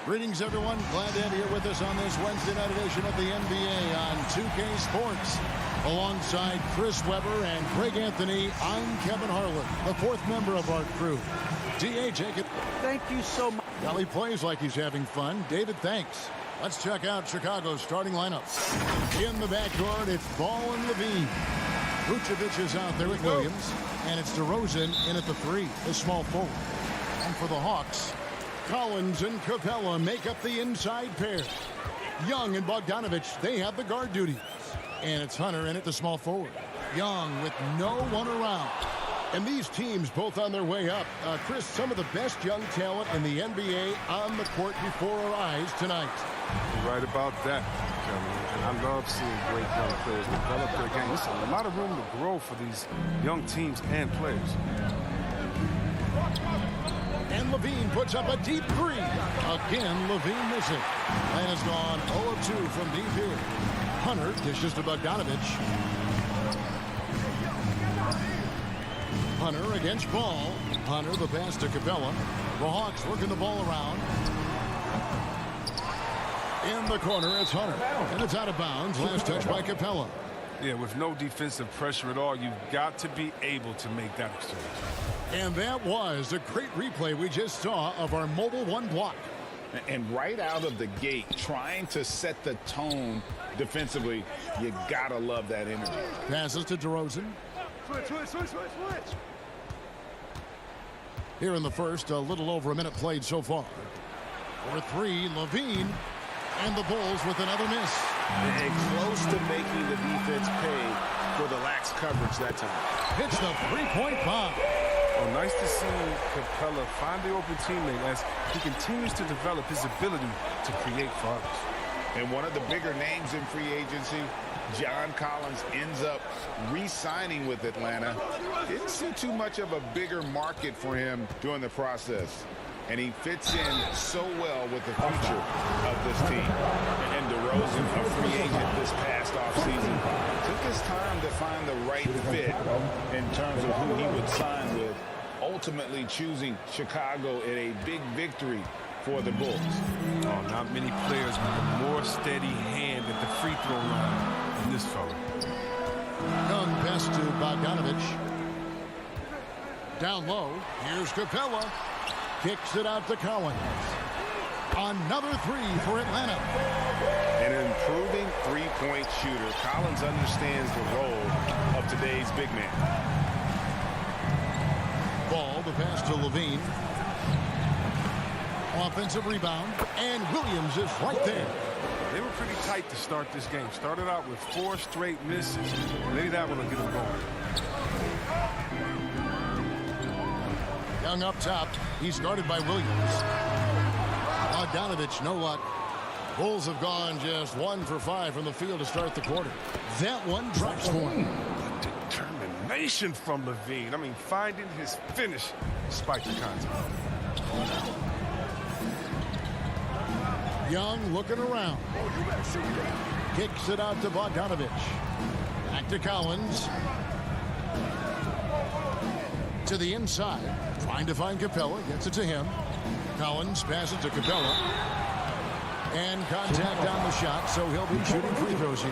Greetings, everyone. Glad to have you here with us on this Wednesday night edition of the NBA on 2K Sports. Alongside Chris Webber and Greg Anthony, I'm Kevin Harlan, the fourth member of our crew. D.A. Jacob. Thank you so much. Well, he plays like he's having fun. David, thanks. Let's check out Chicago's starting lineup. In the backcourt, it's Ball and Levine. Vucevic is out there with Williams. And it's DeRozan in at the three, the small forward. And for the Hawks, Collins and Capella make up the inside pair. Young and Bogdanovich, they have the guard duties. And it's Hunter in at the small forward. Young with no one around. And these teams both on their way up. Chris, some of the best young talent in the NBA on the court before our eyes tonight. You're right about that, Kevin. And I love seeing great young players develop their game. There's a lot of room to grow for these young teams and players. And Levine puts up a deep three. Again, Levine misses. And has gone 0 of 2 from deep here. Hunter dishes to Bogdanovich. Hunter against Ball. Hunter the pass to Capella. The Hawks working the ball around. In the corner, it's Hunter. And it's out of bounds. Last touch by Capella. Yeah, with no defensive pressure at all, you've got to be able to make that exchange. And that was a great replay we just saw of our Mobile One block. And right out of the gate, trying to set the tone defensively, you gotta love that energy. Passes to DeRozan. Switch. Here in the first, a little over a minute played so far. For three, Levine. And the Bulls with another miss. And close to making the defense pay for the lax coverage that time. Hits the three-point bomb. Oh, nice to see Capella find the open teammate as he continues to develop his ability to create for others. And one of the bigger names in free agency, John Collins, ends up re-signing with Atlanta. Didn't see too much of a bigger market for him during the process. And he fits in so well with the future of this team. And DeRozan, a free agent this past offseason, took his time to find the right fit in terms of who he would sign with, ultimately choosing Chicago in a big victory for the Bulls. Oh, not many players with a more steady hand at the free throw line than this fella. Young pass to Bogdanovich. Down low, here's Capella. Kicks it out to Collins. Another three for Atlanta. An improving three-point shooter. Collins understands the role of today's big man. Ball, the pass to Levine. Offensive rebound, and Williams is right there. They were pretty tight to start this game. Started out with 4 straight misses. Maybe that one will get them going. Young up top. He's guarded by Williams. Bogdanovich, no luck. Bulls have gone just 1 for 5 from the field to start the quarter. That one drops one. Determination from Levine. I mean, finding his finish despite the contact. Young looking around. Kicks it out to Bogdanovich. Back to Collins. To the inside. Trying to find Capella. Gets it to him. Collins passes to Capella. And contact on the shot, so he'll be shooting free throws here.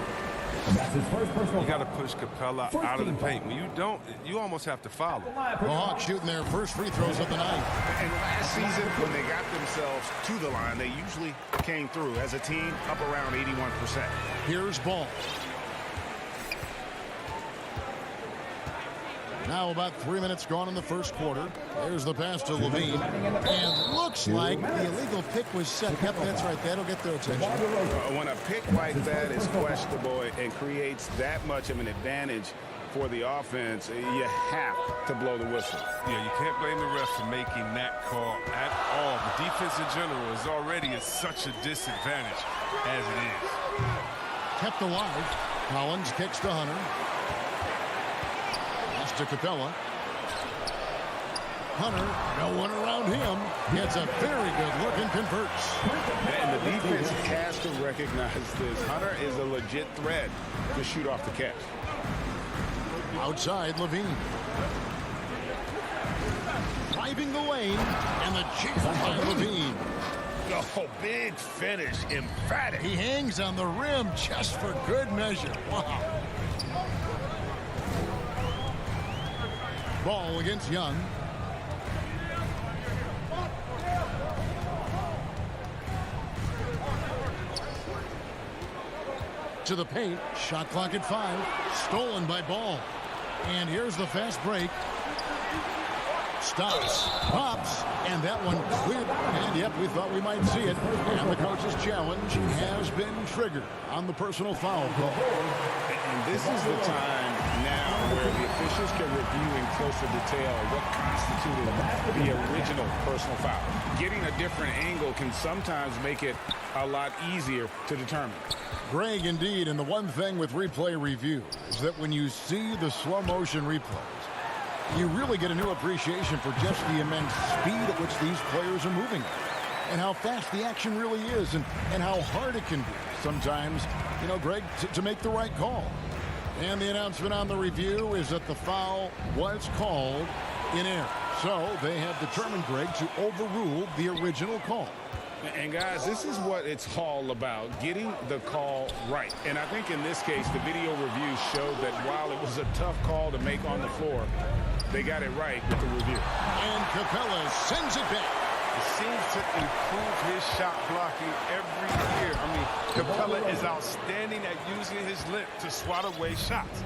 You got to push Capella out of the paint. When you don't, you almost have to foul him. The Hawks shooting their first free throws of the night. And last season, when they got themselves to the line, they usually came through as a team up around 81%. Here's Ball. Now about 3 minutes gone in the first quarter. There's the pass to Levine. And looks like the illegal pick was set. Yep, that's right. That'll get their attention. When a pick like that is questionable and creates that much of an advantage for the offense, you have to blow the whistle. Yeah, you can't blame the ref for making that call at all. The defense in general is already at such a disadvantage as it is. Kept alive. Collins kicks to Hunter. Pass to Capella. Hunter, no one around him. Gets a very good look and converts. And the defense has to recognize this. Hunter is a legit threat to shoot off the catch. Outside, Levine. Driving the lane, and the chase by Levine. Oh, big finish, emphatic. He hangs on the rim just for good measure. Wow. Ball against Young. To the paint. Shot clock at 5. Stolen by Ball. And here's the fast break. Stops, pops, and that one cleared. And yep, we thought we might see it. And the coach's challenge has been triggered on the personal foul call. And this is the time now where the officials can review in closer detail what constituted the original personal foul. Getting a different angle can sometimes make it a lot easier to determine. Greg, indeed, and the one thing with replay review is that when you see the slow motion replays, you really get a new appreciation for just the immense speed at which these players are moving and how fast the action really is and how hard it can be sometimes, you know, Greg, to make the right call. And the announcement on the review is that the foul was called in error. So they have determined, Greg, to overrule the original call. And guys, this is what it's all about, getting the call right. And I think in this case, the video review showed that while it was a tough call to make on the floor, they got it right with the review. And Capella sends it back. He seems to improve his shot blocking every year. I mean, Capella is outstanding at using his length to swat away shots.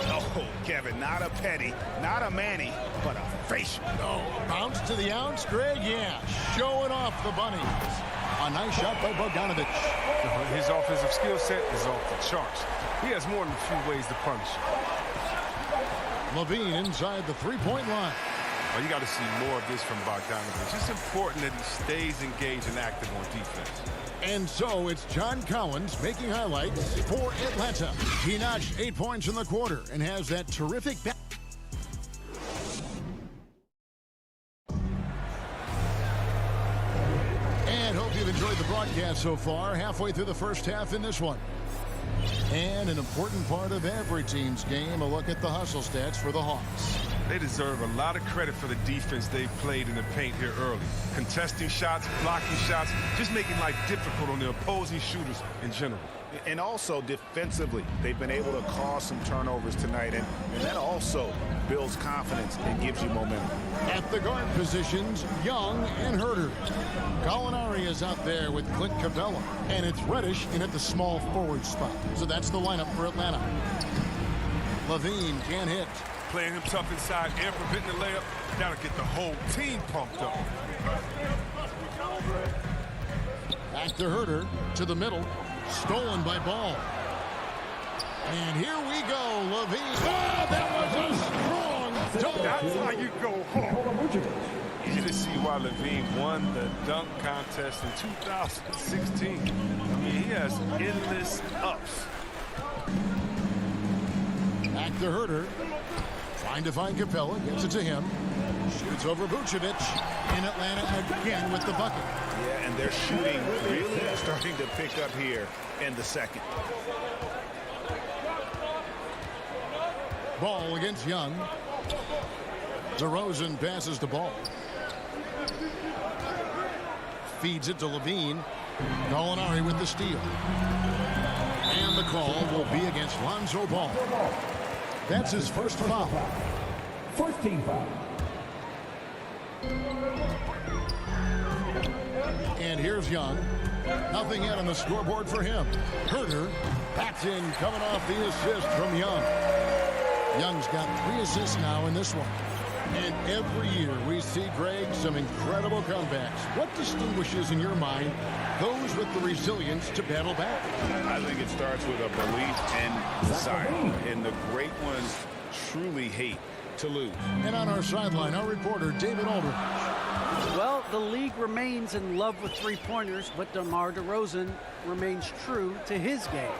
Oh, Kevin, not a petty, not a Manny, but a facial. Oh, bounce to the ounce, Greg, yeah. Showing off the bunnies. A nice shot by Bogdanovic. His offensive skill set is off the charts. He has more than a few ways to punish. Levine inside the three-point line. Oh, you got to see more of this from Bogdanovic. It's important that he stays engaged and active on defense. And so it's John Collins making highlights for Atlanta. He notched 8 points in the quarter and has that terrific back. And hope you've enjoyed the broadcast so far. Halfway through the first half in this one. And an important part of every team's game, a look at the hustle stats for the Hawks. They deserve a lot of credit for the defense they've played in the paint here early. Contesting shots, blocking shots, just making life difficult on the opposing shooters in general. And also defensively, they've been able to cause some turnovers tonight, and that also builds confidence and gives you momentum. At the guard positions, Young and Herter. Gallinari is out there with Clint Capella, and it's Reddish in at the small forward spot. So that's the lineup for Atlanta. Levine can't hit. Playing him tough inside and preventing the layup. That'll get the whole team pumped up. Back to Herter, to the middle. Stolen by Ball. And here we go, Levine. Oh, that was a strong dunk. That's how you go home. Easy to see why Levine won the dunk contest in 2016. I mean, he has endless ups. Back to Herter. Trying to find Capella. Gets it to him. Shoots over Vucevic. In Atlanta again with the bucket. Yeah, and their shooting really starting to pick up here in the second. Ball against Young. DeRozan passes the ball. Feeds it to Levine. Gallinari with the steal. And the call will be against Lonzo Ball. That's his first foul. First team foul. And here's Young. Nothing yet on the scoreboard for him. Herter backs in, coming off the assist from Young. Young's got 3 assists now in this one. And every year we see, Greg, some incredible comebacks. What distinguishes, in your mind, those with the resilience to battle back? I think it starts with a belief and desire. And the great ones truly hate to lose. And on our sideline, our reporter, David Aldridge. Well, the league remains in love with three-pointers, but DeMar DeRozan remains true to his game.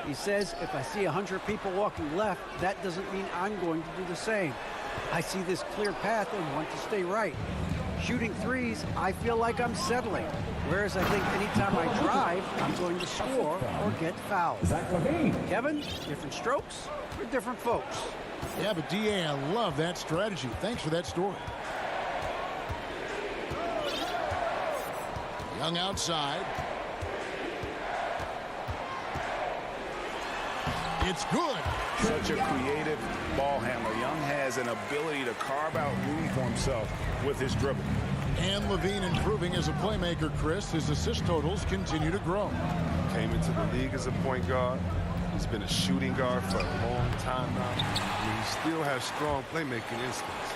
He says, if I see 100 people walking left, that doesn't mean I'm going to do the same. I see this clear path and want to stay right. Shooting threes, I feel like I'm settling. Whereas I think anytime I drive, I'm going to score or get fouled. Kevin, different strokes for different folks. Yeah, but D.A., I love that strategy. Thanks for that story. Young outside. It's good. Such a creative ball handler. Young has an ability to carve out room for himself with his dribble. And Levine improving as a playmaker, Chris. His assist totals continue to grow. Came into the league as a point guard. He's been a shooting guard for a long time now. I mean, he still has strong playmaking instincts.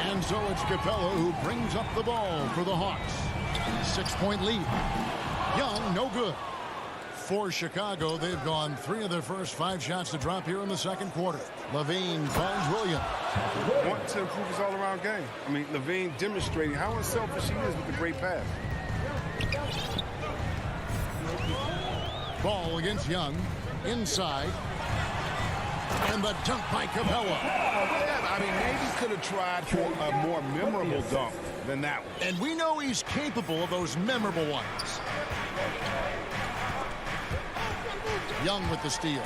And so it's Capella who brings up the ball for the Hawks. 6-point lead. Young, no good. For Chicago, they've gone 3 of their first 5 shots to drop here in the second quarter. Levine finds Williams. Want to improve his all-around game. I mean, Levine demonstrating how unselfish he is with the great pass. Ball against Young. Inside. And the dunk by Capella. Yeah, I mean, maybe could have tried for a more memorable dunk than that one. And we know he's capable of those memorable ones. Young with the steal.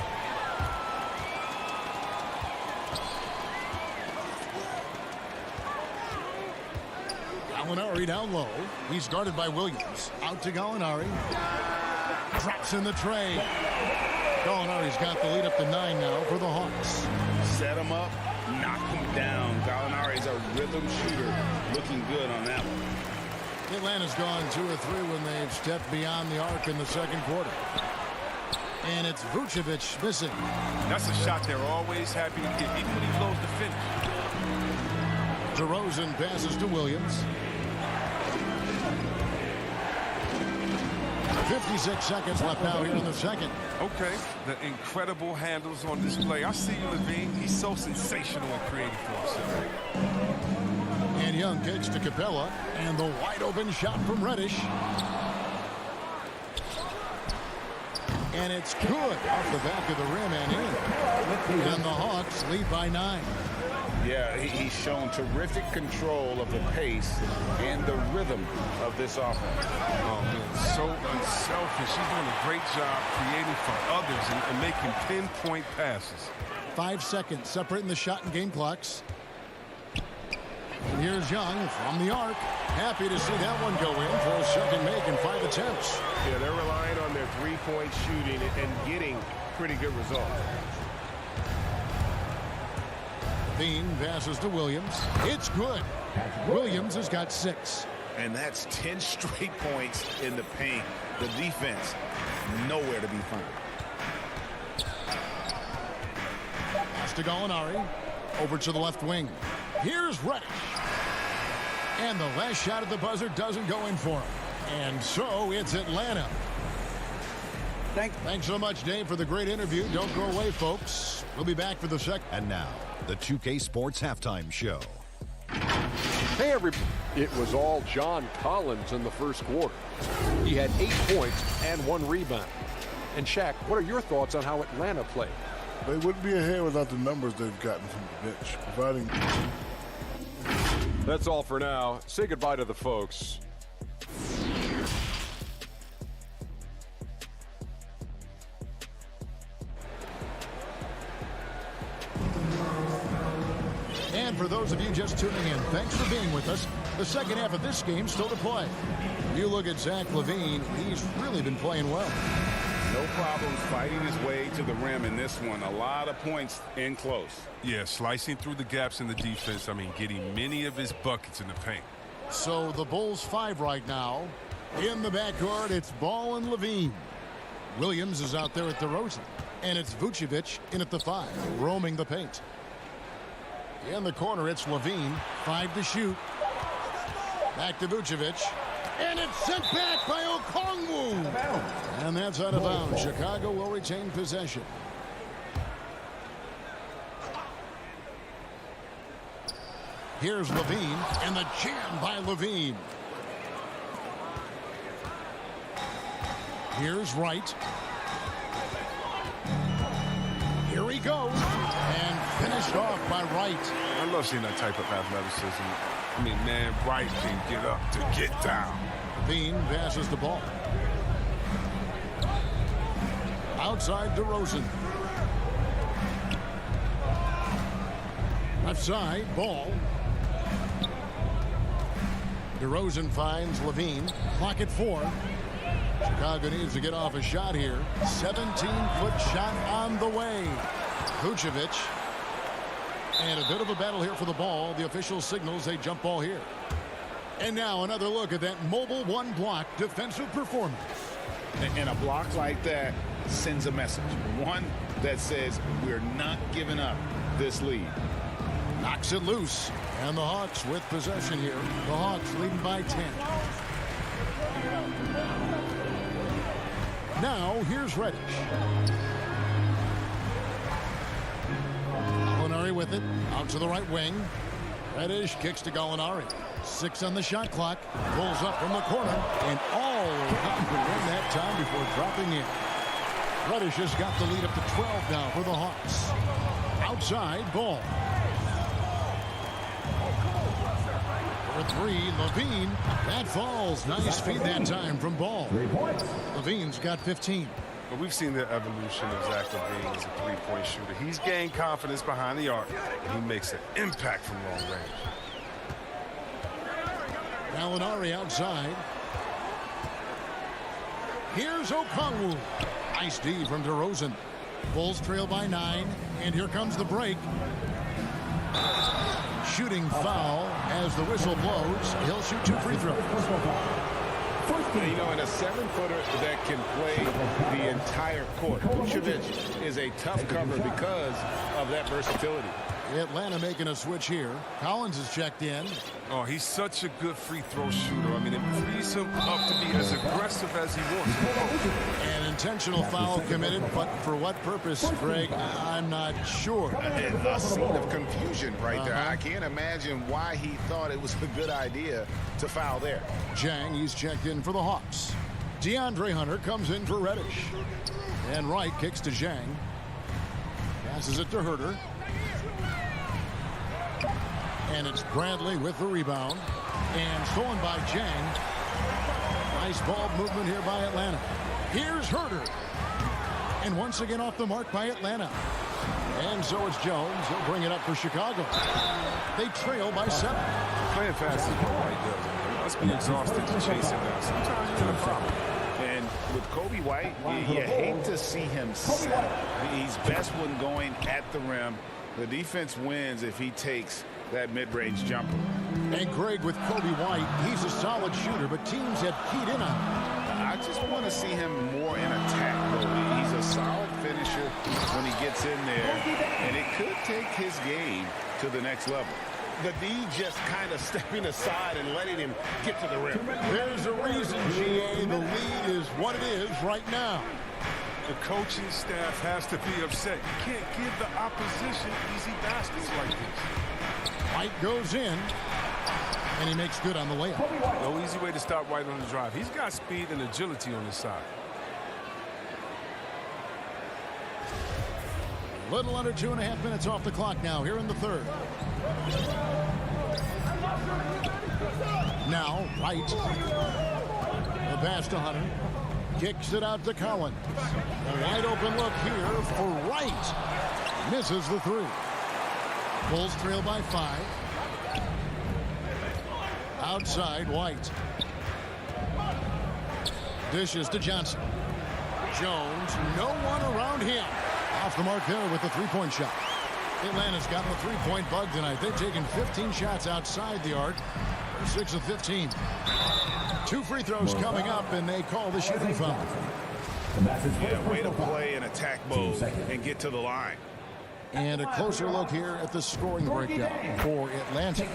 Gallinari down low. He's guarded by Williams. Out to Gallinari. Drops in the tray. Gallinari's got the lead up to 9 now for the Hawks. Set him up, knock him down. Gallinari's a rhythm shooter. Looking good on that one. Atlanta's gone 2 or 3 when they've stepped beyond the arc in the second quarter. And it's Vucevic missing. That's a shot they're always happy to get, even when he blows the finish. DeRozan passes to Williams. 56 seconds left now here in the second. Okay, the incredible handles on display. I see you, Levine. He's so sensational and creative for himself. And Young kicks to Capella. And the wide open shot from Reddish. And it's good off the back of the rim and in. And the Hawks lead by 9. Yeah, he's shown terrific control of the pace and the rhythm of this offense. Oh, man, so unselfish. He's doing a great job creating for others and making pinpoint passes. 5 seconds separating the shot and game clocks. And here's Young from the arc. Happy to see that one go in for a second make in 5 attempts. Yeah, they're relying on their three-point shooting and getting pretty good results. Bean passes to Williams. It's good. Williams has got 6. And that's 10 straight points in the paint. The defense, nowhere to be found. Pass to Gallinari. Over to the left wing. Here's Reddish. And the last shot at the buzzer doesn't go in for him. And so it's Atlanta. Thanks so much, Dave, for the great interview. Don't go away, folks. We'll be back for the second. And now, the 2K Sports Halftime Show. Hey, everybody. It was all John Collins in the first quarter. He had 8 points and 1 rebound. And Shaq, what are your thoughts on how Atlanta played? They wouldn't be ahead without the numbers they've gotten from the bench, providing. That's all for now. Say goodbye to the folks. And for those of you just tuning in, thanks for being with us. The second half of this game still to play. You look at Zach LaVine, he's really been playing well. No problems fighting his way to the rim in this one. A lot of points in close. Yeah, slicing through the gaps in the defense. I mean, getting many of his buckets in the paint. So the Bulls 5 right now. In the backcourt, it's Ball and Levine. Williams is out there at DeRozan. And it's Vucevic in at the 5, roaming the paint. In the corner, it's Levine. 5 to shoot. Back to Vucevic. And it's sent back by Okongwu. And that's out of bounds. Chicago will retain possession. Here's Levine. And the jam by Levine. Here's Wright. Here he goes. And finished off by Wright. I love seeing that type of athleticism. I mean, man, Wright can get up to get down. Bean passes the ball. Outside DeRozan. Left side, Ball. DeRozan finds Levine. Clock at 4. Chicago needs to get off a shot here. 17-foot shot on the way. Vucevic. And a bit of a battle here for the ball. The official signals a jump ball here. And now another look at that mobile one block defensive performance. And a block like that sends a message. One that says we're not giving up this lead. Knocks it loose. And the Hawks with possession here. The Hawks leading by 10. Now here's Reddish. Gallinari with it. Out to the right wing. Reddish kicks to Gallinari. 6 on the shot clock. Pulls up from the corner. And all around to win that time before dropping in. Reddish has got the lead up to 12 now for the Hawks. Outside ball. For 3, Levine. That falls. Nice feed that time from Ball. 3 points. Levine's got 15. But we've seen the evolution of Zach LaVine as a three-point shooter. He's gained confidence behind the arc, and he makes an impact from long range. Gallinari outside. Here's Okongwu. Nice D from DeRozan. Bulls trail by 9, and here comes the break. Shooting foul as the whistle blows. He'll shoot 2 free throws. You know, in a 7-footer that can play the entire court, Vucevic is a tough cover because of that versatility. Atlanta making a switch here. Collins is checked in. Oh, he's such a good free throw shooter. I mean, it frees him up to be as aggressive as he wants. An intentional foul committed, but for what purpose, Greg? I'm not sure. A scene of confusion right there. I can't imagine why he thought it was a good idea to foul there. Jang, he's checked in for the Hawks. DeAndre Hunter comes in for Reddish. And Wright kicks to Zhang. Passes it to Herter. And it's Bradley with the rebound. And stolen by Zhang. Nice ball movement here by Atlanta. Here's Herter. And once again off the mark by Atlanta. And so it's Jones. He'll bring it up for Chicago. They trail by 7. Playing fast is what White does. He must be exhausted to chase it now. Sometimes you're in a problem. And with Kobe White, you hate to see him settle. He's best when going at the rim. The defense wins if he takes that mid-range jumper. And Greg, with Kobe White, he's a solid shooter, but teams have keyed in on him. I just want to see him more in attack, though. He's a solid finisher when he gets in there, and it could take his game to the next level. The D just kind of stepping aside and letting him get to the rim. There's a reason, GA, the lead is what it is right now. The coaching staff has to be upset. You can't give the opposition easy baskets like this. White goes in, and he makes good on the layup. No easy way to stop White on the drive. He's got speed and agility on his side. Little under 2.5 minutes off the clock now here in the third. Now, Wright. The pass to Hunter. Kicks it out to Collins. A wide open look here for Wright. Misses the 3. Bulls trail by 5. Outside, White. Dishes to Johnson. Jones, no one around him. Off the mark there with the 3-point shot. Atlanta's got the 3-point bug tonight. They've taken 15 shots outside the arc. They're 6 of 15. 2 free throws coming up, and they call the shooting foul. Yeah, way to play in attack mode and get to the line. And a closer look here at the scoring breakdown for Atlanta. You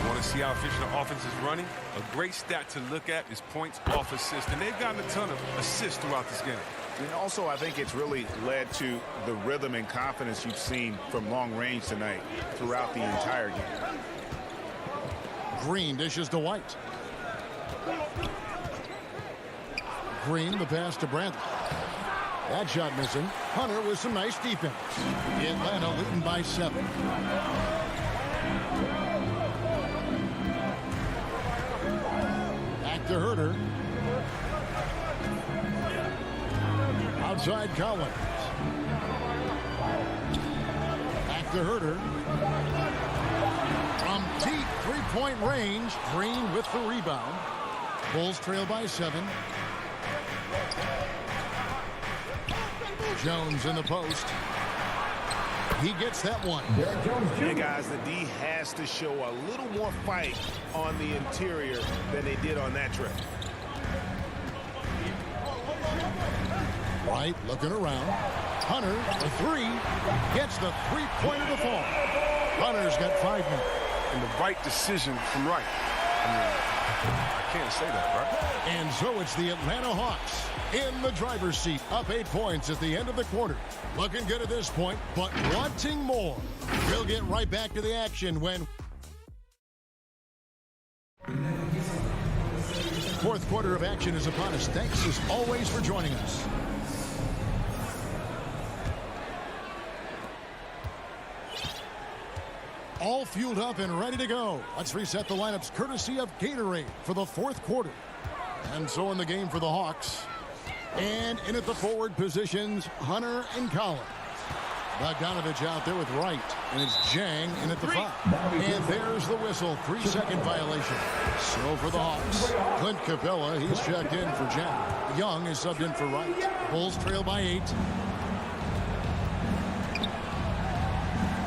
want to see how efficient the offense is running? A great stat to look at is points off assist, and they've gotten a ton of assists throughout this game. And also, I think it's really led to the rhythm and confidence you've seen from long range tonight throughout the entire game. Green dishes to White. Green, the pass to Bradley. That shot missing. Hunter with some nice defense. Atlanta leading by 7. Back to Herter. Outside Collins. Back to Herter. From deep three-point range. Green with the rebound. Bulls trail by 7. Jones in the post. He gets that one. Hey, guys, the D has to show a little more fight on the interior than they did on that trip. White looking around. Hunter, the 3, gets the three-pointer to fall. Hunter's got 5 now. And the right decision from Wright. I mean, I can't say that, right? And so it's the Atlanta Hawks in the driver's seat, up 8 points at the end of the quarter. Looking good at this point, but wanting more. We'll get right back to the action when... Fourth quarter of action is upon us. Thanks as always for joining us. All fueled up and ready to go. Let's reset the lineups courtesy of Gatorade for the fourth quarter. And so in the game for the Hawks. And in at the forward positions, Hunter and Collins. Bogdanovich out there with Wright. And it's Jang in at the 5. And there's the whistle. 3-second violation. So for the Hawks, Clint Capella, he's checked in for Jang. Young is subbed in for Wright. Bulls trail by 8.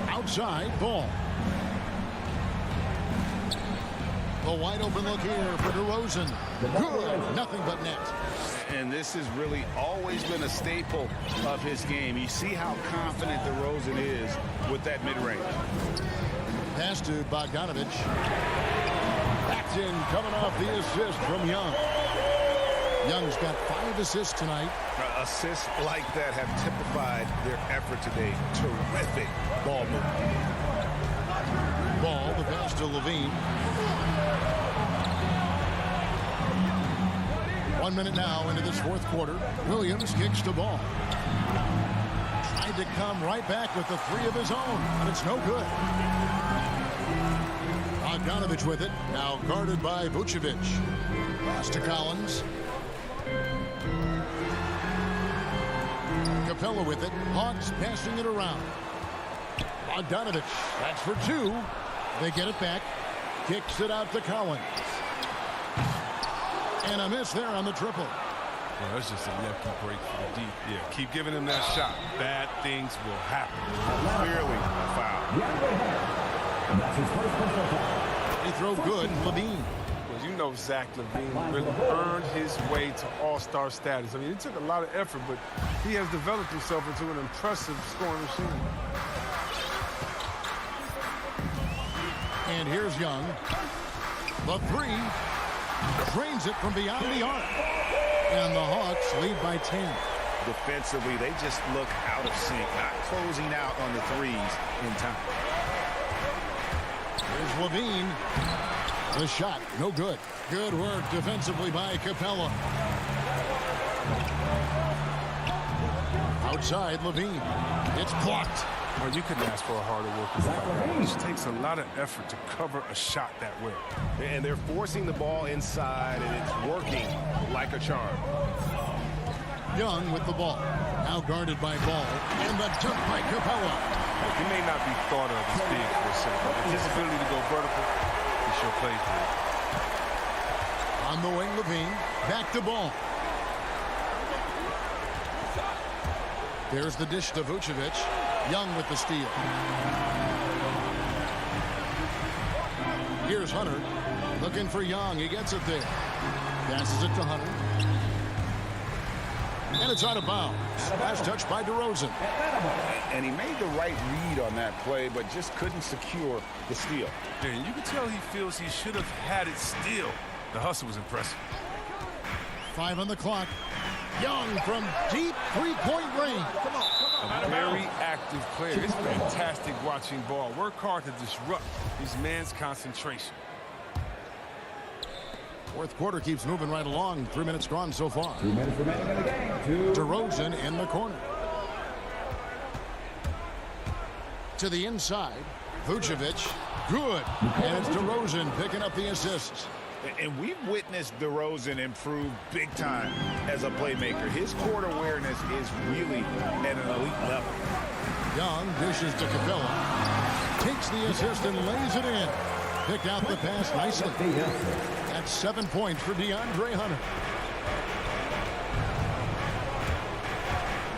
Outside, Ball. The wide open look here for DeRozan. Good. Nothing but net. And this has really always been a staple of his game. You see how confident DeRozan is with that mid-range. Pass to Bogdanovich. Backed in, coming off the assist from Young. Young's got 5 assists tonight. Assists like that have typified their effort today. Terrific ball movement. Ball, the pass to Levine. 1 minute now into this fourth quarter. Williams kicks the ball. Tried to come right back with the 3 of his own, but it's no good. Bogdanovich with it. Now guarded by Vucevic. Pass to Collins. Capella with it. Hawks passing it around. Bogdanovich. That's for 2. They get it back. Kicks it out to Collins. And a miss there on the triple. Well, that's just a lucky break for the D. Yeah, keep giving him that shot. Bad things will happen. Clearly a foul. That's his first personal foul. They throw good. Levine. Well, you know Zach LaVine really earned his way to all-star status. I mean, it took a lot of effort, but he has developed himself into an impressive scoring machine. And here's Young. The 3. Drains it from beyond the arc. And the Hawks lead by 10. Defensively, they just look out of sync, not closing out on the 3s in time. Here's Levine. The shot, no good. Good work defensively by Capella. Outside, Levine. It's blocked. Well, you couldn't ask for a harder working foul. It just takes a lot of effort to cover a shot that way. And they're forcing the ball inside, and it's working like a charm. Young with the ball. Now guarded by Ball. And the dunk by Capella. He may not be thought of as big for a second, but his ability to go vertical, he sure plays for it. On the wing, Levine. Back to Ball. There's the dish to Vucevic. Young with the steal. Here's Hunter. Looking for Young. He gets it there. Passes it to Hunter. And it's out of bounds. Last touch by DeRozan. And he made the right read on that play, but just couldn't secure the steal. Yeah, and you can tell he feels he should have had it still. The hustle was impressive. 5 on the clock. Young from deep three-point range. Come on. A very active player. It's fantastic watching ball. Work hard to disrupt these men's concentration. Fourth quarter keeps moving right along. 3 minutes gone so far. 2 minutes remaining in the game. DeRozan in the corner. To the inside. Vucevic. Good. And it's DeRozan picking up the assists. And we've witnessed DeRozan improve big time as a playmaker. His court awareness is really at an elite level. Young dishes to Capella. Takes the assist and lays it in. Picked out the pass nicely. That's 7 points for DeAndre Hunter.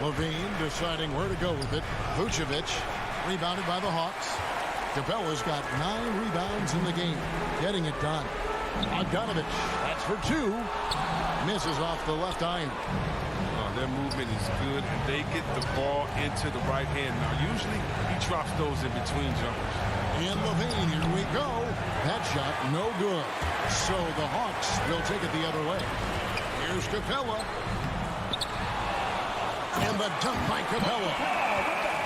Levine deciding where to go with it. Vucevic rebounded by the Hawks. Capella's got 9 rebounds in the game. Getting it done. Bogdanovich, that's for 2. Misses off the left iron. Their movement is good, and they get the ball into the right hand. Now, usually he drops those in between jumpers. And Levine, here we go. That shot, no good. So the Hawks will take it the other way. Here's Capella. And the dunk by Capella.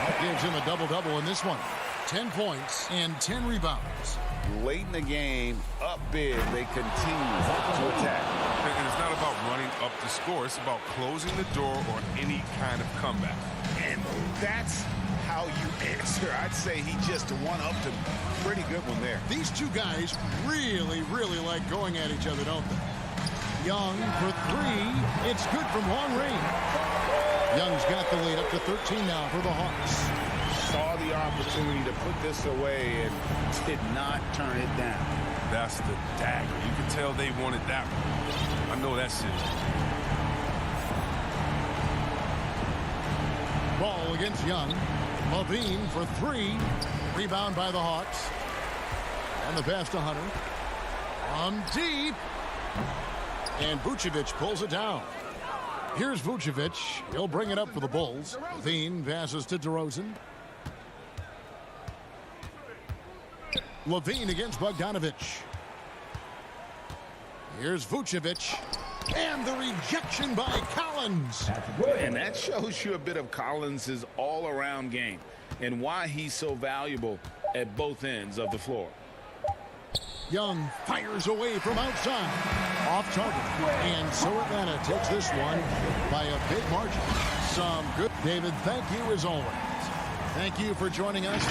That gives him a double-double in this one. 10 points and 10 rebounds. Late in the game, up big, they continue to attack. And it's not about running up the score. It's about closing the door or any kind of comeback. And that's how you answer. I'd say he just one-upped a pretty good one there. These two guys really, really like going at each other, don't they? Young for 3. It's good from long range. Young's got the lead up to 13 now for the Hawks. Saw the opportunity to put this away and did not turn it down. That's the dagger. You can tell they wanted that one. I know that's it. Ball against Young. Levine for 3. Rebound by the Hawks. And the pass to Hunter. Deep. And Vucevic pulls it down. Here's Vucevic. He'll bring it up for the Bulls. Levine passes to DeRozan. Levine against Bogdanovich. Here's Vucevic. And the rejection by Collins. And that shows you a bit of Collins' all-around game and why he's so valuable at both ends of the floor. Young fires away from outside. Off target. And so Atlanta takes this one by a big margin. Some good. David, thank you as always. Thank you for joining us.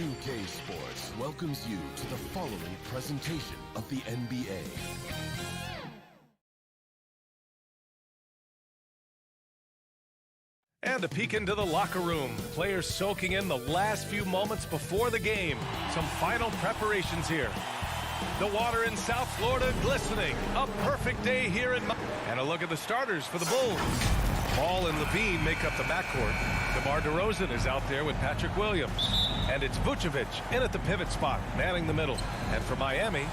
2K Sports welcomes you to the following presentation of the NBA. And a peek into the locker room. Players soaking in the last few moments before the game. Some final preparations here. The water in South Florida glistening. A perfect day here in... And a look at the starters for the Bulls. Ball and Levine make up the backcourt. DeMar DeRozan is out there with Patrick Williams. And it's Vucevic in at the pivot spot, manning the middle. And for Miami,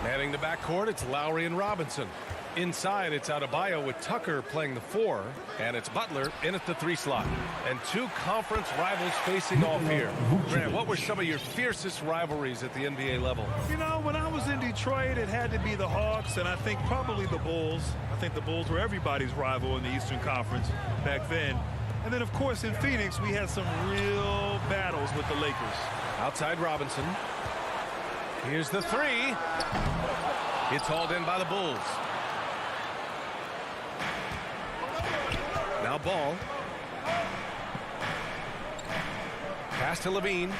manning the backcourt, it's Lowry and Robinson. Inside, it's Adebayo with Tucker playing the 4, and it's Butler in at the 3 slot. And two conference rivals facing off here. Grant, what were some of your fiercest rivalries at the NBA level? You know, when I was in Detroit, it had to be the Hawks, and I think probably the Bulls. I think the Bulls were everybody's rival in the Eastern Conference back then. And then, of course, in Phoenix, we had some real battles with the Lakers. Outside Robinson. Here's the 3. It's hauled in by the Bulls. Now Ball. Pass to Levine.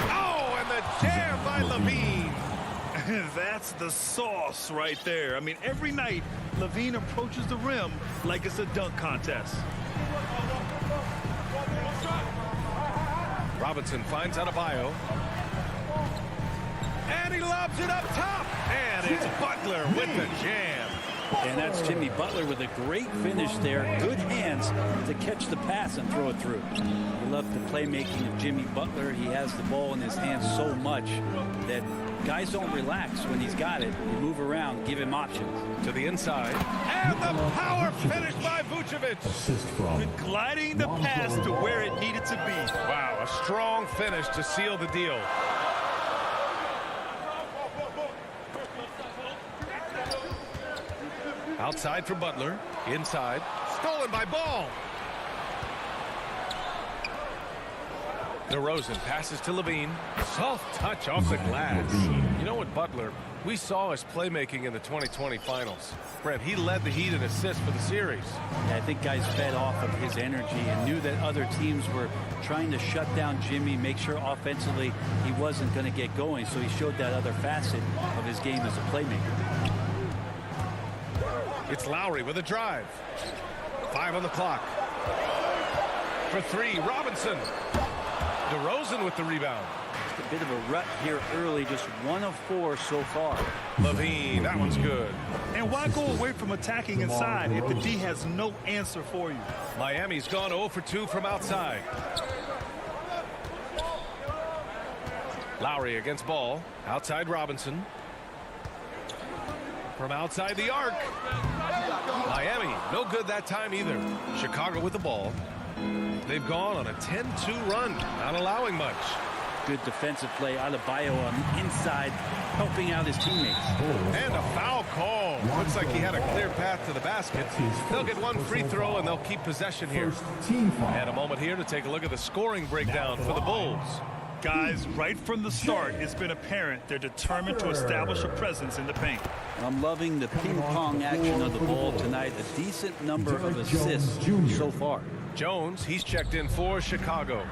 Oh, and the jam by Levine. That's the sauce right there. I mean, every night, Levine approaches the rim like it's a dunk contest. Robinson finds Adebayo. And he lobs it up top. And it's Butler with the jam. And that's Jimmy Butler with a great finish there. Good hands to catch the pass and throw it through. We love the playmaking of Jimmy Butler. He has the ball in his hands so much that guys don't relax when he's got it. You move around, give him options. To the inside. And the power finish by Vucevic. With gliding the pass to where it needed to be. Wow, a strong finish to seal the deal. Outside for Butler. Inside. Stolen by Ball. DeRozan passes to Levine. Soft touch off the glass. You know what, Butler? We saw his playmaking in the 2020 finals. Brent, he led the Heat in assists for the series. Yeah, I think guys fed off of his energy and knew that other teams were trying to shut down Jimmy, make sure offensively he wasn't going to get going. So he showed that other facet of his game as a playmaker. It's Lowry with a drive. 5 on the clock. For 3, Robinson. DeRozan with the rebound. Just a bit of a rut here early, just 1 of 4 so far. Levine, that one's good. And why go away from attacking inside if the D has no answer for you? Miami's gone 0 for 2 from outside. Lowry against Ball. Outside Robinson. From outside the arc. Miami, no good that time either. Chicago with the ball. They've gone on a 10-2 run, not allowing much. Good defensive play. Adebayo on the inside, helping out his teammates. And a foul call. Looks like he had a clear path to the basket. They'll get one free throw, and they'll keep possession here. And a moment here to take a look at the scoring breakdown for the Bulls. Guys, right from the start, it's been apparent they're determined to establish a presence in the paint. I'm loving the ping-pong action of the ball tonight. A decent number of assists so far. Jones, he's checked in for Chicago.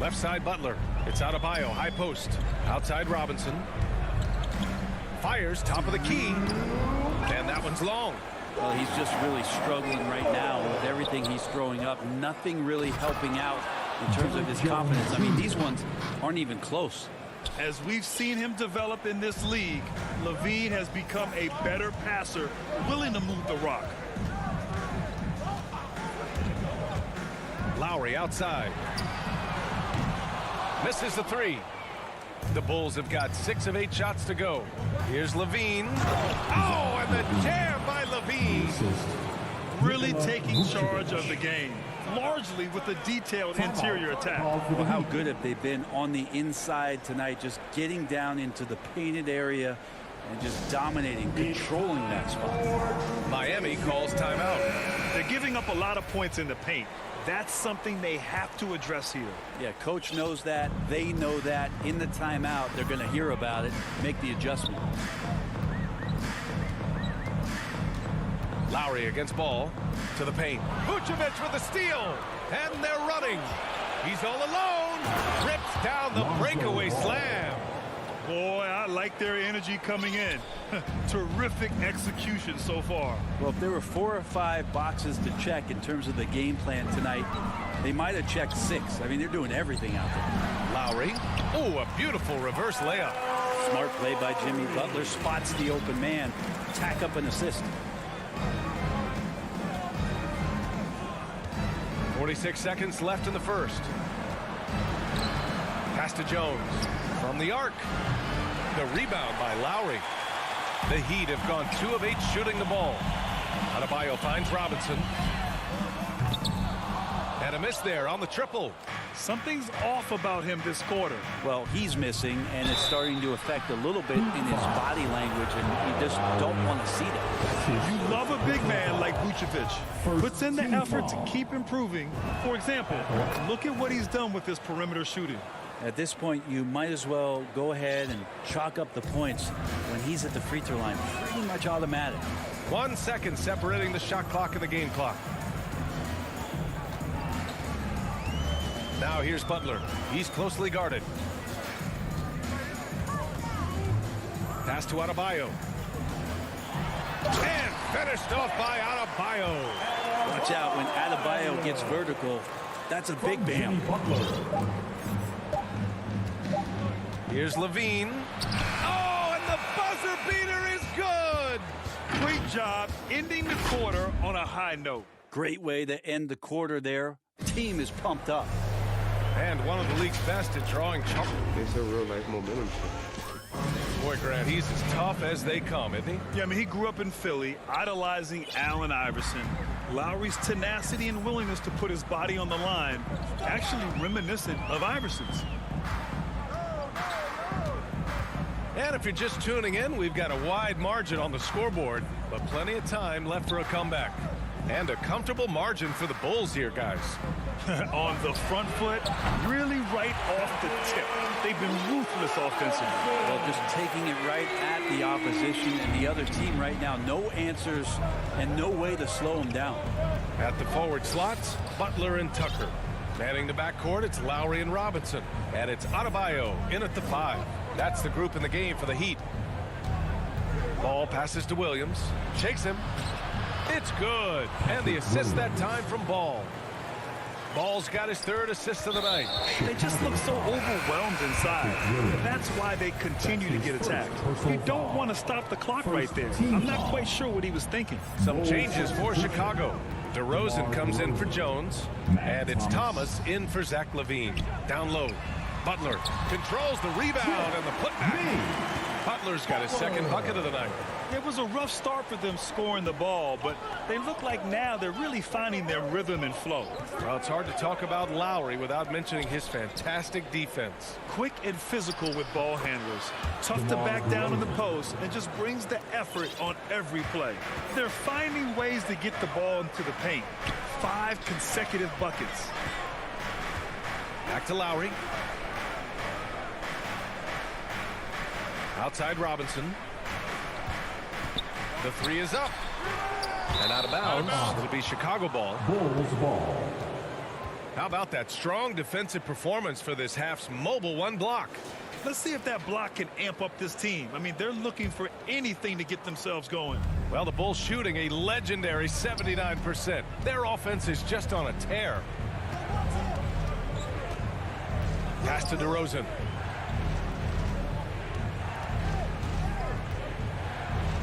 Left side Butler. It's Adebayo, high post. Outside Robinson. Fires, top of the key. And that one's long. Well, he's just really struggling right now with everything he's throwing up. Nothing really helping out in terms of his confidence. I mean, these ones aren't even close. As we've seen him develop in this league, Levine has become a better passer, willing to move the rock. Lowry outside. Misses the three. The Bulls have got 6 of 8 shots to go. Here's Levine. Oh, and the jam by Levine. Really taking charge of the game, largely with a detailed interior attack. Well, how good have they been on the inside tonight, just getting down into the painted area and just dominating, controlling that spot. Miami calls timeout. They're giving up a lot of points in the paint. That's something they have to address here. Yeah, coach knows that. They know that. In the timeout, they're going to hear about it, make the adjustment. Lowry against ball to the paint. Vucevic with the steal, and they're running. He's all alone. Rips down the breakaway slam. Boy, I like their energy coming in. Terrific execution so far. Well, if there were 4 or 5 boxes to check in terms of the game plan tonight, they might have checked 6. I mean, they're doing everything out there. Lowry. Oh, a beautiful reverse layup. Smart play by Jimmy Butler. Spots the open man. Tack up an assist. 46 seconds left in the first. Pass to Jones from the arc. The rebound by Lowry. The Heat have gone 2 of 8 shooting the ball. Adebayo finds Robinson. And a miss there on the triple. Something's off about him this quarter. Well, he's missing, and it's starting to affect a little bit in his body language, and you just don't want to see that. You love a big man like Vucevic. Puts in the effort to keep improving. For example, look at what he's done with his perimeter shooting. At this point, you might as well go ahead and chalk up the points when he's at the free throw line. Pretty much automatic. 1 second separating the shot clock and the game clock. Now here's Butler. He's closely guarded. Pass to Adebayo. And finished off by Adebayo. Watch out when Adebayo gets vertical. That's a big bam. Here's Levine. Oh, and the buzzer beater is good. Great job ending the quarter on a high note. Great way to end the quarter there. Team is pumped up. And one of the league's best at drawing trouble. It's a real life momentum shift. Boy, Grant, he's as tough as they come, isn't he? Yeah, I mean, he grew up in Philly, idolizing Allen Iverson. Lowry's tenacity and willingness to put his body on the line, actually reminiscent of Iverson's. And if you're just tuning in, we've got a wide margin on the scoreboard, but plenty of time left for a comeback. And a comfortable margin for the Bulls here, guys. On the front foot, really right off the tip. They've been ruthless offensively. Well, just taking it right at the opposition and the other team right now. No answers and no way to slow them down. At the forward slots, Butler and Tucker. Manning the backcourt, it's Lowry and Robinson. And it's Adebayo in at the 5. That's the group in the game for the Heat. Ball passes to Williams. Shakes him. It's good. And the assist that time from Ball. Ball's got his 3rd assist of the night. They just look so overwhelmed inside. That's why they continue to get attacked. You don't want to stop the clock right there. I'm not quite sure what he was thinking. Some changes for Chicago. DeRozan comes in for Jones. And it's Thomas in for Zach LaVine. Down low. Butler controls the rebound and the putback. Butler's got his 2nd bucket of the night. It was a rough start for them scoring the ball, but they look like now they're really finding their rhythm and flow. Well, it's hard to talk about Lowry without mentioning his fantastic defense. Quick and physical with ball handlers. Tough to back down in the post and just brings the effort on every play. They're finding ways to get the ball into the paint. 5 consecutive buckets. Back to Lowry. Outside Robinson. The 3 is up. And out of bounds. It'll be Chicago ball. Bulls ball. How about that strong defensive performance for this half's mobile one block? Let's see if that block can amp up this team. I mean, they're looking for anything to get themselves going. Well, the Bulls shooting a legendary 79%. Their offense is just on a tear. Pass to DeRozan.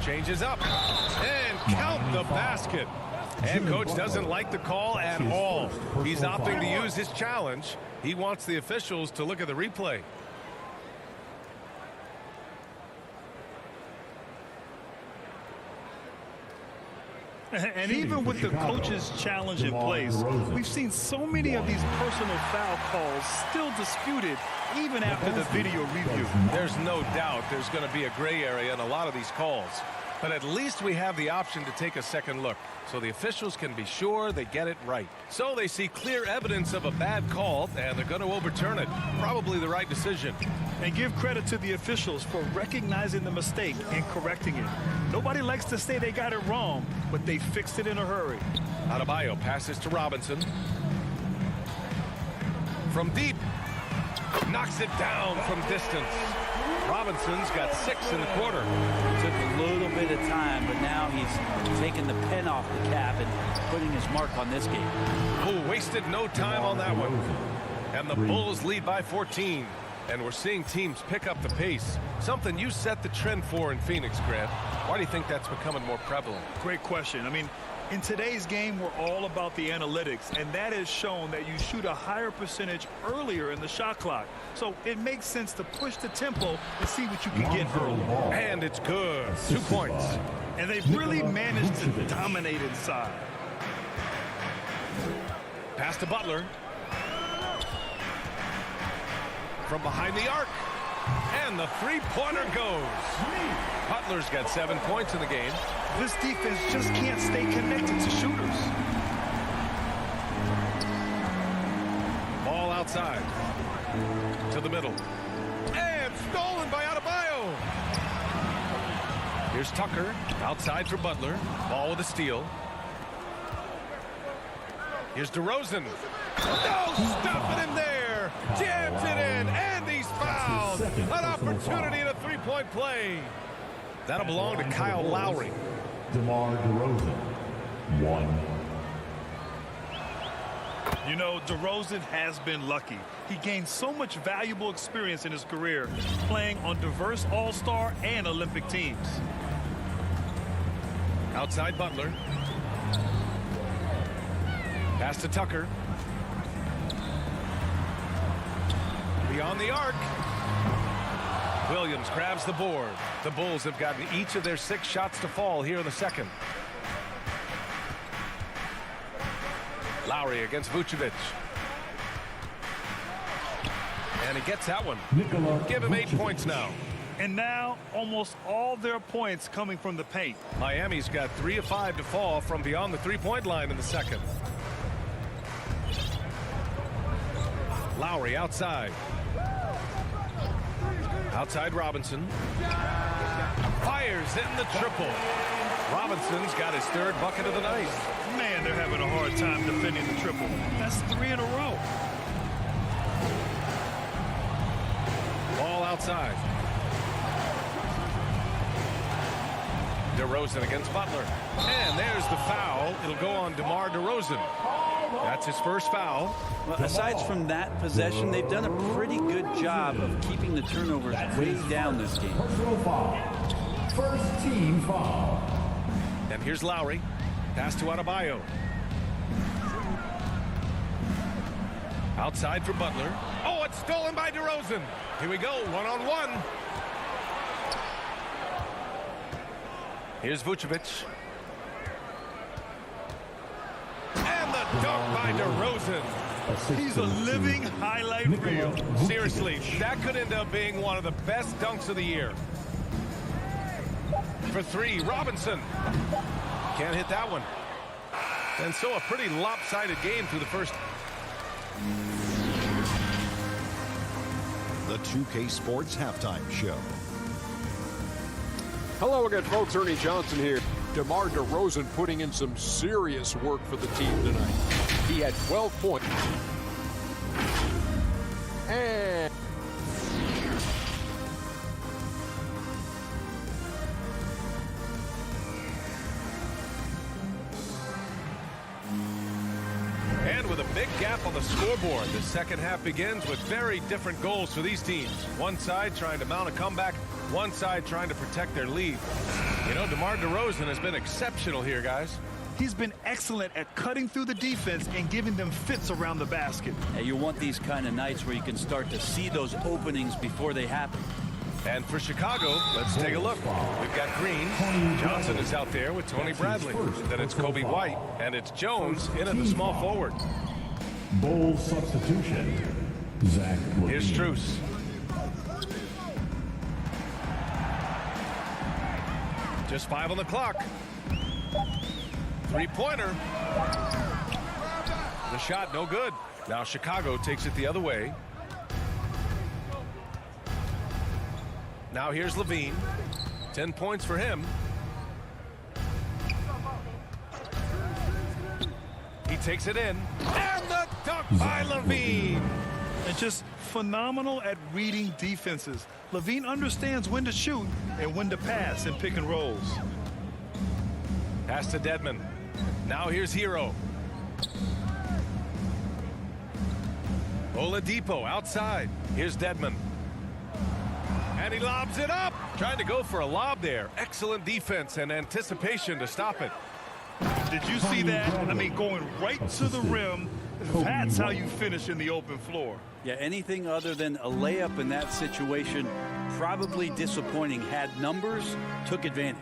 Changes up. And count the basket. And coach doesn't like the call at all. He's opting to use his challenge. He wants the officials to look at the replay. And even with the coach's challenge in place, we've seen so many of these personal foul calls still disputed even after the video review. There's no doubt there's going to be a gray area in a lot of these calls. But at least we have the option to take a second look, so the officials can be sure they get it right. So they see clear evidence of a bad call, and they're going to overturn it. Probably the right decision. And give credit to the officials for recognizing the mistake and correcting it. Nobody likes to say they got it wrong, but they fixed it in a hurry. Adebayo passes to Robinson. From deep. Knocks it down from distance. Robinson's got 6 in the quarter. It took a little bit of time, but now he's taking the pen off the cap and putting his mark on this game. Oh, wasted no time on that one. And the Bulls lead by 14. And we're seeing teams pick up the pace. Something you set the trend for in Phoenix, Grant. Why do you think that's becoming more prevalent? Great question. I mean, in today's game, we're all about the analytics, and that has shown that you shoot a higher percentage earlier in the shot clock. So it makes sense to push the tempo and see what you can get early. And it's good. 2 points. And they've really managed to dominate inside. Pass to Butler. From behind the arc. And the three-pointer goes. Butler's got 7 points in the game. This defense just can't stay connected to shooters. Ball outside. To the middle. And stolen by Adebayo. Here's Tucker. Outside for Butler. Ball with a steal. Here's DeRozan. No, stopping him there. Jams it in. And he's fouled. An opportunity in a three-point play. That'll belong to Kyle Lowry. DeMar DeRozan, 1. You know, DeRozan has been lucky. He gained so much valuable experience in his career, playing on diverse All-Star and Olympic teams. Outside Butler. Pass to Tucker. Beyond the arc. Williams grabs the board. The Bulls have gotten each of their 6 shots to fall here in the second. Lowry against Vucevic. And he gets that one. Give him 8 points now. And now almost all their points coming from the paint. Miami's got 3 of 5 to fall from beyond the three-point line in the second. Lowry outside. Outside Robinson. Fires in the triple. Robinson's got his 3rd bucket of the night. Man, they're having a hard time defending the triple. That's 3 in a row. Ball outside. DeRozan against Butler. And there's the foul. It'll go on DeMar DeRozan. That's his first foul. Well, aside from that possession, they've done a pretty good job of keeping the turnovers way down this game. Personal foul. First team foul. And here's Lowry. Pass to Adebayo. Outside for Butler. Oh, it's stolen by DeRozan. Here we go, one-on-one. Here's Vucevic. And the dunk by DeRozan. He's a living highlight reel. Seriously, that could end up being one of the best dunks of the year. For 3, Robinson. Can't hit that one. And so a pretty lopsided game through the first. The 2K Sports Halftime Show. Hello again, folks. Ernie Johnson here. DeMar DeRozan putting in some serious work for the team tonight. He had 12 points. And with a big gap on the scoreboard, the second half begins with very different goals for these teams. One side trying to mount a comeback, one side trying to protect their lead. You know, DeMar DeRozan has been exceptional here, guys. He's been excellent at cutting through the defense and giving them fits around the basket. And you want these kind of nights where you can start to see those openings before they happen. And for Chicago, let's take a look. We've got Green. Johnson is out there with Tony Bradley. Then it's Kobe White. And it's Jones in at the small forward. Bull substitution. Zach LaVine. Here's Strus. Just 5 on the clock. Three-pointer. The shot no good. Now Chicago takes it the other way. Now here's LaVine. 10 points for him. He takes it in. And the dunk by LaVine. And just phenomenal at reading defenses. LaVine understands when to shoot and when to pass in pick and rolls. Pass to Dedmon. Now here's Hero. Oladipo outside. Here's Dedmon. And he lobs it up. Trying to go for a lob there. Excellent defense and anticipation to stop it. Did you see that? I mean, going right to the rim. That's how you finish in the open floor. Yeah, anything other than a layup in that situation, probably disappointing. Had numbers, took advantage.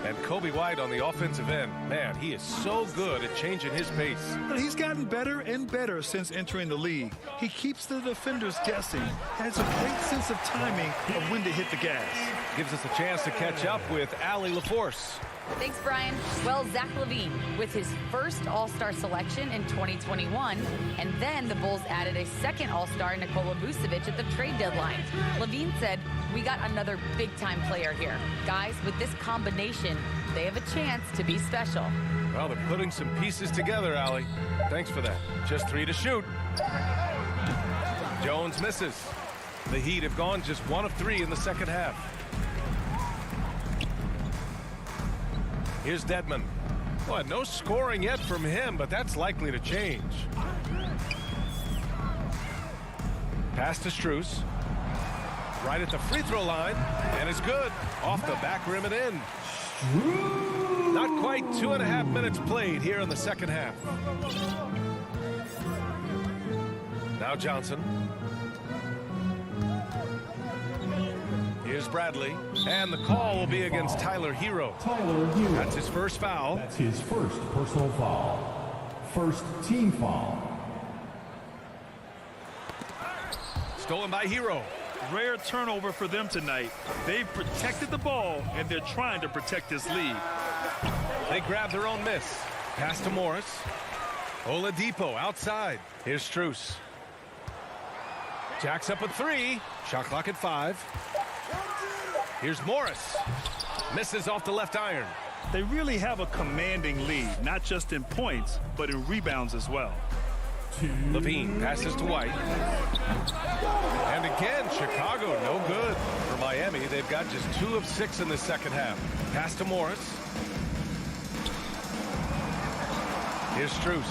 And Kobe White on the offensive end. Man, he is so good at changing his pace. And he's gotten better and better since entering the league. He keeps the defenders guessing. Has a great sense of timing of when to hit the gas. Gives us a chance to catch up with Allie LaForce. Thanks, Brian. Well, Zach LaVine with his first All-Star selection in 2021, and then the Bulls added a second All-Star, Nikola Vucevic, at the trade deadline. LaVine said, "We got another big-time player here. Guys, with this combination, they have a chance to be special." Well, they're putting some pieces together, Allie. Thanks for that. Just 3 to shoot. Jones misses. The Heat have gone just 1 of 3 in the second half. Here's Dedmon. Boy, no scoring yet from him, but that's likely to change. Pass to Strus. Right at the free throw line, and it's good. Off the back rim and in. Not quite 2.5 minutes played here in the second half. Now Johnson. Here's Bradley, and the call will be against Tyler Hero. That's his first foul. That's his first personal foul. First team foul. Stolen by Hero. Rare turnover for them tonight. They've protected the ball, and they're trying to protect this lead. They grab their own miss. Pass to Morris. Oladipo outside. Here's Strus. Jacks up at 3. Shot clock at 5. Here's Morris. Misses off the left iron. They really have a commanding lead, not just in points, but in rebounds as well. LaVine passes to White. And again, Chicago no good. For Miami, they've got just 2 of 6 in the second half. Pass to Morris. Here's Strus.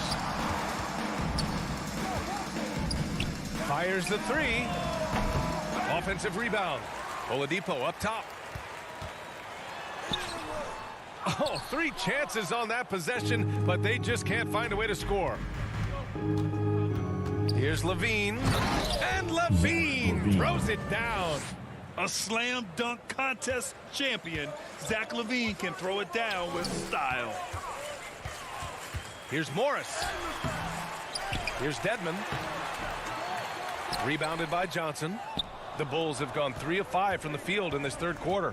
Fires the 3. Offensive rebound. Oladipo up top. Oh, 3 chances on that possession, but they just can't find a way to score. Here's LaVine. And LaVine throws it down. A slam dunk contest champion. Zach LaVine can throw it down with style. Here's Morris. Here's Dedmon. Rebounded by Johnson. The Bulls have gone 3 of 5 from the field in this third quarter.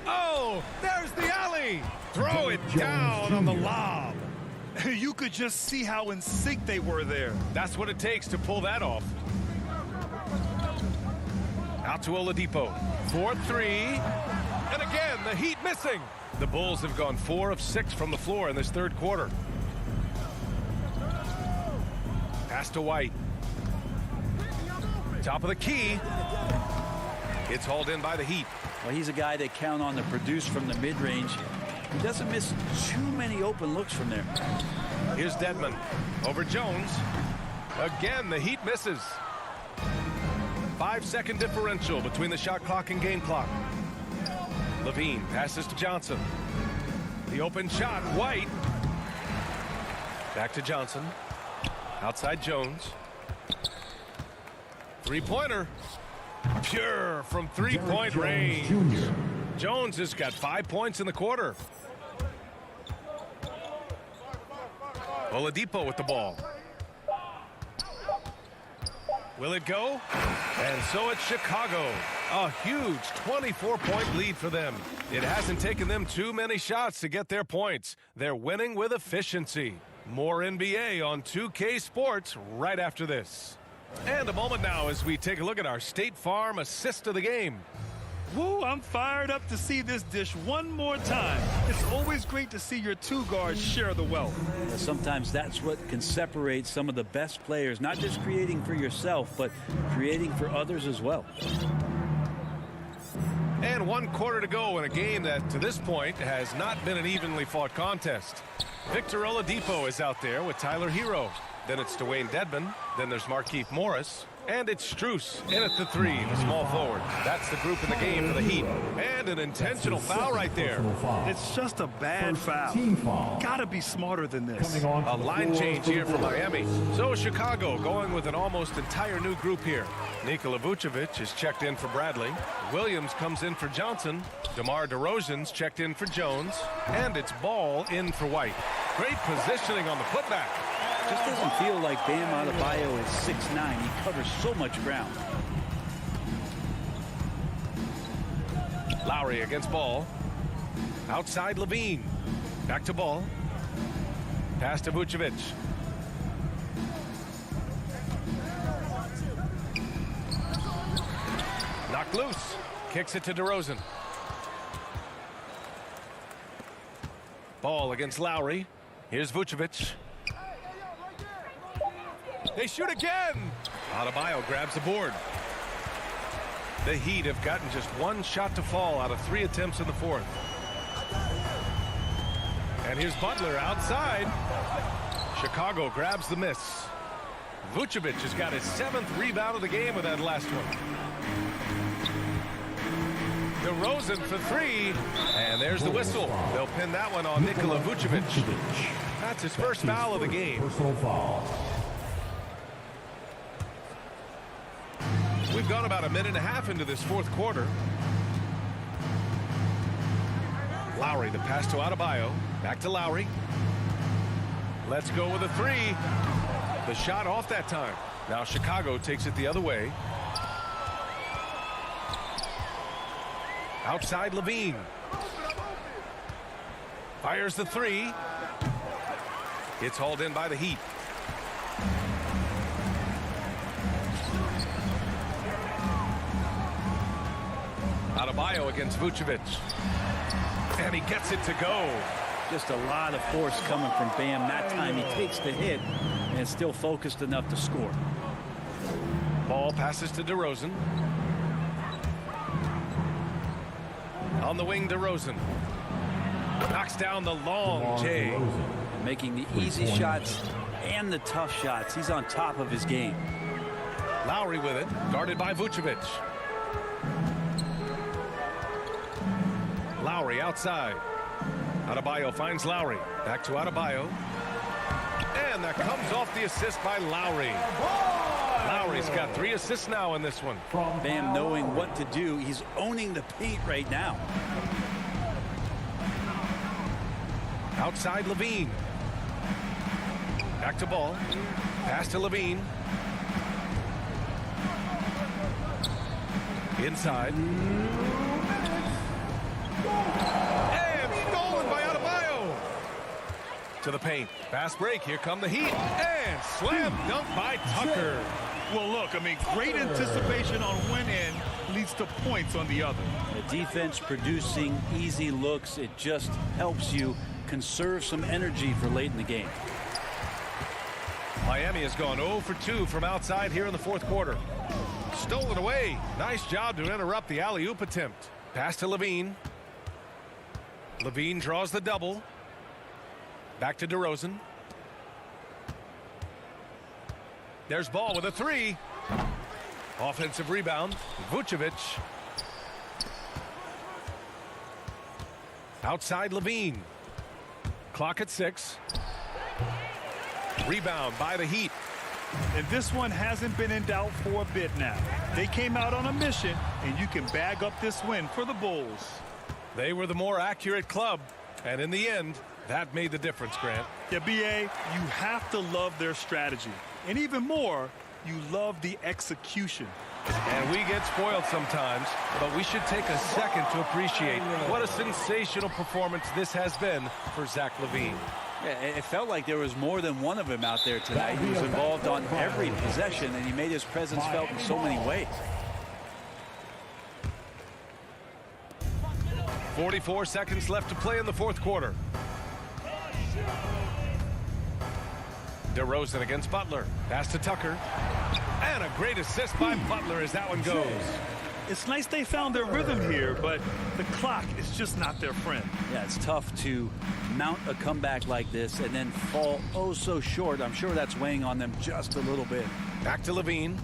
Oh, there's the alley. Throw it down on the lob. You could just see how in sync they were there. That's what it takes to pull that off. Out to Oladipo. 4-3. And again, the Heat missing. The Bulls have gone 4 of 6 from the floor in this third quarter. Pass to White. Top of the key. It's hauled in by the Heat. Well, he's a guy they count on to produce from the mid-range. He doesn't miss too many open looks from there. Here's Dedmon over Jones. Again, the Heat misses. 5-second differential between the shot clock and game clock. Levine passes to Johnson. The open shot, White. Back to Johnson. Outside Jones. Three-pointer. Pure from three-point range. Jones has got 5 points in the quarter. Oladipo with the ball. Will it go? And so it's Chicago. A huge 24-point lead for them. It hasn't taken them too many shots to get their points. They're winning with efficiency. More NBA on 2K Sports right after this. And a moment now as we take a look at our State Farm assist of the game. Woo, I'm fired up to see this dish one more time. It's always great to see your two guards share the wealth. Sometimes that's what can separate some of the best players, not just creating for yourself, but creating for others as well. And 1 quarter to go in a game that, to this point, has not been an evenly fought contest. Victor Oladipo is out there with Tyler Hero. Then it's Dwayne Dedmon. Then there's Markieff Morris. And it's Strus in at the three, the small forward. That's the group in the game for the Heat. And an intentional foul right there. It's just a bad foul. Gotta be smarter than this. A line change here for Miami. So Chicago going with an almost entire new group here. Nikola Vucevic is checked in for Bradley. Williams comes in for Johnson. DeMar DeRozan's checked in for Jones. And it's Ball in for White. Great positioning on the putback. Just doesn't feel like Bam Adebayo is 6'9". He covers so much ground. Lowry against Ball. Outside Levine. Back to Ball. Pass to Vucevic. Knocked loose. Kicks it to DeRozan. Ball against Lowry. Here's Vucevic. They shoot again. Adebayo grabs the board. The Heat have gotten just one shot to fall out of 3 attempts in the fourth. And here's Butler outside. Chicago grabs the miss. Vucevic has got his 7th rebound of the game with that last one. DeRozan for 3. And there's the whistle. They'll pin that one on Nikola Vucevic. That's his first foul of the game. Personal foul. We've gone about a minute and a half into this fourth quarter. Lowry, the pass to Adebayo. Back to Lowry. Let's go with a 3. The shot off that time. Now Chicago takes it the other way. Outside Levine. Fires the 3. It's hauled in by the Heat. Adebayo against Vucevic. And he gets it to go. Just a lot of force coming from Bam. That time he takes the hit and is still focused enough to score. Ball passes to DeRozan. On the wing, DeRozan. Knocks down the long J. Making the easy shots and the tough shots. He's on top of his game. Lowry with it. Guarded by Vucevic. Lowry outside. Adebayo finds Lowry. Back to Adebayo. And that comes off the assist by Lowry. Lowry's got 3 assists now in this one. Bam knowing what to do. He's owning the paint right now. Outside Levine. Back to Ball. Pass to Levine. Inside. And stolen by Adebayo. To the paint. Fast break. Here come the Heat. And slam dunk by Tucker. Well, look, I mean, great anticipation on one end leads to points on the other. The defense producing easy looks. It just helps you conserve some energy for late in the game. Miami has gone 0 for 2 from outside here in the fourth quarter. Stolen away. Nice job to interrupt the alley-oop attempt. Pass to Levine. Levine draws the double. Back to DeRozan. There's Ball with a three. Offensive rebound. Vucevic. Outside Levine. Clock at 6. Rebound by the Heat. And this one hasn't been in doubt for a bit now. They came out on a mission, and you can bag up this win for the Bulls. They were the more accurate club, and in the end, that made the difference, Grant. Yeah, B.A., you have to love their strategy. And even more, you love the execution. And we get spoiled sometimes, but we should take a second to appreciate what a sensational performance this has been for Zach LaVine. Yeah, it felt like there was more than one of him out there tonight. He was involved on every possession, and he made his presence felt in so many ways. 44 seconds left to play in the fourth quarter. DeRozan against Butler. Pass to Tucker. And a great assist by Butler as that one goes. It's nice they found their rhythm here, but the clock is just not their friend. Yeah, it's tough to mount a comeback like this and then fall oh so short. I'm sure that's weighing on them just a little bit. Back to Levine.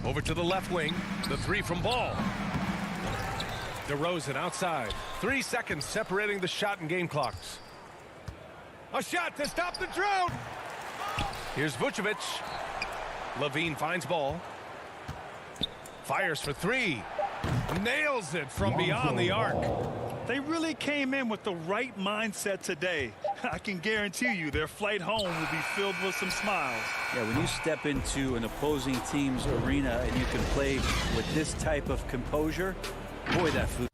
Over to the left wing. The three from Ball. DeRozan outside. 3 seconds separating the shot and game clocks. A shot to stop the drought. Here's Vucevic. Levine finds Ball. Fires for three. Nails it from beyond the arc. They really came in with the right mindset today. I can guarantee you their flight home will be filled with some smiles. Yeah, when you step into an opposing team's arena and you can play with this type of composure, boy, that food.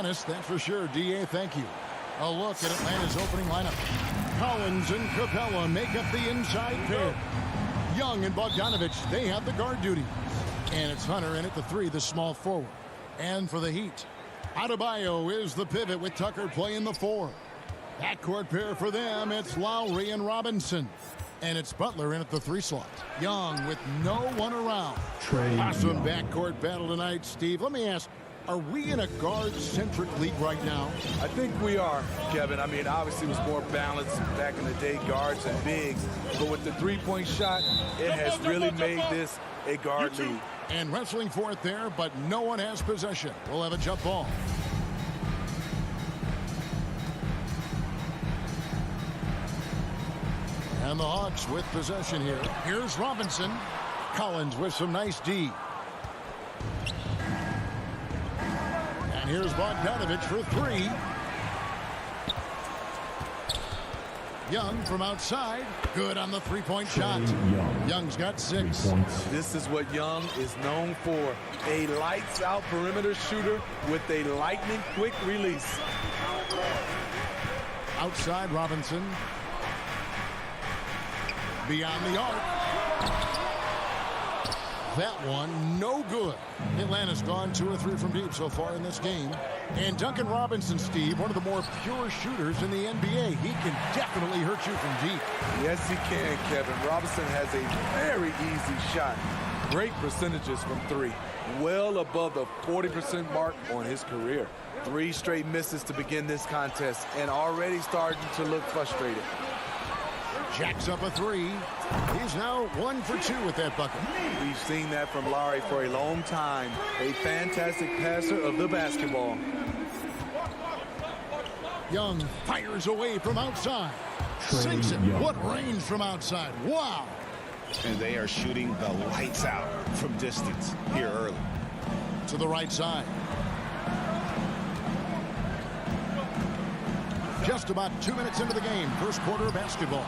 Honest, that's for sure. D.A., thank you. A look at Atlanta's opening lineup. Collins and Capella make up the inside pair. Young and Bogdanovich, they have the guard duty. And it's Hunter in at the 3, the small forward. And for the Heat, Adebayo is the pivot with Tucker playing the 4. Backcourt pair for them, it's Lowry and Robinson. And it's Butler in at the 3 slot. Young with no one around. Awesome backcourt battle tonight, Steve. Let me ask, are we in a guard-centric league right now? I think we are, Kevin. I mean, obviously it was more balanced back in the day, guards and bigs. But with the three-point shot, it has really made this a guard league. And wrestling for it there, but no one has possession. We'll have a jump ball. And the Hawks with possession here. Here's Robinson. Collins with some nice D. And here's Bogdanovich for 3. Young from outside. Good on the three-point shot. Young's got 6. This is what Young is known for. A lights-out perimeter shooter with a lightning-quick release. Outside Robinson. Beyond the arc. That one, no good. Atlanta's gone 2 or 3 from deep so far in this game. And Duncan Robinson, Steve, one of the more pure shooters in the NBA. He can definitely hurt you from deep. Yes, he can, Kevin. Robinson has a very easy shot. Great percentages from 3. Well above the 40% mark on his career. 3 straight misses to begin this contest and already starting to look frustrated. Jacks up a 3. He's now 1 for 2 with that bucket. We've seen that from Lowry for a long time. A fantastic passer of the basketball. Young fires away from outside. Sinks it. What range from outside. Wow. And they are shooting the lights out from distance here early. To the right side. Just about 2 minutes into the game. First quarter of basketball.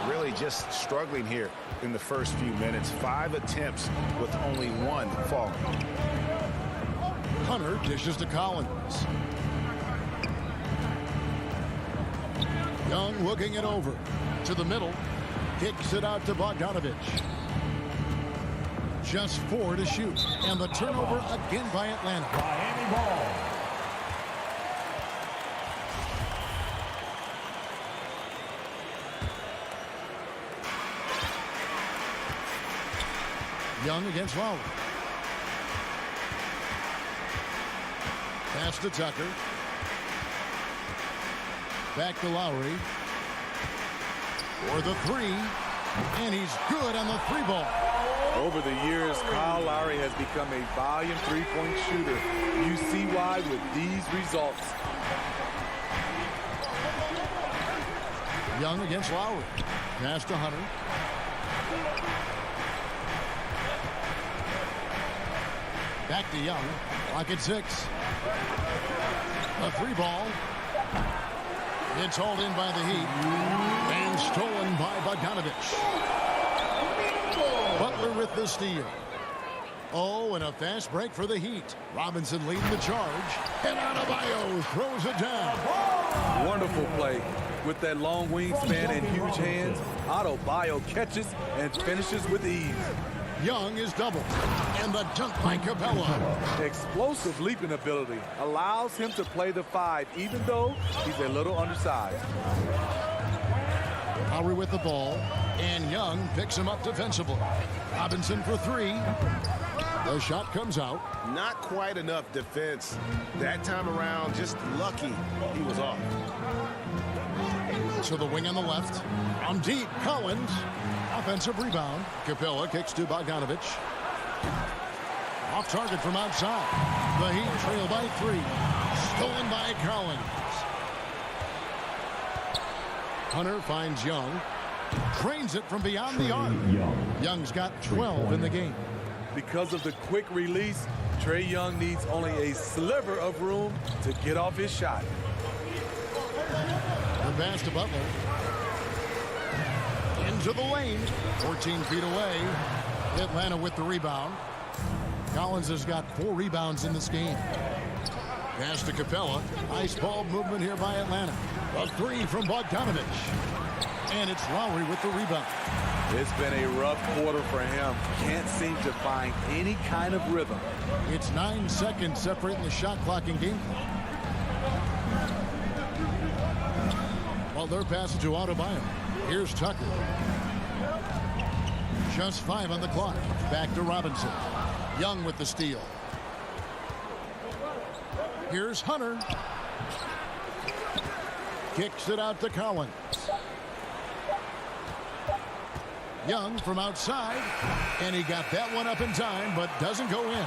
Really just struggling here in the first few minutes. 5 attempts with only 1 falling. Hunter dishes to Collins. Young looking it over. To the middle. Kicks it out to Bogdanovich. Just 4 to shoot. And the turnover again by Atlanta. Miami ball. Young against Lowry. Pass to Tucker. Back to Lowry. For the 3. And he's good on the 3 ball. Over the years, Kyle Lowry has become a volume 3-point shooter. You see why with these results. Young against Lowry. Pass to Hunter. Back to Young. Clock at 6. A 3 ball. It's hauled in by the Heat. And stolen by Bogdanovich. Butler with the steal. Oh, and a fast break for the Heat. Robinson leading the charge. And Adebayo throws it down. Wonderful play. With that long wingspan and huge hands, Adebayo catches and finishes with ease. Young is doubled. And the dunk by Capella. Explosive leaping ability allows him to play the 5, even though he's a little undersized. Lowry with the ball. And Young picks him up defensively. Robinson for 3. The shot comes out. Not quite enough defense. That time around, just lucky he was off. To the wing on the left. From deep, Collins. Offensive rebound. Capella kicks to Bogdanovich. Off target from outside. The Heat trail by 3. Stolen by Collins. Hunter finds Young. Drains it from beyond the arc. Young's got 12 in the game. Because of the quick release, Trae Young needs only a sliver of room to get off his shot. The pass to Butler. Into the lane. 14 feet away. Atlanta with the rebound. Collins has got 4 rebounds in this game. Pass to Capella. Nice ball movement here by Atlanta. A three from Bogdanovich. And it's Lowry with the rebound. It's been a rough quarter for him. Can't seem to find any kind of rhythm. It's 9 seconds separating the shot clock and game clock. Well, they're passing to Adebayo. Here's Tucker. Just 5 on the clock. Back to Robinson. Young with the steal. Here's Hunter. Kicks it out to Collins. Young from outside. And he got that one up in time, but doesn't go in.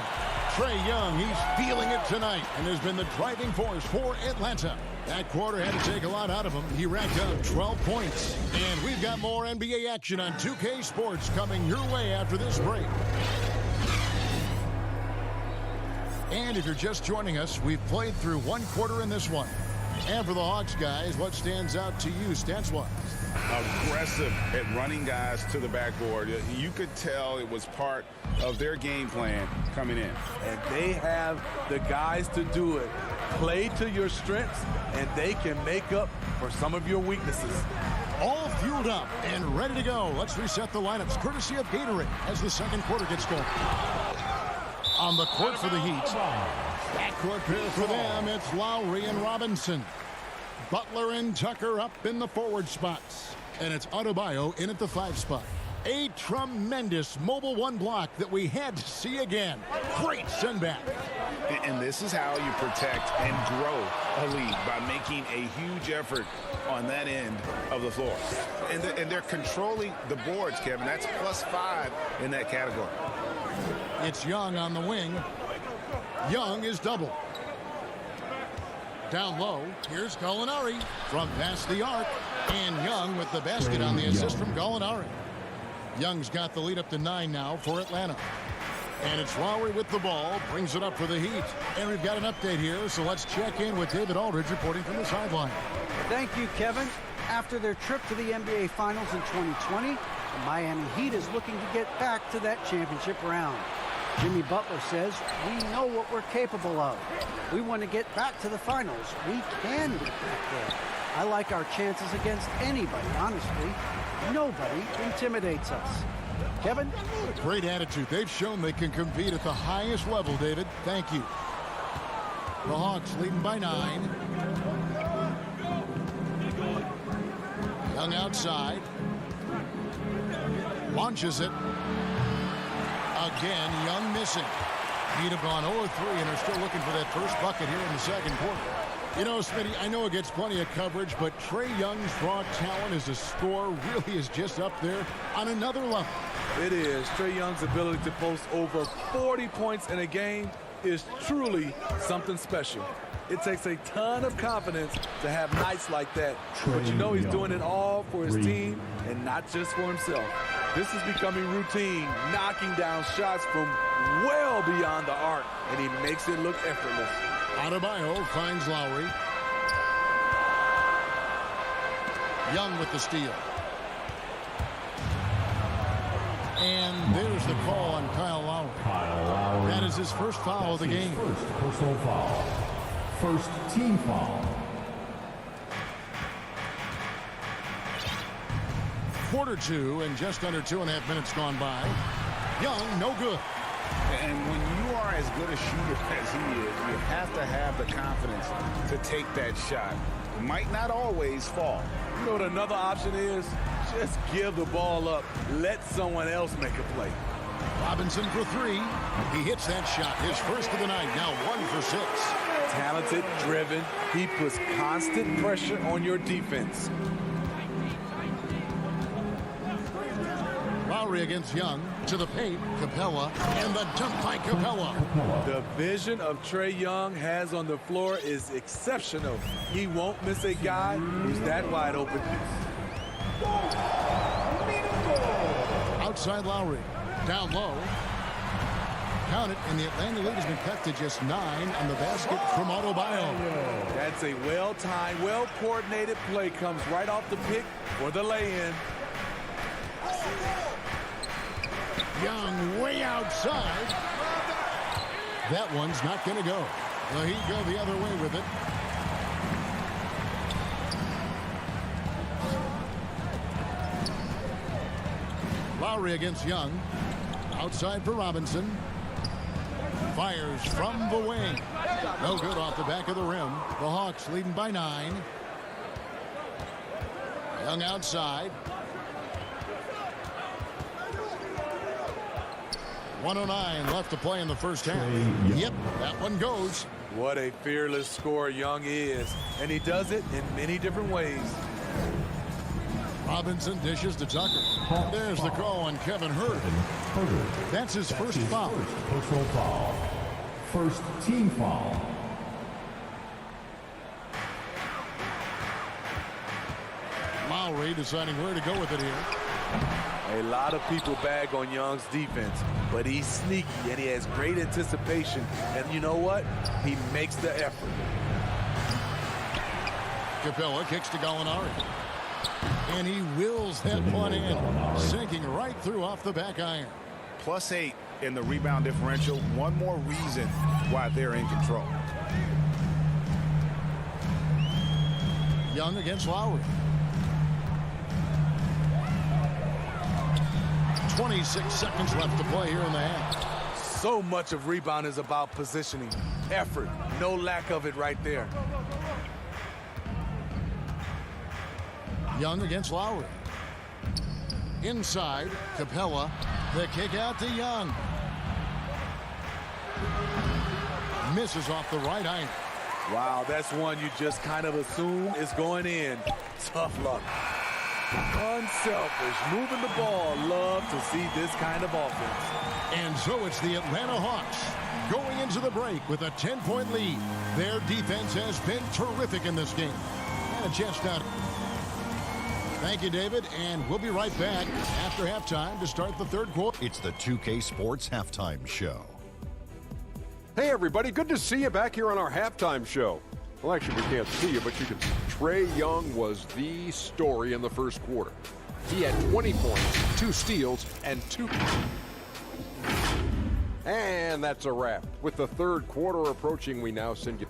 Trae Young, he's feeling it tonight and has been the driving force for Atlanta. That quarter had to take a lot out of him. He racked up 12 points. And we've got more NBA action on 2K Sports coming your way after this break. And if you're just joining us, we've played through one quarter in this one. And for the Hawks guys, what stands out to you stats-wise? Aggressive at running guys to the backboard. You could tell it was part of their game plan coming in. And they have the guys to do it. Play to your strengths, and they can make up for some of your weaknesses. All fueled up and ready to go. Let's reset the lineups, courtesy of Gatorade, as the second quarter gets going. On the court for the Heat. Backcourt pair for them, it's Lowry and Robinson. Butler and Tucker up in the forward spots. And it's Adebayo in at the 5 spot. A tremendous mobile one block that we had to see again. Great send back. And this is how you protect and grow a lead, by making a huge effort on that end of the floor. And they're controlling the boards, Kevin. That's +5 in that category. It's Young on the wing. Young is double. Down low, here's Gallinari from past the arc. And Young with the basket on the assist from Gallinari. Young's got the lead up to 9 now for Atlanta. And it's Lowry with the ball, brings it up for the Heat. And we've got an update here, so let's check in with David Aldridge reporting from the sideline. Thank you, Kevin. After their trip to the NBA Finals in 2020, the Miami Heat is looking to get back to that championship round. Jimmy Butler says, we know what we're capable of. We want to get back to the finals. We can get back there. I like our chances against anybody, honestly. Nobody intimidates us. Kevin? Great attitude. They've shown they can compete at the highest level, David. Thank you. The Hawks leading by 9. Young outside. Launches it. Again, Young missing. Heat have gone 0-3 and are still looking for that first bucket here in the second quarter. You know, Smitty, I know it gets plenty of coverage, but Trae Young's raw talent as a scorer really is just up there on another level. It is. Trae Young's ability to post over 40 points in a game is truly something special. It takes a ton of confidence to have nights like that. But you know he's doing it all for his team and not just for himself. This is becoming routine, knocking down shots from well beyond the arc, and he makes it look effortless. Adebayo finds Lowry. Young with the steal. And there's the call on Kyle Lowry. That is his first foul of the game. First personal foul. First team foul. Quarter 2 and just under 2.5 minutes gone by. Young, no good. And when you are as good a shooter as he is, you have to have the confidence to take that shot. It might not always fall. You know what another option is? Just give the ball up. Let someone else make a play. Robinson for 3. He hits that shot. His first of the night. Now 1 for 6. Talented, driven. He puts constant pressure on your defense. Lowry against Young. To the paint. Capella. And the dunk by Capella. The vision of Trae Young has on the floor is exceptional. He won't miss a guy who's that wide open. Outside Lowry. Down low. Count it, and the Atlanta lead has been cut to just 9 on the basket from Adebayo. That's a well-timed, well-coordinated play. Comes right off the pick for the lay-in. Young way outside. That one's not going to go. The Heat go the other way with it. Lowry against Young. Outside for Robinson. Fires from the wing. No good off the back of the rim. The Hawks leading by 9. Young outside. 1:09 left to play in the first half. Yep, that one goes. What a fearless scorer Young is, and he does it in many different ways. Robinson dishes to Tucker. There's the call on Kevin Hurd. That's his first foul. Personal foul. First team foul. Lowry deciding where to go with it here. A lot of people bag on Young's defense, but he's sneaky and he has great anticipation. And you know what? He makes the effort. Capella kicks to Gallinari. And he wills that one in, sinking right through off the back iron. +8 in the rebound differential. One more reason why they're in control. Young against Lowry. 26 seconds left to play here in the half. So much of rebound is about positioning, effort, no lack of it right there. Young against Lowry. Inside, Capella. The kick out to Young. Misses off the right iron. Wow, that's one you just kind of assume is going in. Tough luck. Unselfish, moving the ball. Love to see this kind of offense. And so it's the Atlanta Hawks going into the break with a 10-point lead. Their defense has been terrific in this game. And a chance now. Thank you, David, and we'll be right back after halftime to start the third quarter. It's the 2K Sports Halftime Show. Hey, everybody. Good to see you back here on our halftime show. Well, actually, we can't see you, but you can see. Trae Young was the story in the first quarter. He had 20 points, 2 steals, and 2. And that's a wrap. With the third quarter approaching, we now send you.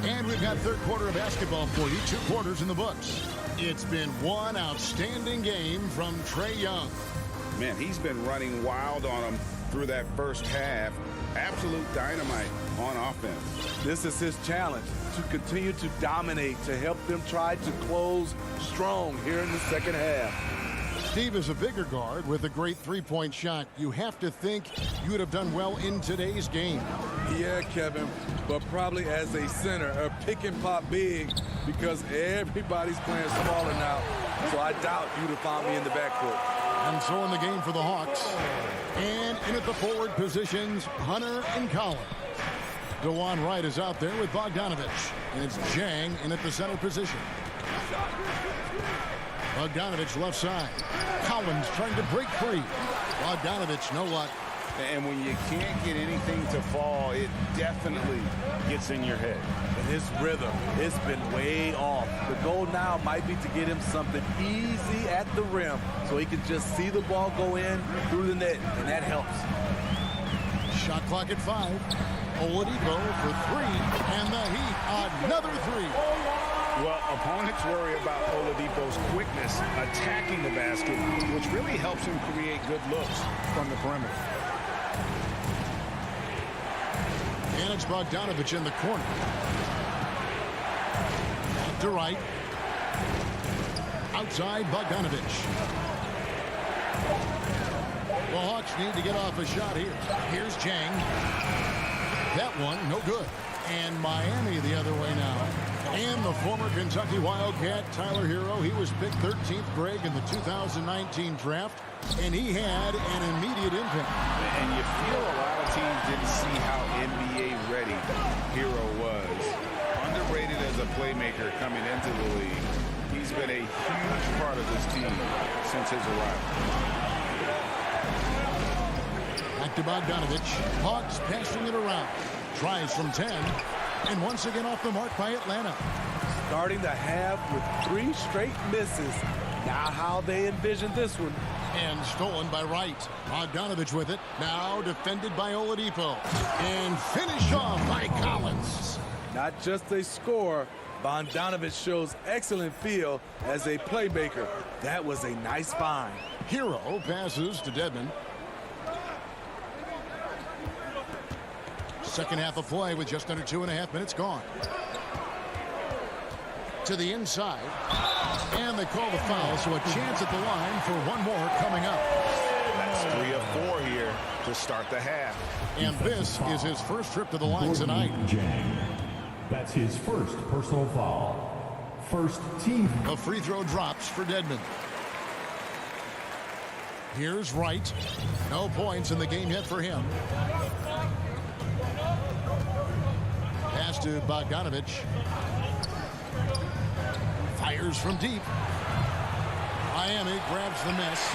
And we've got third quarter of basketball for you. 2 quarters in the books. It's been one outstanding game from Trae Young. Man, he's been running wild on them through that first half. Absolute dynamite on offense. This is his challenge, to continue to dominate, to help them try to close strong here in the second half. Steve is a bigger guard with a great three-point shot. You have to think you would have done well in today's game. Yeah, Kevin, but probably as a center, a pick and pop big, because everybody's playing smaller now. So I doubt you'd have found me in the backcourt. And so in the game for the Hawks. And in at the forward positions, Hunter and Collins. DeJuan Wright is out there with Bogdanovich. And it's Jang in at the center position. Bogdanovich left side. Collins trying to break free. Bogdanovich, no luck. And when you can't get anything to fall, it definitely gets in your head. And his rhythm, it's been way off. The goal now might be to get him something easy at the rim so he can just see the ball go in through the net, and that helps. Shot clock at 5. Oladipo for 3, and the Heat, another 3. Well, opponents worry about Oladipo's quickness attacking the basket, which really helps him create good looks from the perimeter. And it's Bogdanovich in the corner. To right. Outside, Bogdanovich. The Hawks need to get off a shot here. Here's Jang. That one, no good. And Miami the other way now. And the former Kentucky Wildcat, Tyler Hero, he was picked 13th, Greg, in the 2019 draft, and he had an immediate impact. And you feel a lot of teams didn't see how NBA ready Hero was. Underrated as a playmaker coming into the league. He's been a huge part of this team since his arrival. Back to Bogdanovich. Hawks passing it around. Tries from 10. And once again off the mark by Atlanta. Starting the half with 3 straight misses. Not how they envisioned this one. And stolen by Wright. Bogdanovich with it. Now defended by Oladipo. And finished off by Collins. Not just a scorer, Bogdanovich shows excellent feel as a playmaker. That was a nice find. Hero passes to Dedmon. Second half of play with just under 2.5 minutes gone. To the inside. And they call the foul, so a chance at the line for one more coming up. That's 3 of 4 here to start the half. And this is his first trip to the line tonight. That's his first personal foul. First team. A free throw drops for Dedmon. Here's Wright. No points in the game yet for him. Pass to Bogdanovich. Fires from deep. Miami grabs the miss.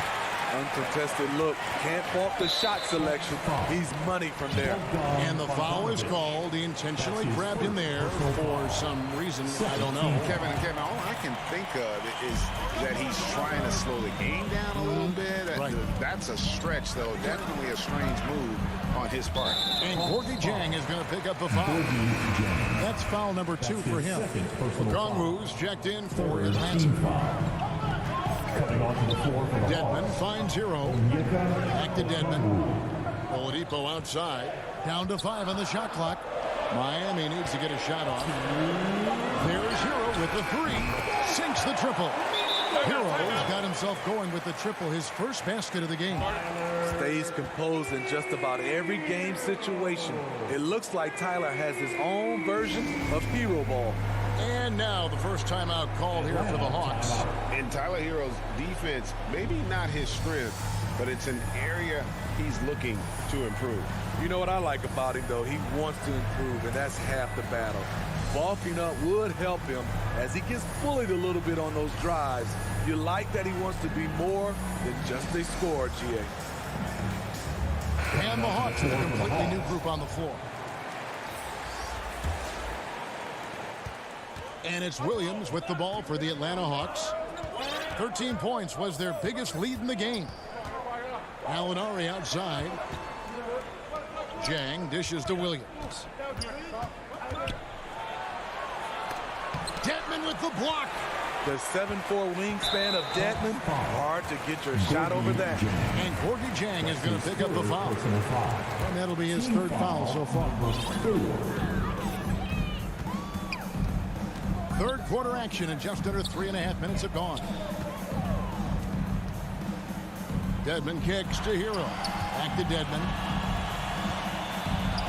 Uncontested look. Can't fault the shot selection. He's money from there. And the foul is called. He intentionally grabbed him there for some reason. I don't know. Kevin, all I can think of is that he's trying to slow the game down a little bit. Right. That's a stretch, though. Definitely a strange move on his part. And Gorgie Jang is going to pick up the foul. That's foul number 2 for him. Okongwu's checked in for Atlanta. Dedmon finds Hero. Back to Dedmon. Oladipo outside. Down to 5 on the shot clock. Miami needs to get a shot off. There's Hero with the 3. Sinks the triple. Hero's got himself going with the triple, his first basket of the game. Stays composed in just about every game situation. It looks like Tyler has his own version of hero ball. And now the first timeout called here for the Hawks. In Tyler Hero's defense, maybe not his strength, but it's an area he's looking to improve. You know what I like about him, though? He wants to improve, and that's half the battle. Bulking up would help him as he gets bullied a little bit on those drives. You like that he wants to be more than just a scorer, GA. And the Hawks with a completely new group on the floor. And it's Williams with the ball for the Atlanta Hawks. 13 points was their biggest lead in the game. Alinari outside. Jang dishes to Williams. Dedmon with the block. The 7'4" wingspan of Dedmon. Hard to get your shot over that. And Gorgie Jang is going to pick up the foul. And that'll be his 3rd foul so far. 3rd quarter action and just under 3.5 minutes have gone. Dedmon kicks to Hero. Back to Dedmon.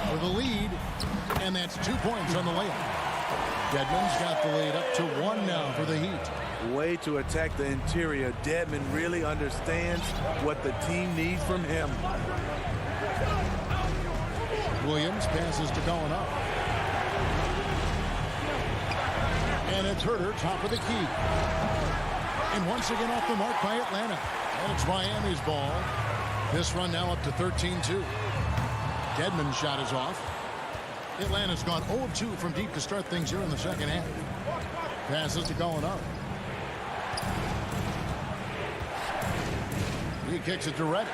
For the lead. And that's 2 points on the layup. Dedmon's got the lead up to 1 now for the Heat. Way to attack the interior. Dedmon really understands what the team needs from him. Williams passes to Gallinari. And it's Herter, top of the key. And once again off the mark by Atlanta. And it's Miami's ball. This run now up to 13-2. Dedmon's shot is off. Atlanta's gone 0 of 2 from deep to start things here in the second half. Passes to Gallinari. He kicks it to Reddish.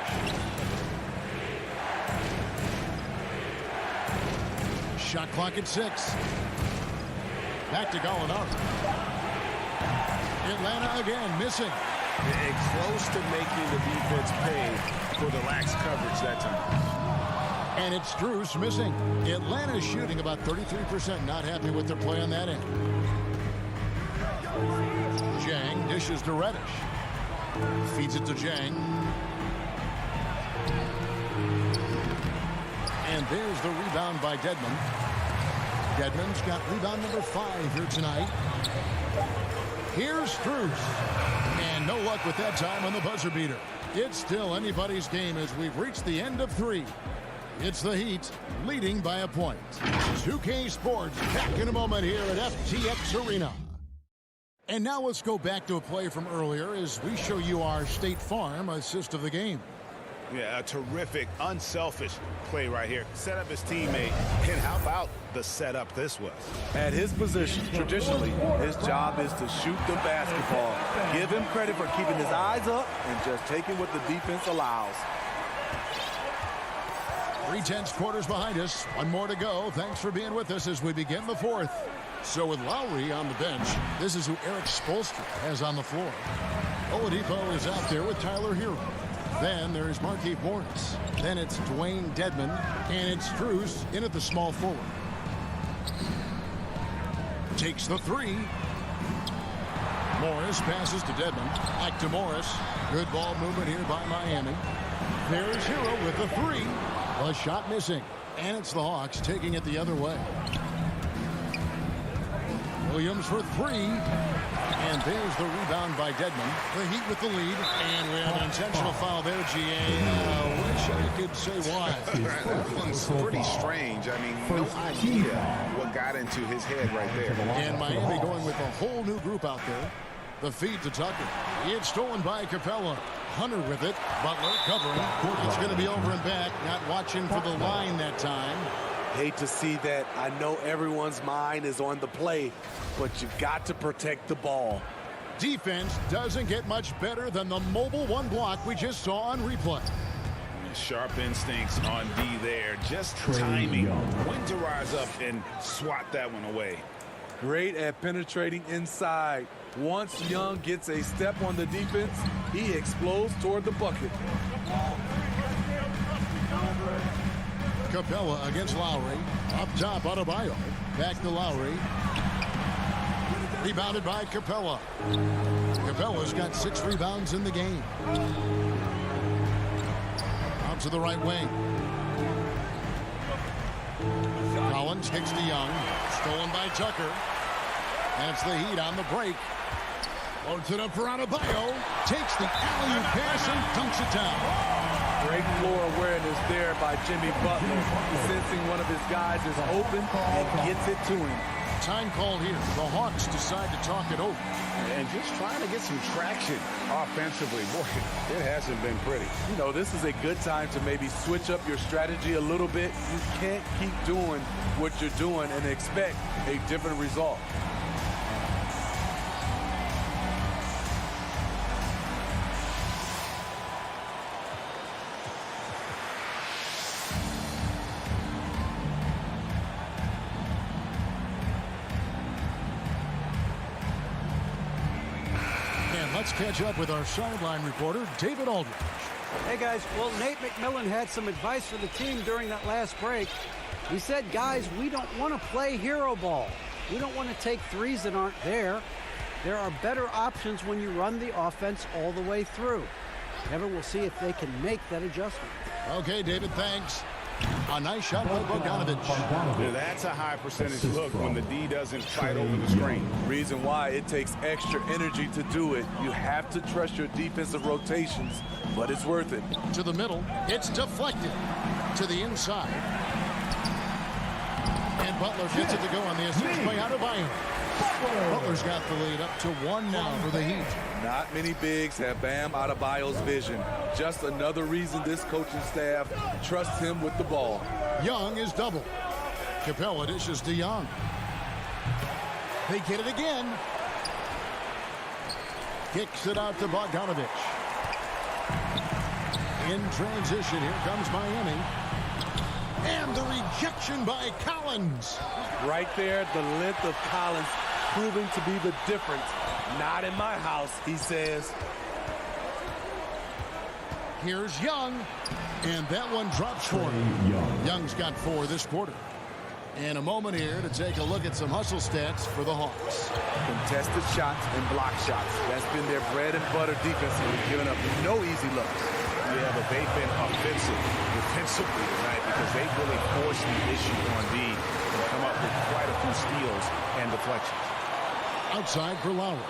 Shot clock at 6. Back to Gallinari. Atlanta again missing. And close to making the defense pay for the lax coverage that time. And it's Strus missing. Atlanta's shooting about 33%. Not happy with their play on that end. Jang dishes to Reddish. Feeds it to Jang. And there's the rebound by Dedmon. Dedmon's got rebound number 5 here tonight. Here's Strus. And no luck with that time on the buzzer beater. It's still anybody's game as we've reached the end of 3. It's the Heat leading by a point. 2K Sports back in a moment here at FTX Arena. And now let's go back to a play from earlier as we show you our State Farm assist of the game. Yeah, a terrific, unselfish play right here. Set up his teammate, and how about the setup this was? At his position, traditionally, his job is to shoot the basketball. Give him credit for keeping his eyes up and just taking what the defense allows. 3/10 quarters behind us. One more to go. Thanks for being with us as we begin the fourth. So with Lowry on the bench, this is who Eric Spoelstra has on the floor. Oladipo is out there with Tyler Hero. Then there's Markieff Morris. Then it's Dwayne Dedmon. And it's Strus in at the small forward. Takes the three. Morris passes to Dedmon. Back to Morris. Good ball movement here by Miami. There's Hero with the three. A shot missing. And it's the Hawks taking it the other way. Williams for three. And there's the rebound by Dedmon. The Heat with the lead. And we have an intentional foul there, GA. Wish I could say why. That one's pretty strange. I mean, no idea what got into his head right there. And Miami going with a whole new group out there. The feed to Tucker. It's stolen by Capella. Hunter with it. Butler covering. It's going to be over and back. Not watching for the line that time. Hate to see that. I know everyone's mind is on the play, but you got to protect the ball. Defense doesn't get much better than the mobile one block we just saw on replay. Sharp instincts on D there. Just timing when to rise up and swat that one away. Great at penetrating inside. Once Young gets a step on the defense, he explodes toward the bucket. Capella against Lowry. Up top, Adebayo. Back to Lowry. Rebounded by Capella. Capella's got 6 rebounds in the game. Out to the right wing. Collins kicks to Young. Stolen by Tucker. And it's the Heat on the break. Loads it up for Adebayo. Takes the alley-oop pass and dunks it down. Great floor awareness there by Jimmy Butler. Sensing one of his guys is open and gets it to him. Time called here. The Hawks decide to talk it over. And just trying to get some traction offensively. Boy, it hasn't been pretty. You know, this is a good time to maybe switch up your strategy a little bit. You can't keep doing what you're doing and expect a different result. Let's catch up with our sideline reporter, David Aldridge. Hey, guys. Well, Nate McMillan had some advice for the team during that last break. He said, guys, we don't want to play hero ball. We don't want to take threes that aren't there. There are better options when you run the offense all the way through. Ever we'll see if they can make that adjustment. Okay, David, thanks. A nice shot by Bogdanovich. Yeah, that's a high percentage look when the D doesn't fight over the screen. Reason why it takes extra energy to do it. You have to trust your defensive rotations, but it's worth it. To the middle, it's deflected. To the inside. And Butler gets it to go on the assist by Adebayo. Butler's got the lead up to 1 now for the Heat. Not many bigs have Bam Adebayo's vision. Just another reason this coaching staff trusts him with the ball. Young is double. Capella dishes to Young. They get it again. Kicks it out to Bogdanovich. In transition, here comes Miami. And the rejection by Collins. Right there, the length of Collins proving to be the difference. Not in my house, he says. Here's Young. And that one drops for him. Young's got 4 this quarter. And a moment here to take a look at some hustle stats for the Hawks. Contested shots and block shots. That's been their bread and butter defensively, giving up no easy looks. Yeah, but they've been offensive defensively tonight because they really forced the issue on D and come up with quite a few steals and deflections. Outside for Lowry.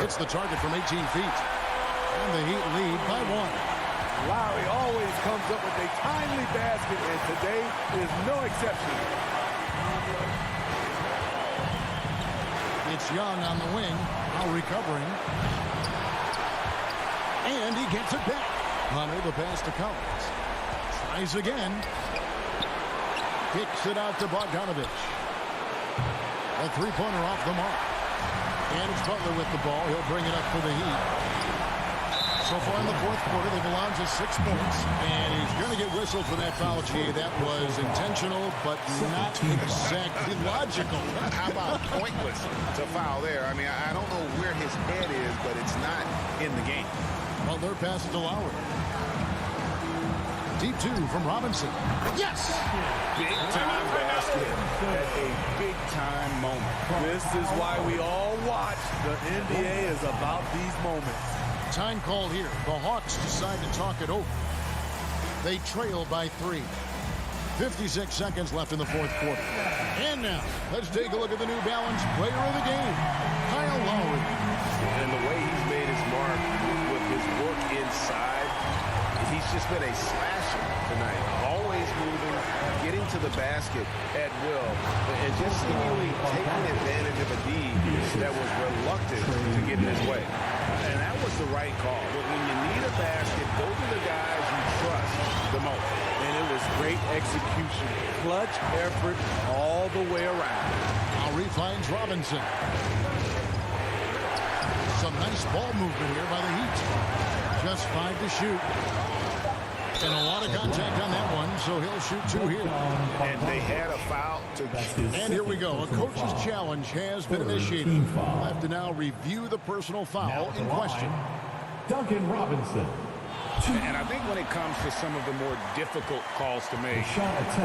It's the target from 18 feet. And the Heat lead by 1. Lowry always comes up with a timely basket, and today is no exception. It's Young on the wing, now recovering. And he gets it back. Hunter, the pass to Collins. Tries again. Kicks it out to Bogdanovich. A three-pointer off the mark. And it's Butler with the ball. He'll bring it up for the Heat. So far in the fourth quarter, they've allowed just 6 points. And he's going to get whistled for that foul, G. That was intentional, but not exactly logical. How about pointless to foul there? I mean, I don't know where his head is, but it's not in the game. Well, their pass is to Lowry. Deep 2 from Robinson. Yes! Big-time basket at a big-time moment. This is why we all watch. The NBA is about these moments. Time called here. The Hawks decide to talk it over. They trail by 3. 56 seconds left in the fourth quarter. And now, let's take a look at the New Balance player of the game, Kyle Lowry. And the way he's made his mark with his work inside, he's just been a slasher tonight. Always moving, getting to the basket at will, and just seemingly taking advantage of a D that was reluctant to get in his way. And that was the right call. When you need a basket, those are the guys you trust the most. And it was great execution. Clutch effort all the way around. Lowry finds Robinson. Some nice ball movement here by the Heat. Just 5 to shoot. And a lot of contact on that one, so he'll shoot 2 here. And they had a foul to... And here we go. A coach's challenge has been initiated. We'll have to now review the personal foul in question. Duncan Robinson. And I think when it comes to some of the more difficult calls to make,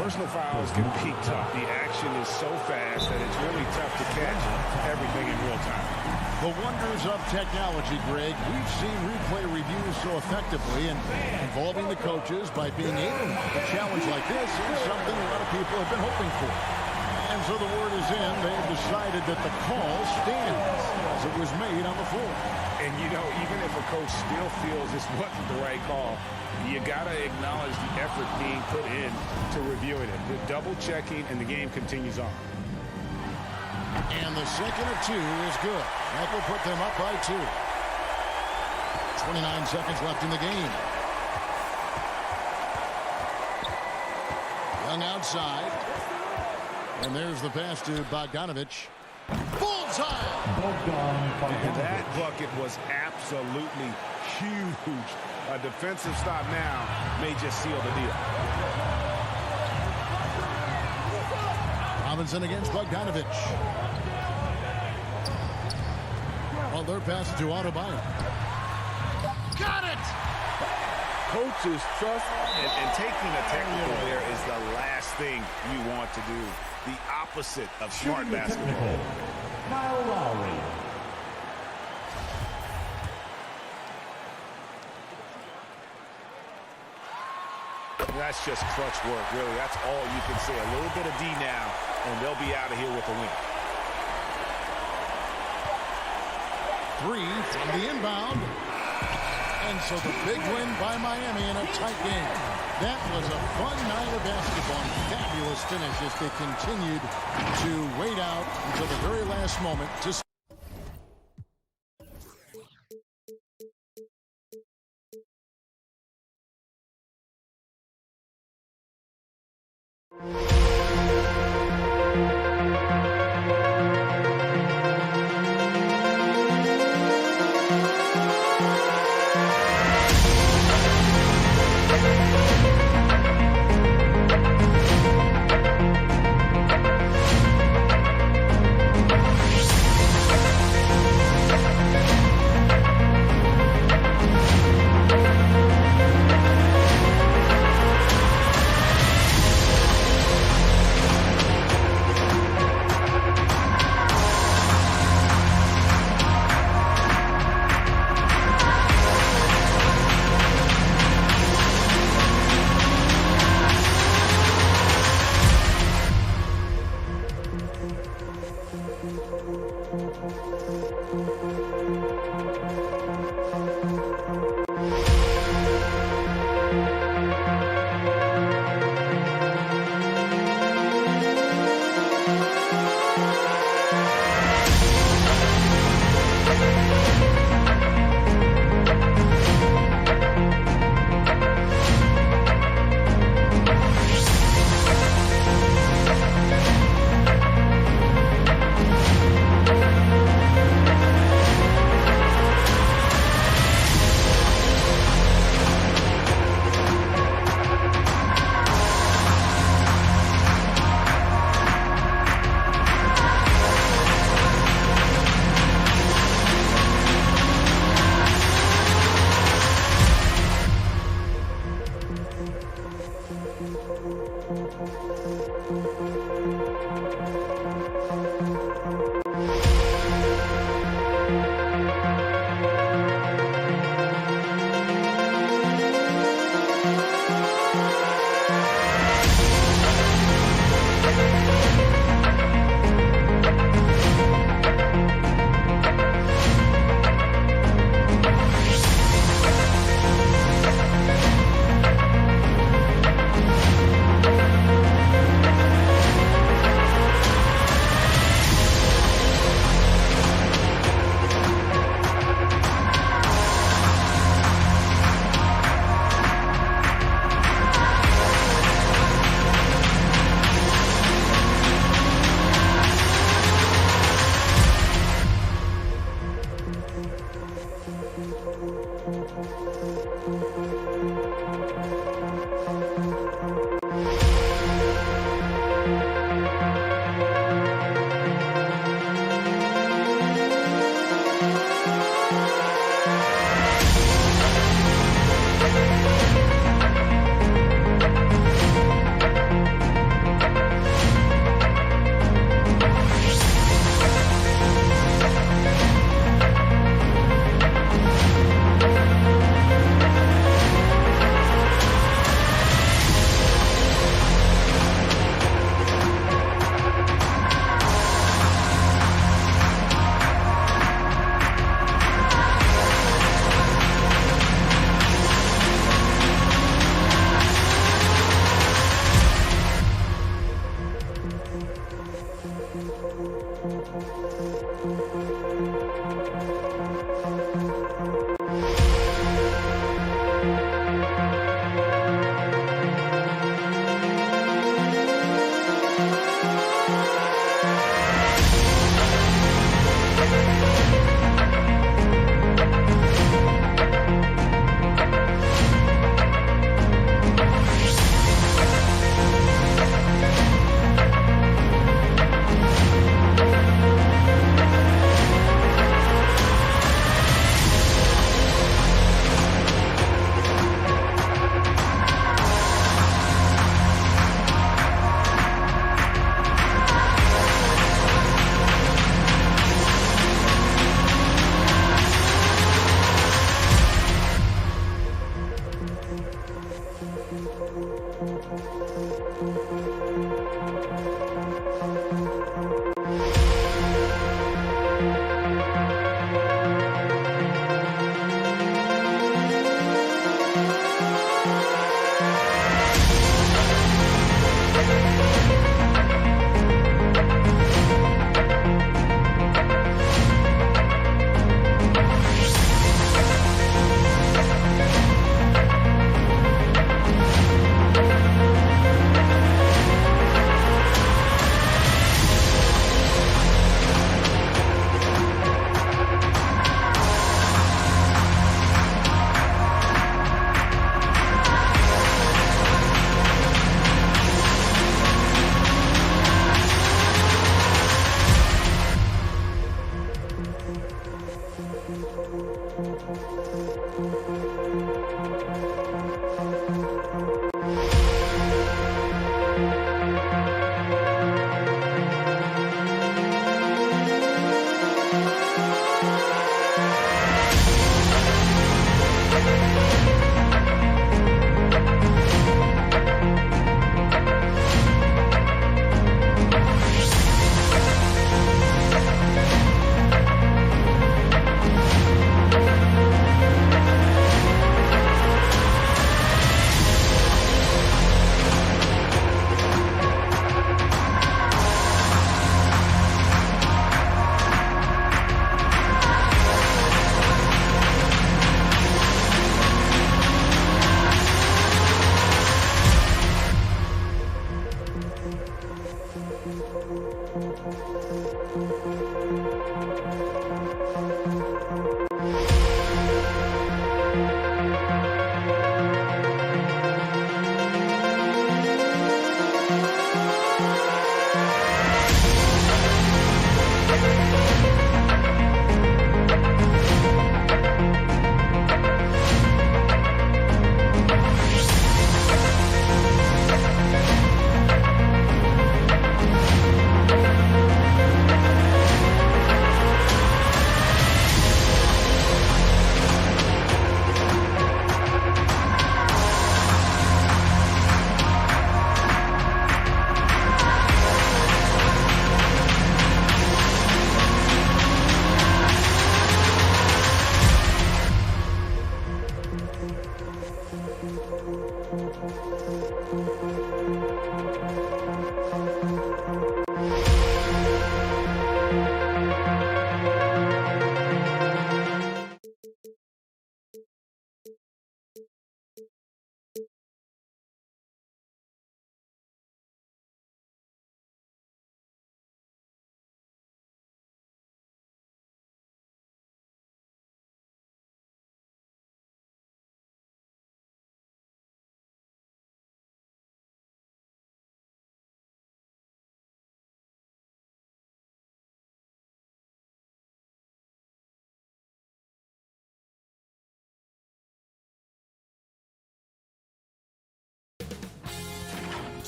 personal fouls can peak tough. The action is so fast that it's really tough to catch everything in real time. The wonders of technology, Greg. We've seen replay reviews so effectively, and involving the coaches by being able to make a challenge like this is something a lot of people have been hoping for. And so the word is in. They've decided that the call stands as it was made on the floor. And, you know, even if a coach still feels this wasn't the right call, you got to acknowledge the effort being put in to reviewing it. The double-checking, and the game continues on. And the second of 2 is good. That will put them up by 2. 29 seconds left in the game. Young outside. And there's the pass to Bogdanovich. Bullseye! And that bucket was absolutely huge. A defensive stop now may just seal the deal. Robinson against Bogdanovich. Well, their pass to Adebayo. Got it! Coaches trust and taking a technical there is the last thing you want to do. The opposite of smart basketball. Kyle Lowry. That's just clutch work, really. That's all you can say. A little bit of D now, and they'll be out of here with a win. 3 from the inbound. And so the big win by Miami in a tight game. That was a fun night of basketball. Fabulous finish as they continued to wait out until the very last moment to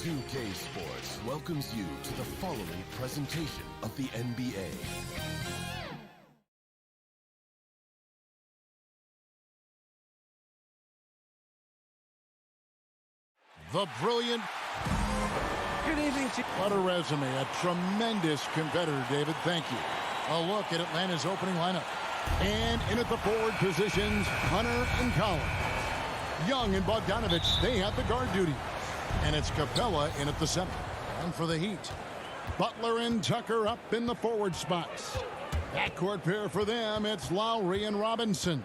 2K Sports welcomes you to the following presentation of the NBA. The brilliant. Good evening to you. What a resume. A tremendous competitor, David. Thank you. A look at Atlanta's opening lineup. And in at the forward positions, Hunter and Collins. Young and Bogdanovich, they have the guard duty. And it's Capella in at the center. And for the Heat, Butler and Tucker up in the forward spots. Backcourt pair for them, it's Lowry and Robinson.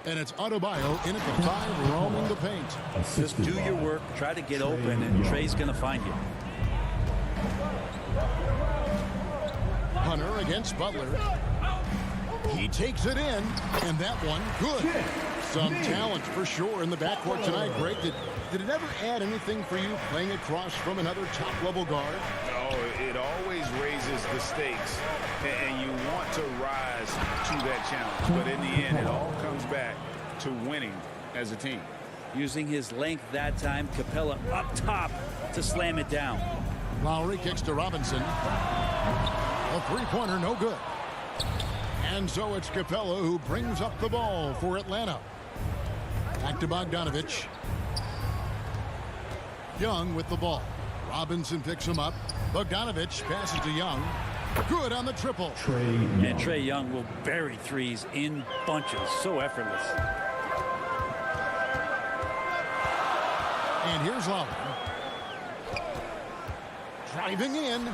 And it's Adebayo in at the 5, roaming the paint. Just do your work, try to get open, and Trey's going to find you. Hunter against Butler. He takes it in, and that one good. Some talent for sure in the backcourt tonight, Greg. Did it ever add anything for you playing across from another top-level guard? Oh, it always raises the stakes, and you want to rise to that challenge. But in the end, it all comes back to winning as a team. Using his length that time, Capella up top to slam it down. Lowry kicks to Robinson. A three-pointer, no good. And so it's Capella who brings up the ball for Atlanta. Back to Bogdanovich. Young with the ball. Robinson picks him up. Bogdanovich passes to Young. Good on the triple. And Trey Young will bury threes in bunches. So effortless. And here's Lowry. Driving in.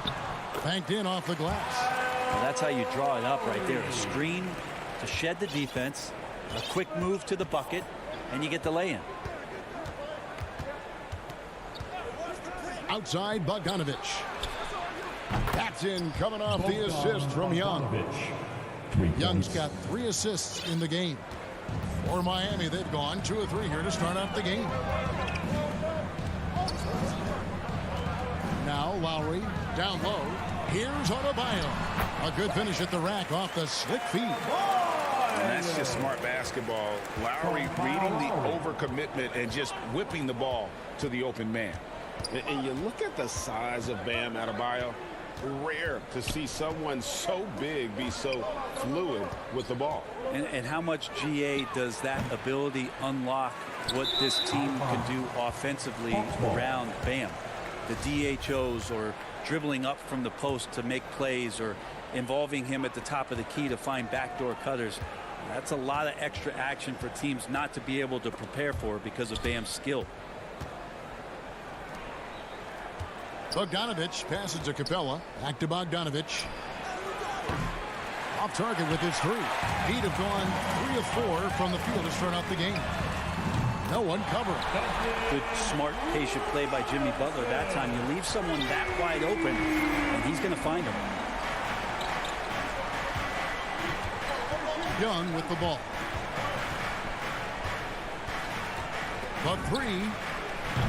Banked in off the glass. Well, that's how you draw it up right there. A screen to shed the defense. A quick move to the bucket. And you get the lay-in. Outside Bogdanovich. That's in, coming off the assist from Young. Young's got 3 assists in the game. For Miami, they've gone 2 of 3 here to start out the game. Now Lowry down low. Here's Adebayo. A good finish at the rack off the slick feed. And that's just smart basketball. Lowry reading the overcommitment and just whipping the ball to the open man. And you look at the size of Bam Adebayo. Rare to see someone so big be so fluid with the ball. And how much GA does that ability unlock what this team can do offensively around Bam? The DHOs, or dribbling up from the post to make plays, or involving him at the top of the key to find backdoor cutters. That's a lot of extra action for teams not to be able to prepare for because of Bam's skill. Bogdanovich passes to Capella. Back to Bogdanovich. Off target with his three. He'd have gone 3 of 4 from the field to start out the game. No one covering. Good, smart, patient play by Jimmy Butler that time. You leave someone that wide open, and he's going to find him. Young with the ball. The three.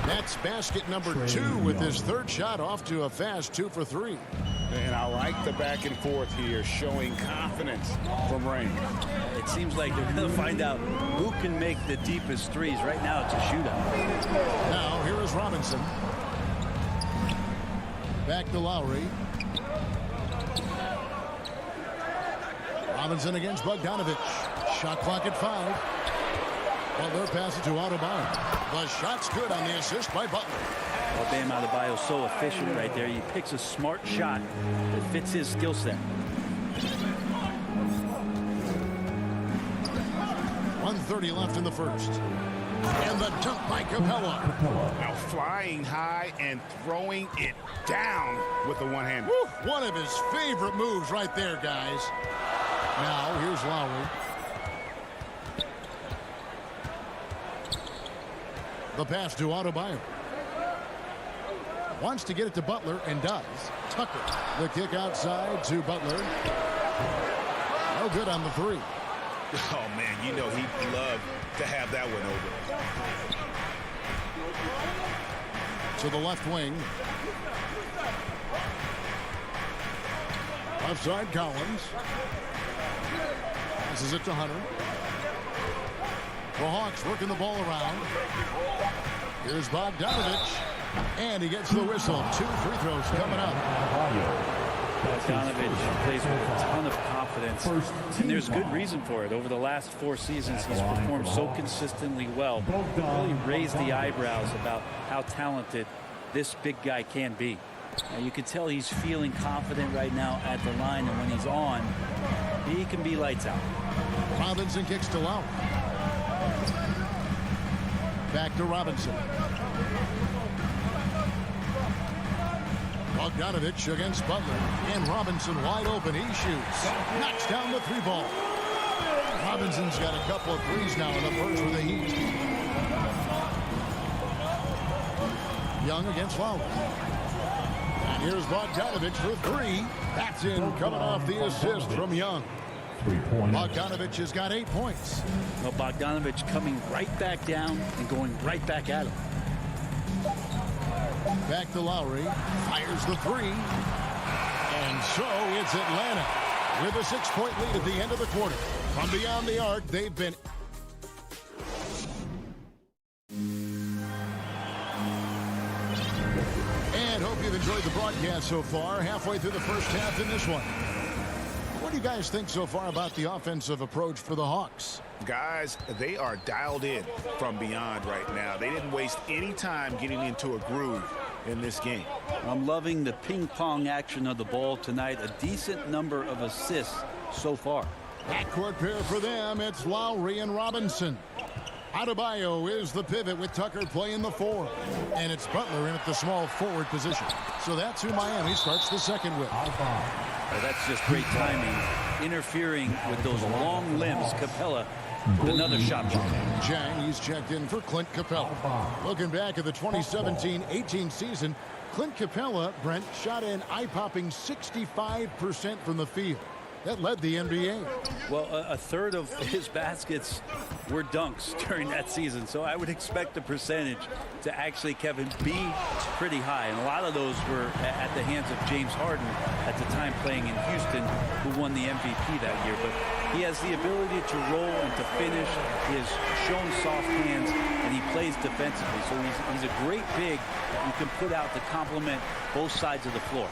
That's basket number 2 with his third shot, off to a fast 2 for 3. And I like the back and forth here, showing confidence from Rain. It seems like they're going to find out who can make the deepest threes. Right now it's a shootout. Now here is Robinson. Back to Lowry. Robinson against Bogdanovich. Shot clock at 5. Butler passes to Adebayo. The shot's good on the assist by Butler. Well, Bam Adebayo is so efficient right there. He picks a smart shot that fits his skill set. 1:30 left in the first. And the dunk by Capella. Now flying high and throwing it down with the one-hander. One of his favorite moves right there, guys. Now here's Lowry. The pass to Adebayo. Wants to get it to Butler and does. Tucker. The kick outside to Butler. No good on the three. Oh, man, you know he'd love to have that one over. To the left wing. Left side, Collins. Passes it to Hunter. The Hawks working the ball around. Here's Bogdanovich. And he gets the whistle. 2 free throws coming up. Bogdanovich plays with a ton of confidence. And there's good reason for it. Over the last 4 seasons, he's performed so consistently well. Really raised the eyebrows about how talented this big guy can be. Now, you can tell he's feeling confident right now at the line. And when he's on, he can be lights out. Robinson kicks to Lowry. Back to Robinson. Bogdanovich against Butler. And Robinson wide open. He shoots. Knocks down the 3 ball. Robinson's got a couple of threes now in the first with the Heat. Young against Lowry. And here's Bogdanovich for 3. That's in, coming off the assist from Young. Bogdanovich has got 8 points. Well, Bogdanovich coming right back down and going right back at him. Back to Lowry. Fires the 3. And so it's Atlanta with a 6-point lead at the end of the quarter. From beyond the arc, they've been... And hope you've enjoyed the broadcast so far. Halfway through the first half in this one. What do you guys think so far about the offensive approach for the Hawks? Guys, they are dialed in from beyond right now. They didn't waste any time getting into a groove in this game. I'm loving the ping-pong action of the ball tonight. A decent number of assists so far. Backcourt pair for them. It's Lowry and Robinson. Adebayo is the pivot with Tucker playing the 4. And it's Butler in at the small forward position. So that's who Miami starts the second with. That's just great timing. Interfering with those long limbs. Capella with another shot block. Jang, he's checked in for Clint Capella. Looking back at the 2017-18 season, Clint Capella, Brent, shot an eye-popping 65% from the field. That led the NBA. Well, a third of his baskets were dunks during that season, so I would expect the percentage to actually, Kevin, be pretty high. And a lot of those were at the hands of James Harden at the time playing in Houston, who won the MVP that year. But He has the ability to roll and to finish. He has shown soft hands, and he plays defensively. So he's a great big that you can put out to complement both sides of the floor.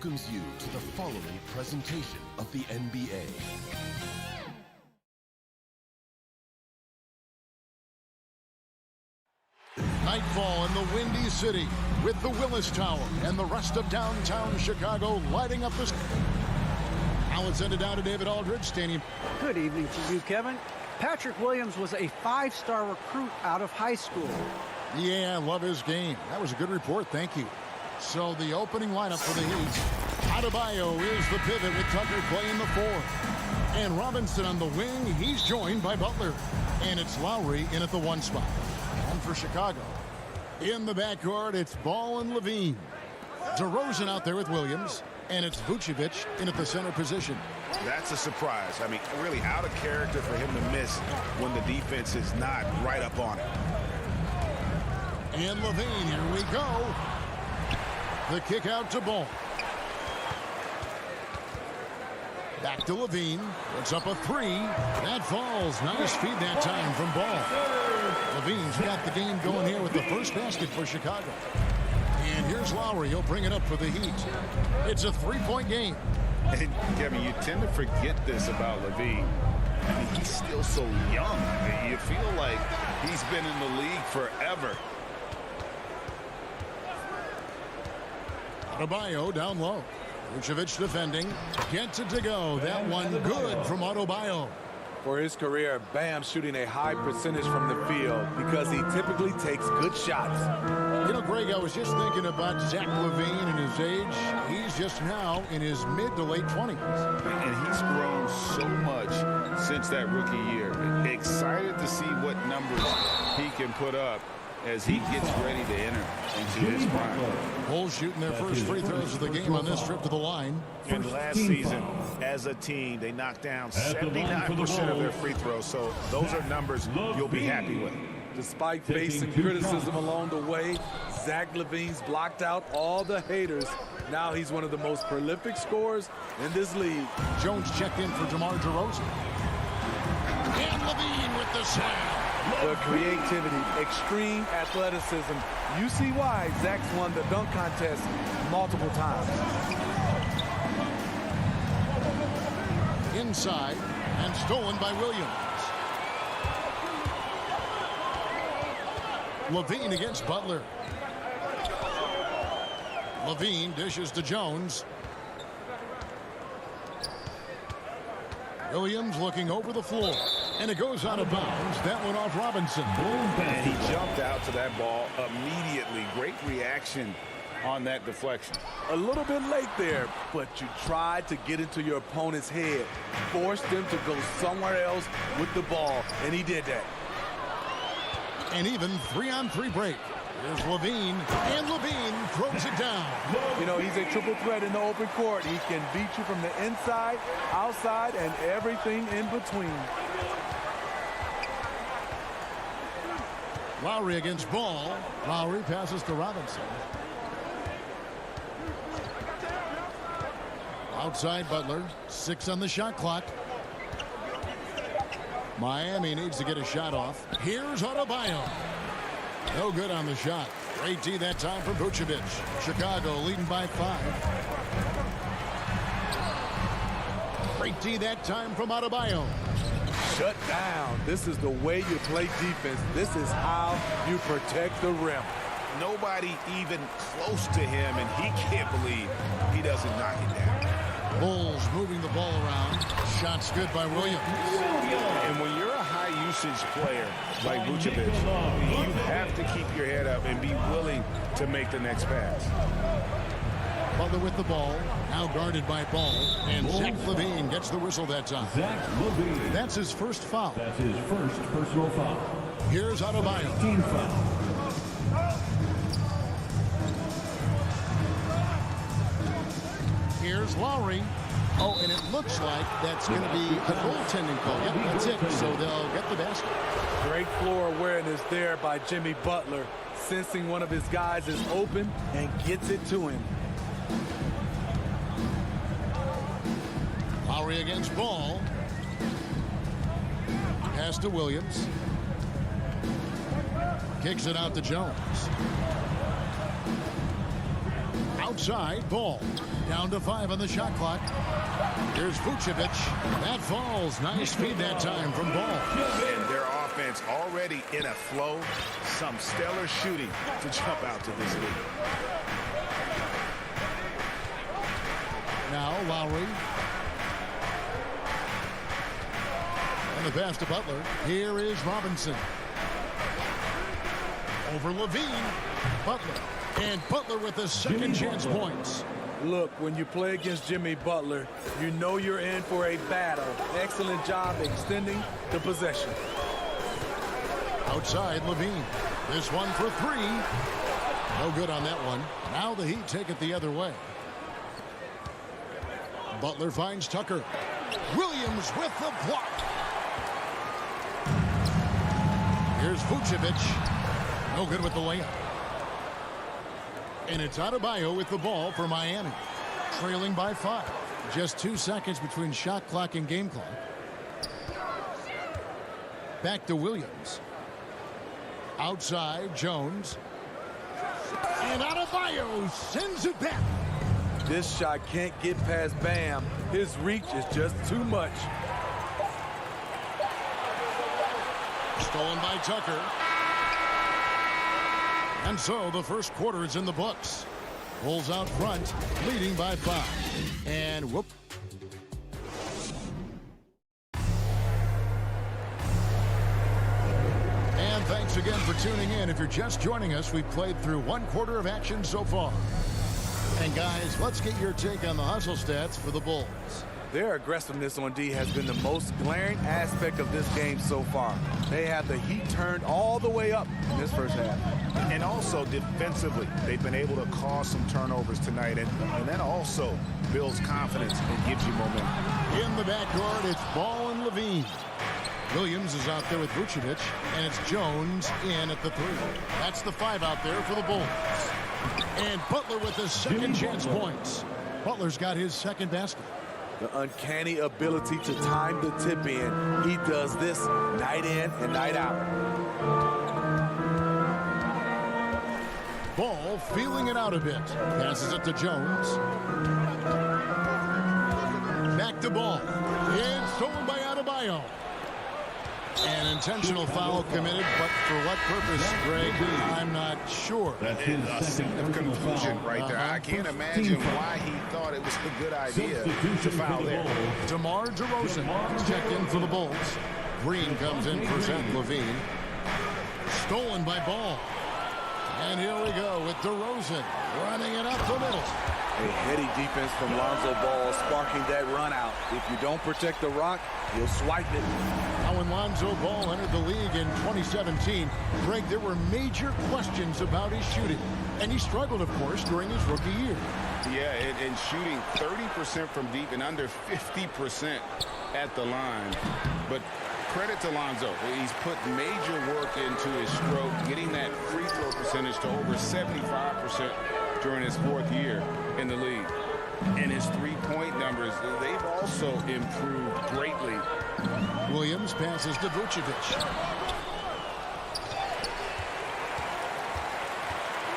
welcomes you to the following presentation of the NBA. Nightfall in the Windy City with the Willis Tower and the rest of downtown Chicago lighting up the... Now let's send it down to David Aldridge Stadium. Good evening to you, Kevin. Patrick Williams was a 5-star recruit out of high school. Yeah, I love his game. That was a good report. Thank you. So the opening lineup for the Heat. Adebayo is the pivot with Tucker playing the 4. And Robinson on the wing. He's joined by Butler. And it's Lowry in at the 1 spot. And for Chicago, in the backcourt, it's Ball and Levine. DeRozan out there with Williams. And it's Vucevic in at the center position. That's a surprise. I mean, really out of character for him to miss when the defense is not right up on it. And Levine, here we go. The kick out to Ball. Back to Levine. Puts up a 3. That falls. Nice feed that time from Ball. Levine's got the game going here with the first basket for Chicago. And here's Lowry. He'll bring it up for the Heat. It's a 3-point game. And Kevin, you tend to forget this about Levine. I mean, he's still so young. You feel like he's been in the league forever. Adebayo down low. Vucevic defending. Gets it to go. That one good from Adebayo. For his career, Bam shooting a high percentage from the field because he typically takes good shots. You know, Greg, I was just thinking about Zach LaVine and his age. He's just now in his mid to late 20s. And he's grown so much since that rookie year. Excited to see what numbers he can put up as he gets ready to enter into his prime. Bulls shooting their first free throws of the game on this trip to the line. And last season, as a team, they knocked down 79% of their free throws. So those are numbers you'll be happy with. Despite facing criticism along the way, Zach LaVine's blocked out all the haters. Now he's one of the most prolific scorers in this league. Jones checked in for DeMar DeRozan. And LaVine with the slam. The creativity, extreme athleticism. You see why Zach's won the dunk contest multiple times. Inside and stolen by Williams. Levine against Butler. Levine dishes to Jones. Williams looking over the floor. And it goes out of bounds. That one off Robinson. And he jumped out to that ball immediately. Great reaction on that deflection. A little bit late there, but you tried to get into your opponent's head. Forced them to go somewhere else with the ball, and he did that. An even 3-on-3 break. Here's Levine, and Levine throws it down. You know, he's a triple threat in the open court. He can beat you from the inside, outside, and everything in between. Lowry against Ball. Lowry passes to Robinson. Outside Butler. 6 on the shot clock. Miami needs to get a shot off. Here's Adebayo. No good on the shot. Great D that time from Vucevic. Chicago leading by 5. Great D that time from Adebayo. Shut down. This is the way you play defense. This is how you protect the rim. Nobody even close to him, and he can't believe he doesn't knock it down. Bulls moving the ball around. Shots good by Williams. And when you're a high-usage player like Vucevic, you have to keep your head up and be willing to make the next pass. Butler with the ball. Now guarded by Ball. And Zach Levine gets the whistle that time. Zach Levine. That's his first foul. That's his first personal foul. Here's Adebayo. Team foul. Here's Lowry. Oh, and it looks like that's going to be a goaltending call. Yep, that's it. So they'll get the basket. Great floor awareness there by Jimmy Butler, sensing one of his guys is open and gets it to him. Lowry against Ball. Pass to Williams. Kicks it out to Jones. Outside, Ball. Down to 5 on the shot clock. Here's Vucevic. That falls. Nice feed that time from Ball. And their offense already in a flow. Some stellar shooting to jump out to this lead. Now Lowry. And the pass to Butler. Here is Robinson. Over Levine. Butler. And Butler with the second chance points. Look, when you play against Jimmy Butler, you know you're in for a battle. Excellent job extending the possession. Outside Levine. This one for 3. No good on that one. Now the Heat take it the other way. Butler finds Tucker. Williams with the block. Here's Vucevic. No good with the layup. And it's Adebayo with the ball for Miami. Trailing by 5. Just 2 seconds between shot clock and game clock. Back to Williams. Outside, Jones. And Adebayo sends it back. This shot can't get past Bam. His reach is just too much. Stolen by Tucker. And so the first quarter is in the books. Bulls out front, leading by 5. And whoop. And thanks again for tuning in. If you're just joining us, we've played through 1 quarter of action so far. And guys, let's get your take on the hustle stats for the Bulls. Their aggressiveness on D has been the most glaring aspect of this game so far. They have the heat turned all the way up in this first half. And also defensively, they've been able to cause some turnovers tonight. And that also builds confidence and gives you momentum. In the backcourt, it's Ball and Levine. Williams is out there with Vucevic, and it's Jones in at the 3. That's the 5 out there for the Bulls. And Butler with the second chance points. Butler's got his second basket. The uncanny ability to time the tip in. He does this night in and night out. Ball feeling it out a bit. Passes it to Jones. Back to Ball. It's stolen by Adebayo. An intentional foul committed, but for what purpose, Greg? I'm not sure. That is a sign of confusion right there. I can't imagine why he thought it was a good idea to foul there. DeMar DeRozan checked in for the Bulls. Green comes in for Zach LaVine. Stolen by Ball. And here we go with DeRozan running it up the middle. A heady defense from Lonzo Ball sparking that run out. If you don't protect the rock, he'll swipe it. Now when Lonzo Ball entered the league in 2017, Greg, there were major questions about his shooting. And he struggled, of course, during his rookie year. Yeah, and shooting 30% from deep and under 50% at the line. But credit to Lonzo. He's put major work into his stroke, getting that free throw percentage to over 75% during his 4th year in the league. And his three-point numbers, they've also improved greatly. Williams passes to Vucevic.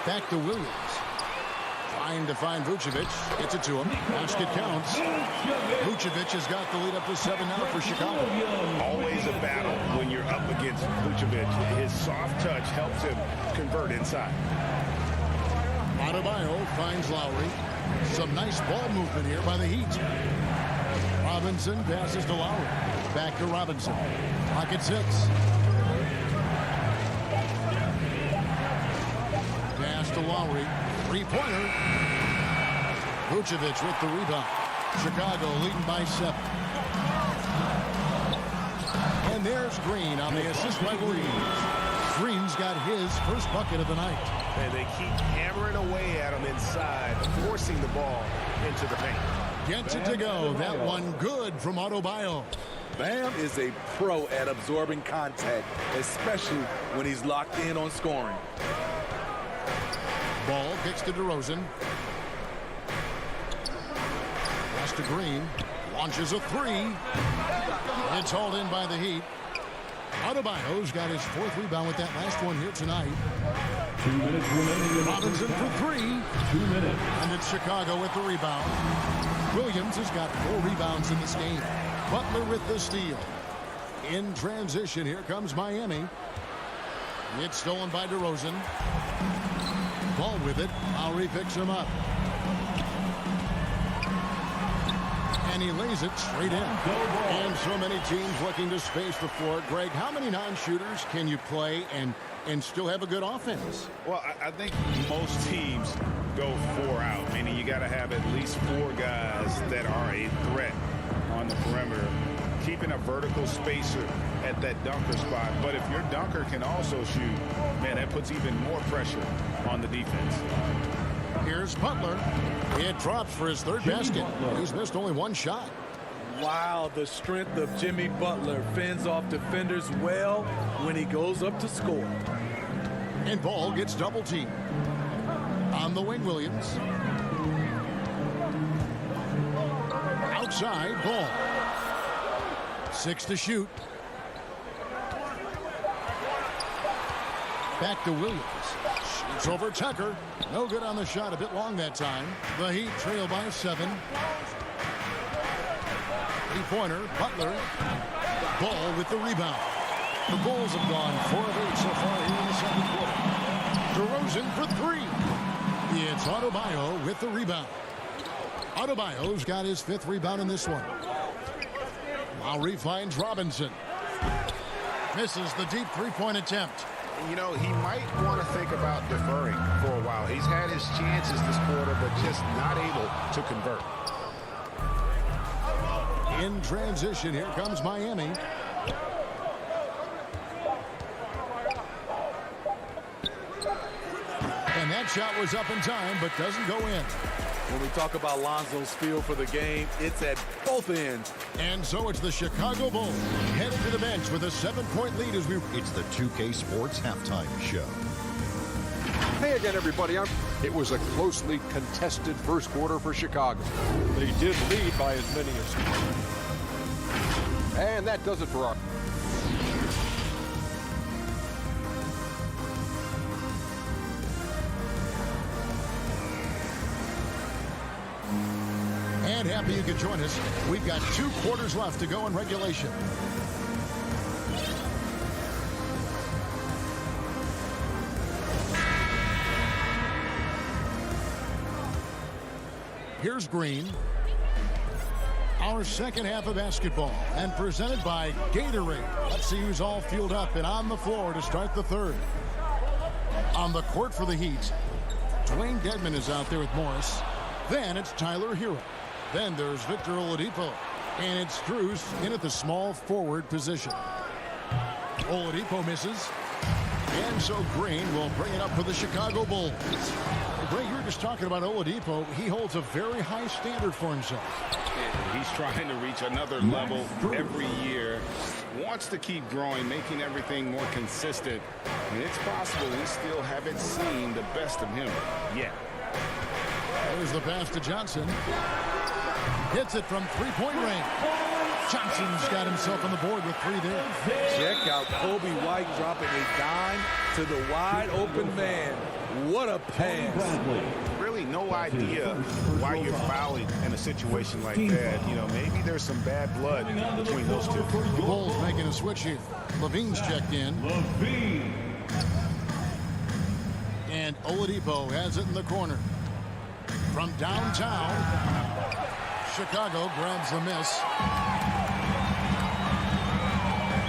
Back to Williams. Trying to find Vucevic. Gets it to him. Basket counts. Vucevic has got the lead up to 7 now for Chicago. Always a battle when you're up against Vucevic. His soft touch helps him convert inside. Adebayo finds Lowry. Some nice ball movement here by the Heat. Robinson passes to Lowry. Back to Robinson. Clock at 6. Pass to Lowry. Three-pointer. Vucevic with the rebound. Chicago leading by 7. And there's Green on the assist by Williams. Green's got his first bucket of the night. And they keep hammering away at him inside, forcing the ball into the paint. Gets it to go. That one good from Adebayo. Bam is a pro at absorbing contact, especially when he's locked in on scoring. Ball kicks to DeRozan. Pass to Green. Launches a 3. It's hauled in by the Heat. Adebayo's got his 4th rebound with that last one here tonight. 2 minutes remaining. Robinson for 3. 2 minutes. And it's Chicago with the rebound. Williams has got 4 rebounds in this game. Butler with the steal. In transition, here comes Miami. It's stolen by DeRozan. Ball with it. Lowry picks him up. And he lays it straight in. And so many teams looking to space the floor. Greg, how many non-shooters can you play and still have a good offense? Well, I think most teams go 4 out, meaning you got to have at least 4 guys that are a threat on the perimeter, keeping a vertical spacer at that dunker spot. But if your dunker can also shoot, man, that puts even more pressure on the defense. Here's Butler. It drops for his 3rd basket. He's missed only 1 shot. Wow, the strength of Jimmy Butler fends off defenders well when he goes up to score. And Ball gets double teamed. On the wing, Williams. Outside, Ball. 6 to shoot. Back to Williams. Shoots over Tucker. No good on the shot. A bit long that time. The Heat trail by 7. Three-pointer. Butler. Ball with the rebound. The Bulls have gone 4 of 8 so far here in the second quarter. DeRozan for 3. It's Adebayo with the rebound. Adebayo's got his 5th rebound in this one. Lowry finds Robinson. Misses the deep 3-point attempt. You know, he might want to think about deferring for a while. He's had his chances this quarter, but just not able to convert. In transition, here comes Miami. And that shot was up in time, but doesn't go in. When we talk about Lonzo's feel for the game, it's at both ends. And so it's the Chicago Bulls heading to the bench with a 7-point lead as we... It's the 2K Sports Halftime Show. Hey again, everybody. It was a closely contested first quarter for Chicago. They did lead by as many as... And that does it for our... And happy you could join us. We've got 2 quarters left to go in regulation. Here's Green. Our second half of basketball, and presented by Gatorade. Let's see who's all fueled up and on the floor to start the third. On the court for the Heat, Dwayne Dedmon is out there with Morris. Then it's Tyler Hero. Then there's Victor Oladipo. And it's Strus in at the small forward position. Oladipo misses. And so Green will bring it up for the Chicago Bulls. Greg, you were just talking about Oladipo. He holds a very high standard for himself. He's trying to reach another level every year. Wants to keep growing, making everything more consistent. And it's possible we still haven't seen the best of him yet. There's the pass to Johnson. Hits it from three-point range. Johnson's got himself on the board with 3 there. Check out Kobe White dropping a dime to the wide open man. What a pass. Really no idea why you're fouling in a situation like that. You know, maybe there's some bad blood between those two. The Bulls making a switch here. Levine's checked in. And Oladipo has it in the corner. From downtown, Chicago grabs the miss.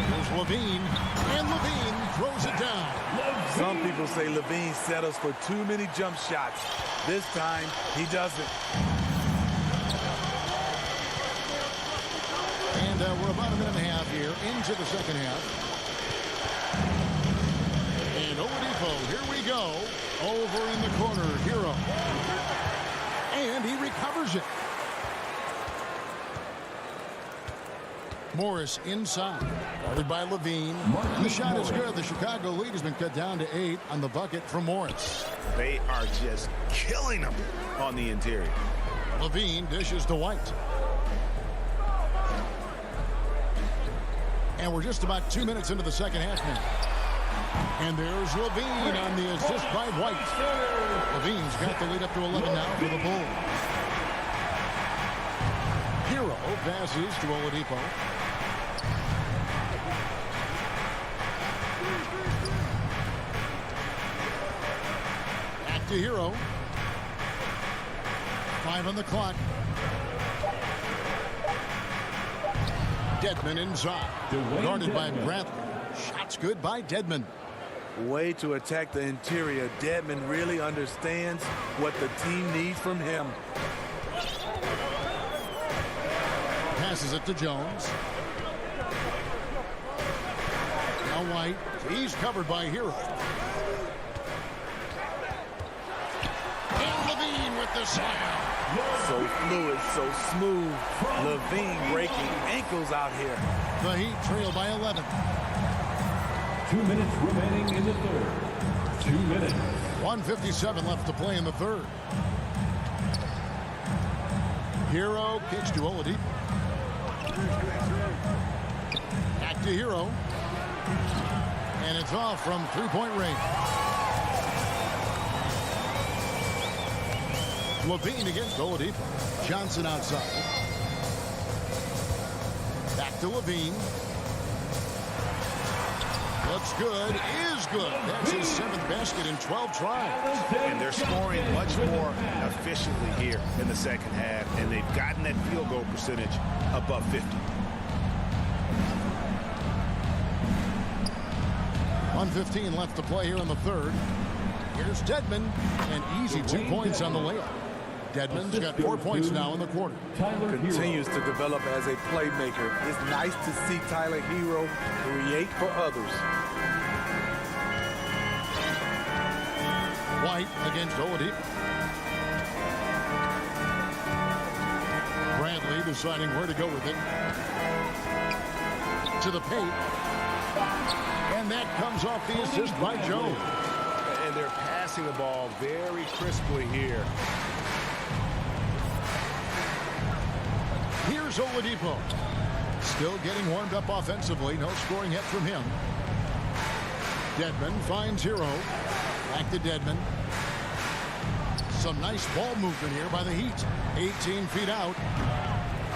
There's Levine, and Levine throws it down. Some people say Levine settles for too many jump shots. This time, he doesn't. And we're about a minute and a half here into the second half. And Oladipo, here we go. Over in the corner, Hero. And he recovers it. Morris inside. Guarded by Levine. And the shot is good. The Chicago lead has been cut down to 8 on the bucket from Morris. They are just killing them on the interior. Levine dishes to White. And we're just about 2 minutes into the second half now. And there's Levine on the assist by White. Levine's got the lead up to 11 now for the Bulls. Hero passes to Oladipo. Back to Hero. 5 on the clock. Dedmon inside. Guarded by Bradley. Shots good by Dedmon. Way to attack the interior. Dedmon really understands what the team needs from him. Passes it to Jones. Now White. He's covered by Hero. And Levine with the slam. So fluid, so smooth. Levine breaking ankles out here. The Heat trail by 11. 2 minutes remaining in the third. 2 minutes. 1:57 left to play in the third. Hero kicks to Oladipo. Back to Hero. And it's off from three-point range. Levine against Oladipo. Johnson outside. Back to Levine. Looks good, is good. That's his 7th basket in 12 tries. And they're scoring much more efficiently here in the second half, and they've gotten that field goal percentage above 50. 1:15 left to play here in the third. Here's Dedmon, and easy 2 points on the layup. Dedmon's got 4 points now in the quarter. Continues to develop as a playmaker. It's nice to see Tyler Hero create for others. White against Oladipo. Bradley deciding where to go with it. To the paint. And that comes off the assist by Jones. And they're passing the ball very crisply here. Here's Oladipo. Still getting warmed up offensively. No scoring hit from him. Dedmon finds Hero. Back to Dedmon. Some nice ball movement here by the Heat. 18 feet out.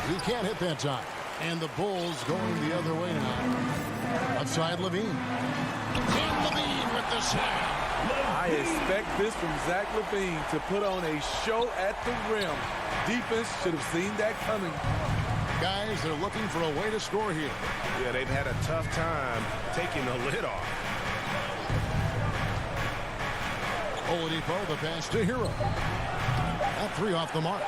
He can't hit that time. And the Bulls going the other way now. Outside Levine. And Levine with the slam. I expect this from Zach LaVine to put on a show at the rim. Defense should have seen that coming. Guys, they're looking for a way to score here. Yeah, they've had a tough time taking the lid off. Oladipo, the pass to Hero. That three off the mark.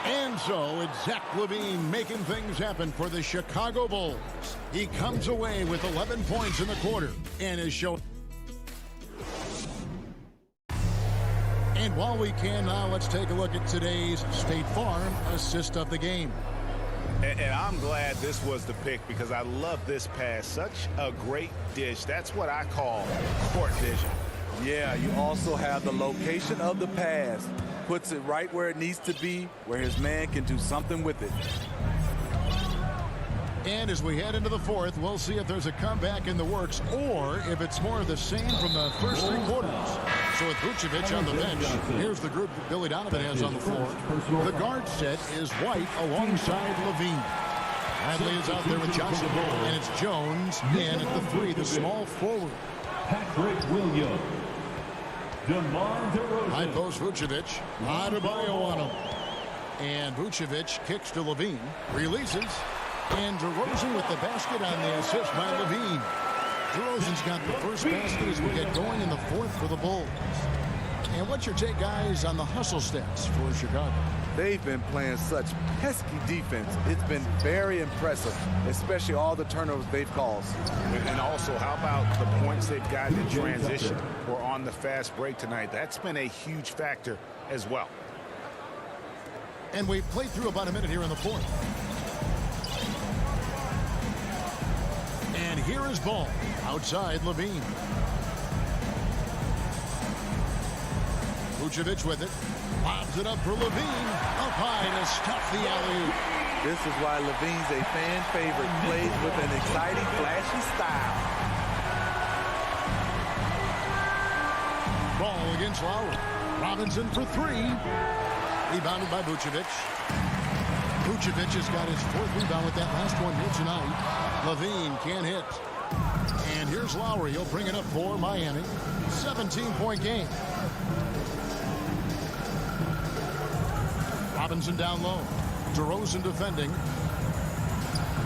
And so it's Zach LaVine making things happen for the Chicago Bulls. He comes away with 11 points in the quarter and is showing. And while we can now, let's take a look at today's State Farm assist of the game. And I'm glad this was the pick because I love this pass. Such a great dish. That's what I call court vision. Yeah, you also have the location of the pass. Puts it right where it needs to be, where his man can do something with it. And as we head into the fourth, we'll see if there's a comeback in the works or if it's more of the same from the first three quarters. So with Vucevic on the bench, here's the group that Billy Donovan has on the floor. The guard set is White alongside LaVine. Bradley is out there with Johnson, and it's Jones in at the three, the small forward. Patrick Williams. DeMar DeRozan. High post Vucevic. Adebayo on him. And Vucevic kicks to LaVine. Releases. And DeRozan with the basket on the assist by LaVine. DeRozan's got the first basket as we get going in the fourth for the Bulls. And what's your take, guys, on the hustle stats for Chicago? They've been playing such pesky defense. It's been very impressive, especially all the turnovers they've caused. And also, how about the points they've gotten in transition or on the fast break tonight? That's been a huge factor as well. And we've played through about a minute here in the fourth. And here is ball outside LaVine. Vucevic with it. Lobs it up for LaVine. Up high to stop the alley-oop. This is why LaVine's a fan favorite. Plays with an exciting, flashy style. Ball against Lowry. Robinson for three. Rebounded by Vucevic. Vucevic has got his fourth rebound with that last one here tonight. LaVine can't hit. And here's Lowry. He'll bring it up for Miami. 17-point game. Robinson down low. DeRozan defending.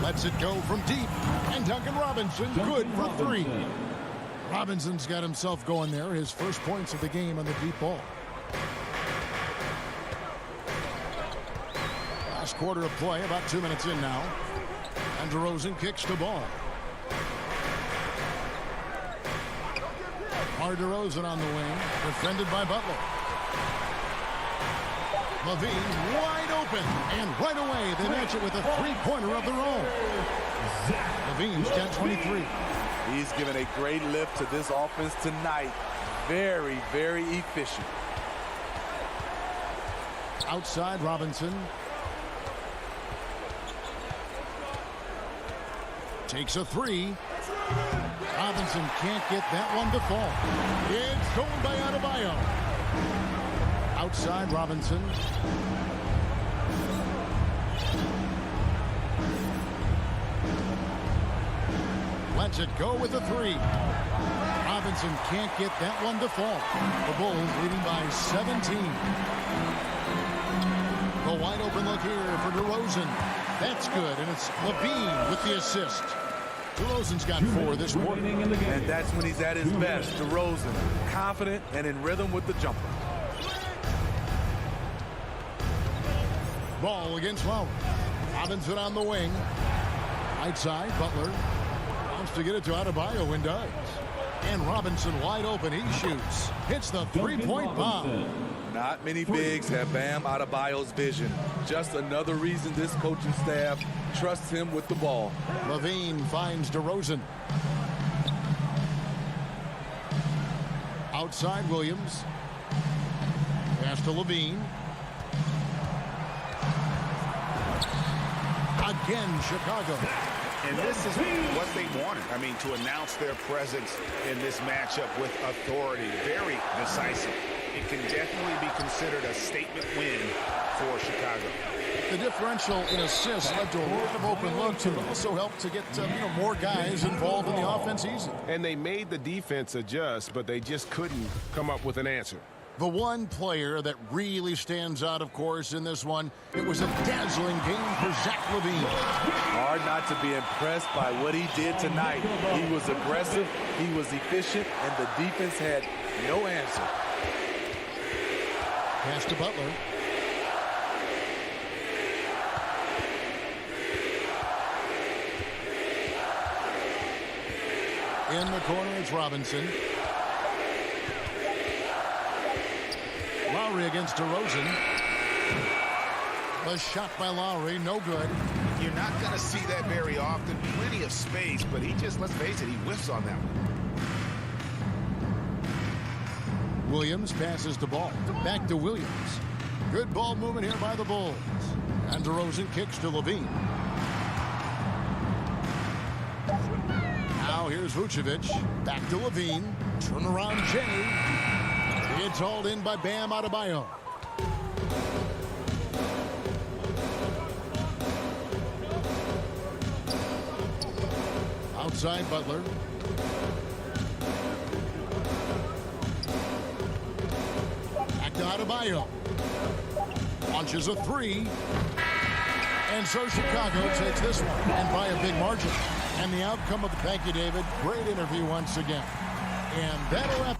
Lets it go from deep. And Duncan Robinson good for three. Robinson's got himself going there. His first points of the game on the deep ball. Last quarter of play, about 2 minutes in now. And DeRozan kicks the ball. DeRozan on the wing, defended by Butler. LaVine wide open, and right away they match it with a three-pointer of their own. LaVine's got 23. He's given a great lift to this offense tonight. Very, very efficient. Outside Robinson. Takes a three. Robinson can't get that one to fall. It's stolen by Adebayo. Outside Robinson. Lets it go with a three. Robinson can't get that one to fall. The Bulls leading by 17. The wide open look here for DeRozan. That's good, and it's LaVine with the assist. DeRozan's got four this quarter. And that's when he's at his best. DeRozan, confident and in rhythm with the jumper. Ball against Lowry. Robinson on the wing. Right side, Butler wants to get it to Adebayo and does. And Robinson wide open. He shoots. Hits the three-point bomb. Not many bigs have Bam Adebayo's vision. Just another reason this coaching staff trusts him with the ball. LaVine finds DeRozan. Outside Williams. Pass to LaVine. Again, Chicago. And this is what they wanted. I mean, to announce their presence in this matchup with authority. Very decisive. It can definitely be considered a statement win for Chicago. The differential in assists led to a lot of open looks and also helped to get more guys involved in the offense easy. And they made the defense adjust, but they just couldn't come up with an answer. The one player that really stands out, of course, in this one, it was a dazzling game for Zach LaVine. Hard not to be impressed by what he did tonight. He was aggressive, he was efficient, and the defense had no answer. Pass to Butler. In the corner, it's Robinson. Lowry against DeRozan. The shot by Lowry, no good. You're not going to see that very often. Plenty of space, but he just, let's face it, he whiffs on that one. Williams passes the ball. Back to Williams. Good ball movement here by the Bulls. And DeRozan kicks to LaVine. Now here's Vucevic. Back to LaVine. Turnaround Jay. It's hauled in by Bam Adebayo. Outside Butler. Back to Adebayo. Launches a three. And so Chicago takes this one, and by a big margin. And the outcome of the thank you, David. Great interview once again. And that'll wrap.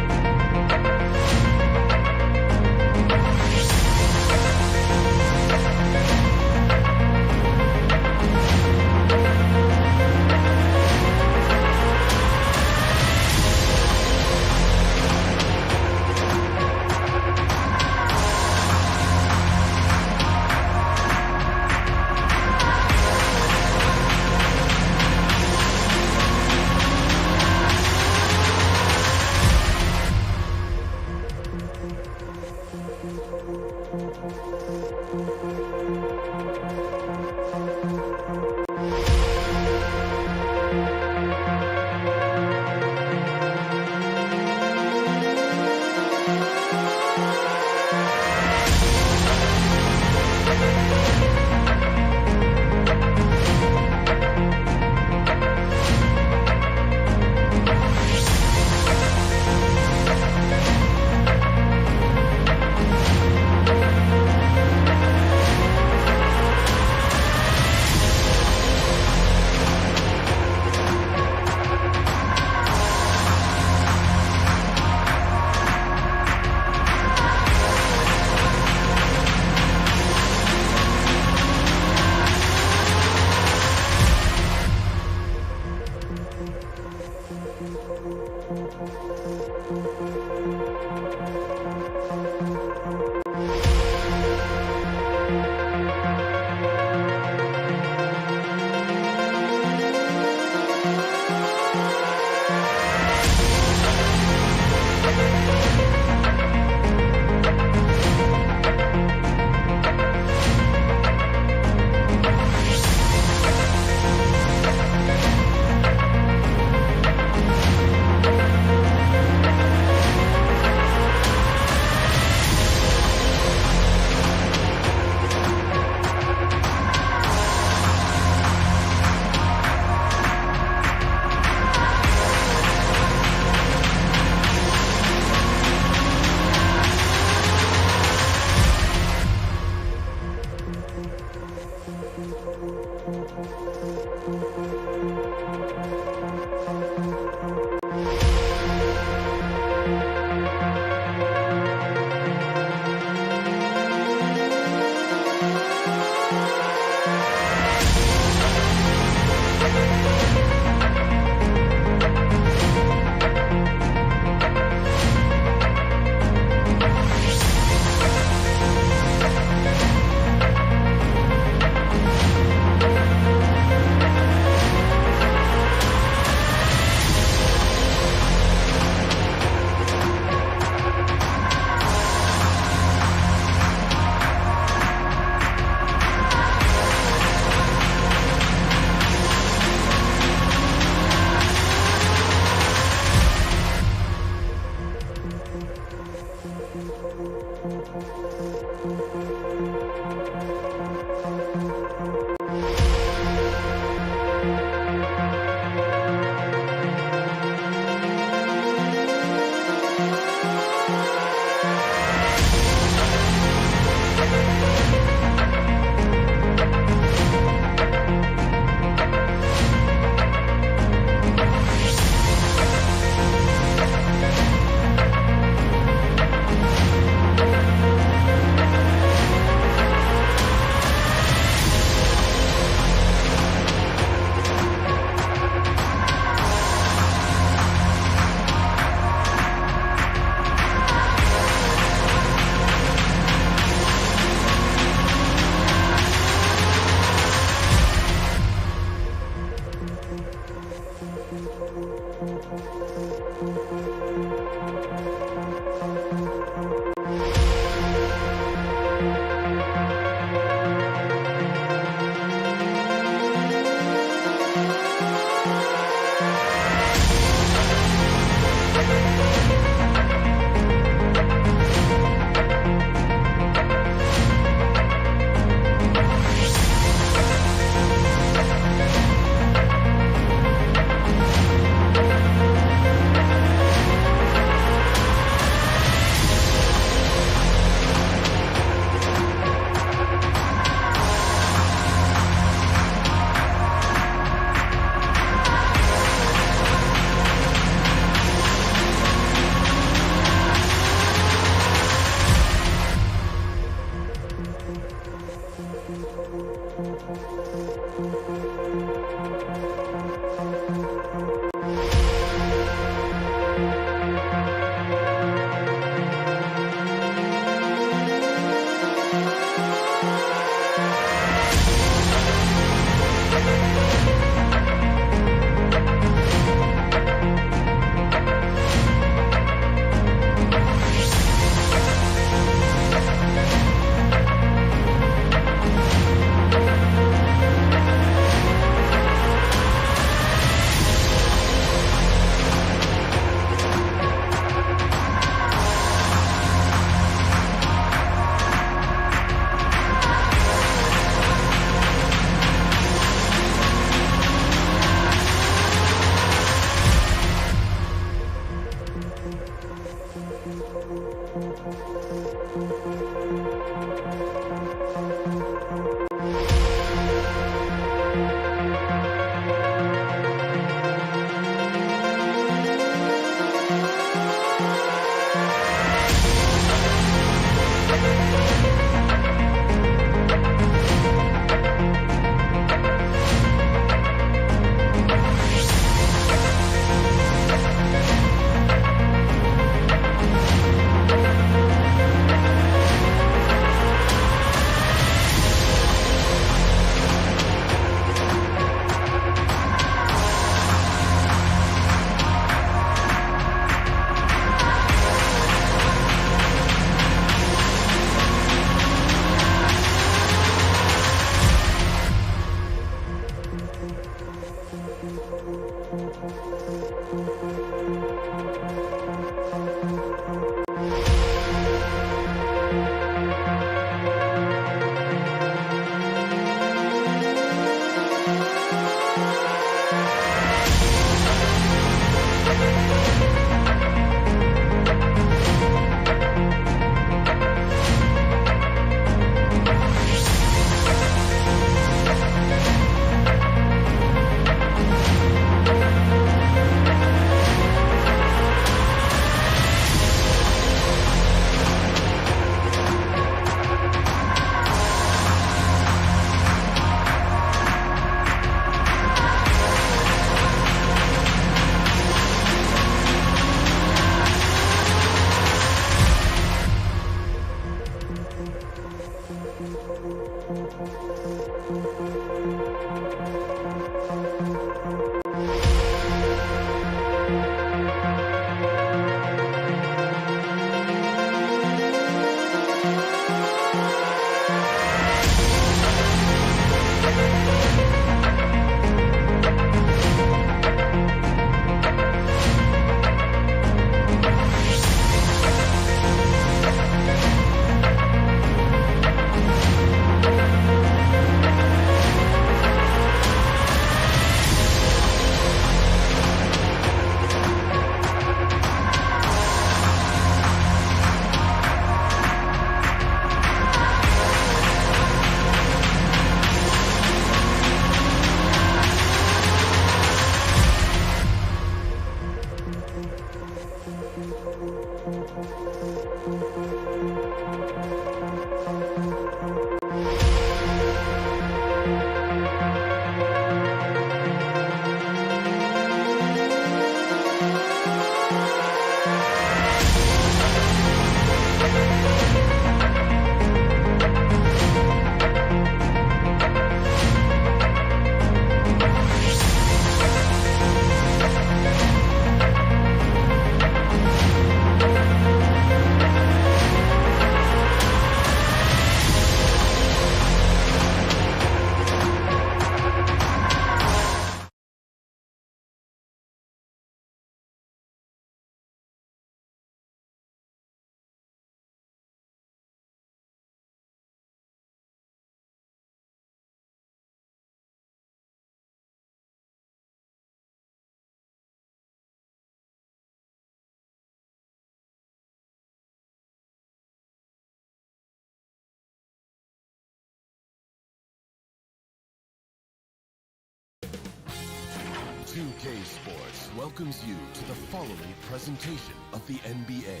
2K Sports welcomes you to the following presentation of the NBA.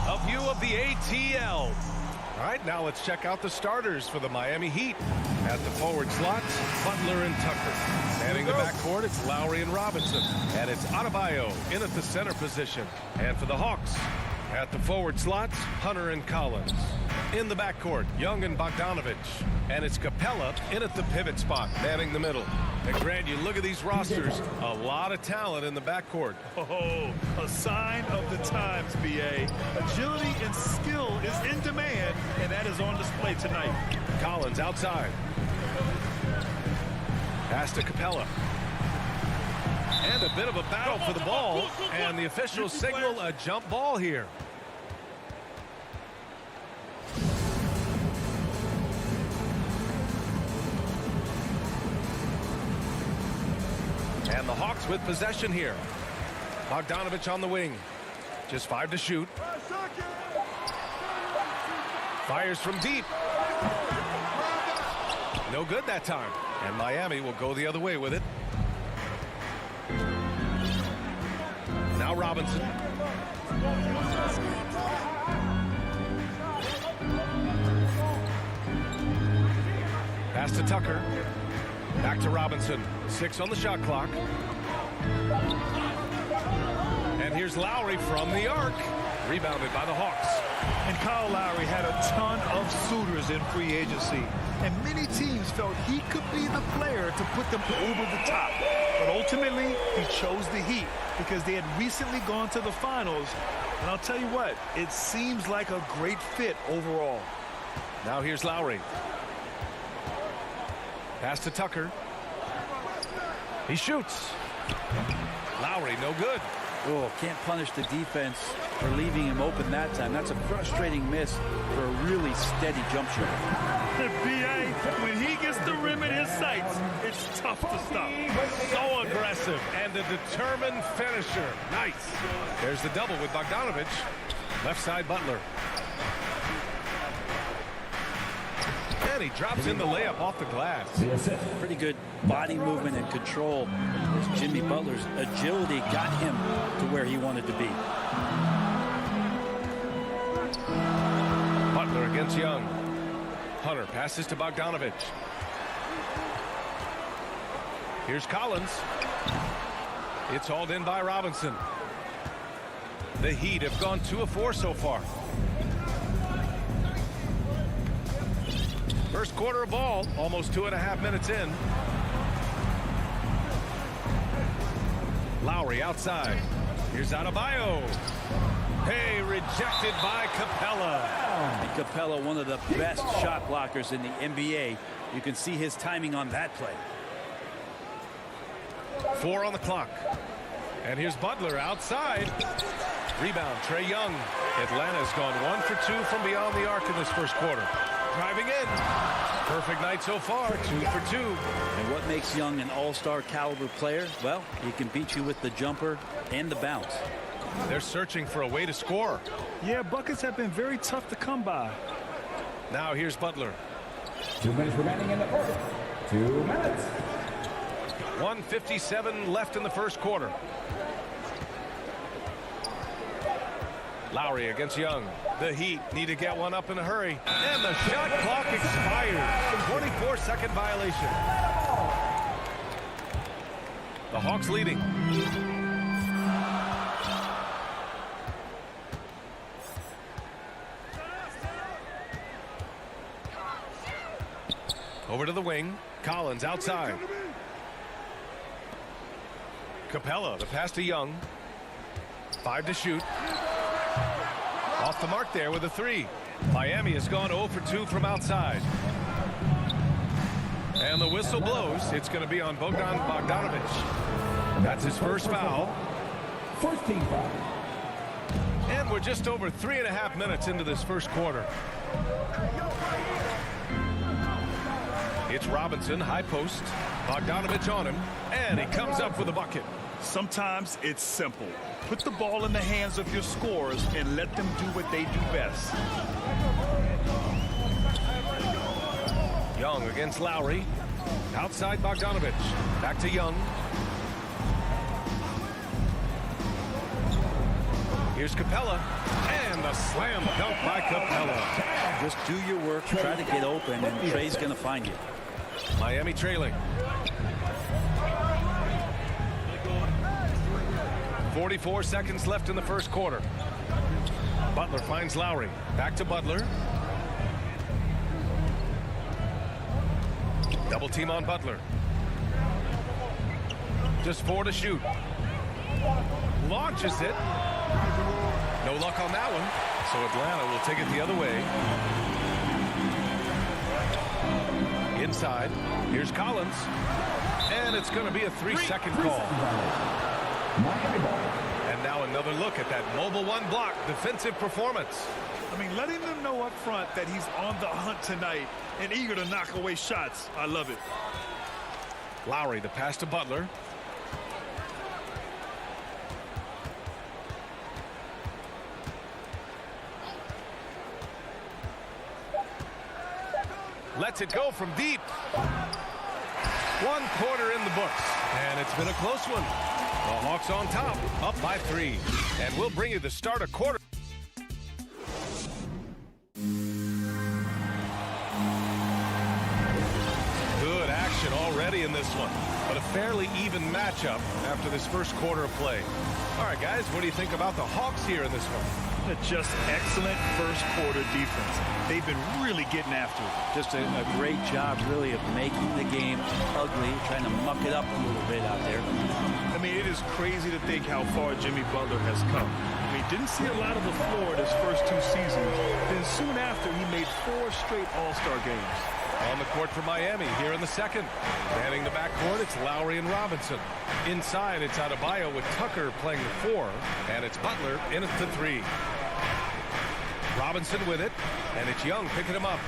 A view of the ATL. All right, now let's check out the starters for the Miami Heat. At the forward slots, Butler and Tucker. Manning the backcourt, it's Lowry and Robinson. And it's Adebayo in at the center position. And for the Hawks, at the forward slots, Hunter and Collins. In the backcourt, Young and Bogdanovich. And it's Capella in at the pivot spot, manning the middle. And Grant, you look at these rosters, a lot of talent in the backcourt. Oh, a sign of the times, B.A. Agility and skill is in demand, and that is on display tonight. Collins outside. Pass to Capella. And a bit of a battle for the ball. And the officials signal a jump ball here. And the Hawks with possession here. Bogdanovich on the wing. Just 5 to shoot. Fires from deep. No good that time. And Miami will go the other way with it. Now Robinson. Pass to Tucker. Back to Robinson. 6 on the shot clock. And here's Lowry from the arc. Rebounded by the Hawks. And Kyle Lowry had a ton of suitors in free agency. And many teams felt he could be the player to put them over the top. But ultimately, he chose the Heat because they had recently gone to the finals. And I'll tell you what, it seems like a great fit overall. Now here's Lowry. Pass to Tucker. He shoots. Lowry, no good. Oh, can't punish the defense for leaving him open that time. That's a frustrating miss for a really steady jump shot. B.A., when he gets the rim in his sights, it's tough to stop. So aggressive and a determined finisher. Nice. There's the double with Bogdanovich. Left side Butler. And he drops in the layup off the glass. Pretty good body movement and control as Jimmy Butler's agility got him to where he wanted to be. Butler against Young. Hunter passes to Bogdanovich. Here's Collins. It's hauled in by Robinson. The Heat have gone 2 of 4 so far. First quarter of ball, almost 2.5 minutes in. Lowry outside. Here's Adebayo. Hey, rejected by Capella. And Capella, one of the best shot blockers in the NBA. You can see his timing on that play. 4 on the clock. And here's Butler outside. Rebound, Trae Young. Atlanta's gone 1 for 2 from beyond the arc in this first quarter. Driving in. Perfect night so far, 2 for 2. And what makes Young an all-star caliber player? Well, he can beat you with the jumper and the bounce. They're searching for a way to score. Yeah, buckets have been very tough to come by. Now here's Butler. 2 minutes remaining in the first. 2 minutes. 1:57 left in the first quarter. Lowry against Young. The Heat need to get one up in a hurry. And the shot clock expires. 24-second violation. The Hawks leading. Over to the wing. Collins outside. Capella, the pass to Young. 5 to shoot. Off the mark there with a 3. Miami has gone 0 for 2 from outside. And the whistle blows. It's going to be on Bogdanovich. That's his first foul. First team foul. And we're just over 3.5 minutes into this first quarter. It's Robinson, high post. Bogdanovich on him. And he comes up with a bucket. Sometimes it's simple. Put the ball in the hands of your scorers and let them do what they do best. Young against Lowry. Outside Bogdanovich. Back to Young. Here's Capella. And a slam dunk by Capella. Just do your work, try to get open, and Trey's going to find you. Miami trailing. 44 seconds left in the first quarter. Butler finds Lowry. Back to Butler. Double team on Butler. Just 4 to shoot. Launches it. No luck on that one. So Atlanta will take it the other way. Inside. Here's Collins. And it's going to be a 3-second call. And now another look at that mobile one block defensive performance. I mean, letting them know up front that he's on the hunt tonight and eager to knock away shots. I love it. Lowry, the pass to Butler. Lets it go from deep. 1 quarter in the books. And it's been a close one. The Hawks on top, up by 3. And we'll bring you the start of quarter. Good action already in this one. But a fairly even matchup after this first quarter of play. All right, guys, what do you think about the Hawks here in this one? Just excellent first quarter defense. They've been really getting after it. Just a great job, really, of making the game ugly, trying to muck it up a little bit out there. I mean, it is crazy to think how far Jimmy Butler has come. I mean, didn't see a lot of the floor in his first 2 seasons. Then soon after, he made 4 straight All-Star games. On the court for Miami here in the second. Manning the backcourt, it's Lowry and Robinson. Inside, it's Adebayo with Tucker playing the 4. And it's Butler in at the 3. Robinson with it, and it's Young picking him up.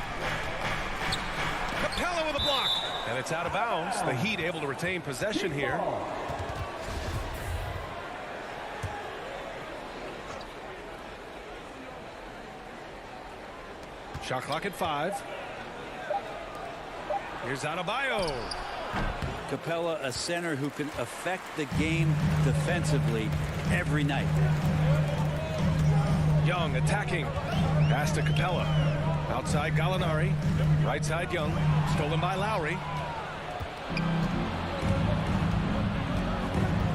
Capella with a block, and it's out of bounds. The Heat able to retain possession here. Shot clock at 5. Here's Adebayo. Capella, a center who can affect the game defensively every night. Young attacking. Pass to Capella. Outside Gallinari. Right side Young. Stolen by Lowry.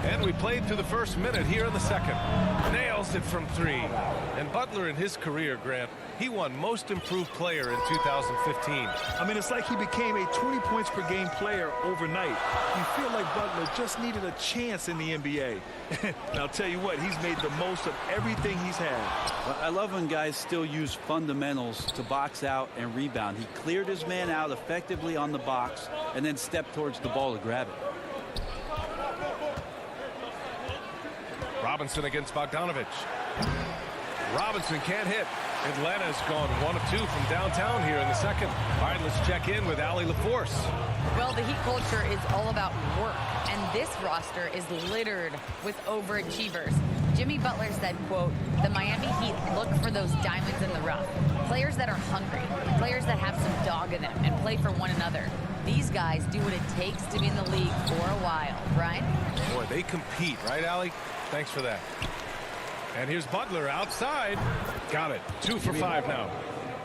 And we played through the first minute here in the second. Nails it from 3. And Butler in his career, Grant, he won most improved player in 2015. I mean, it's like he became a 20 points per game player overnight. You feel like Butler just needed a chance in the NBA. And I'll tell you what, he's made the most of everything he's had. Well, I love when guys still use fundamentals to box out and rebound. He cleared his man out effectively on the box and then stepped towards the ball to grab it. Robinson against Bogdanovich. Robinson can't hit. Atlanta's gone 1 of 2 from downtown here in the second. All right, let's check in with Allie LaForce. Well, the Heat culture is all about work, and this roster is littered with overachievers. Jimmy Butler said, quote, "The Miami Heat look for those diamonds in the rough. Players that are hungry, players that have some dog in them and play for one another. These guys do what it takes to be in the league for a while." Brian? Boy, they compete, right, Allie? Thanks for that. And here's Butler outside. Got it. 2 for 5 now.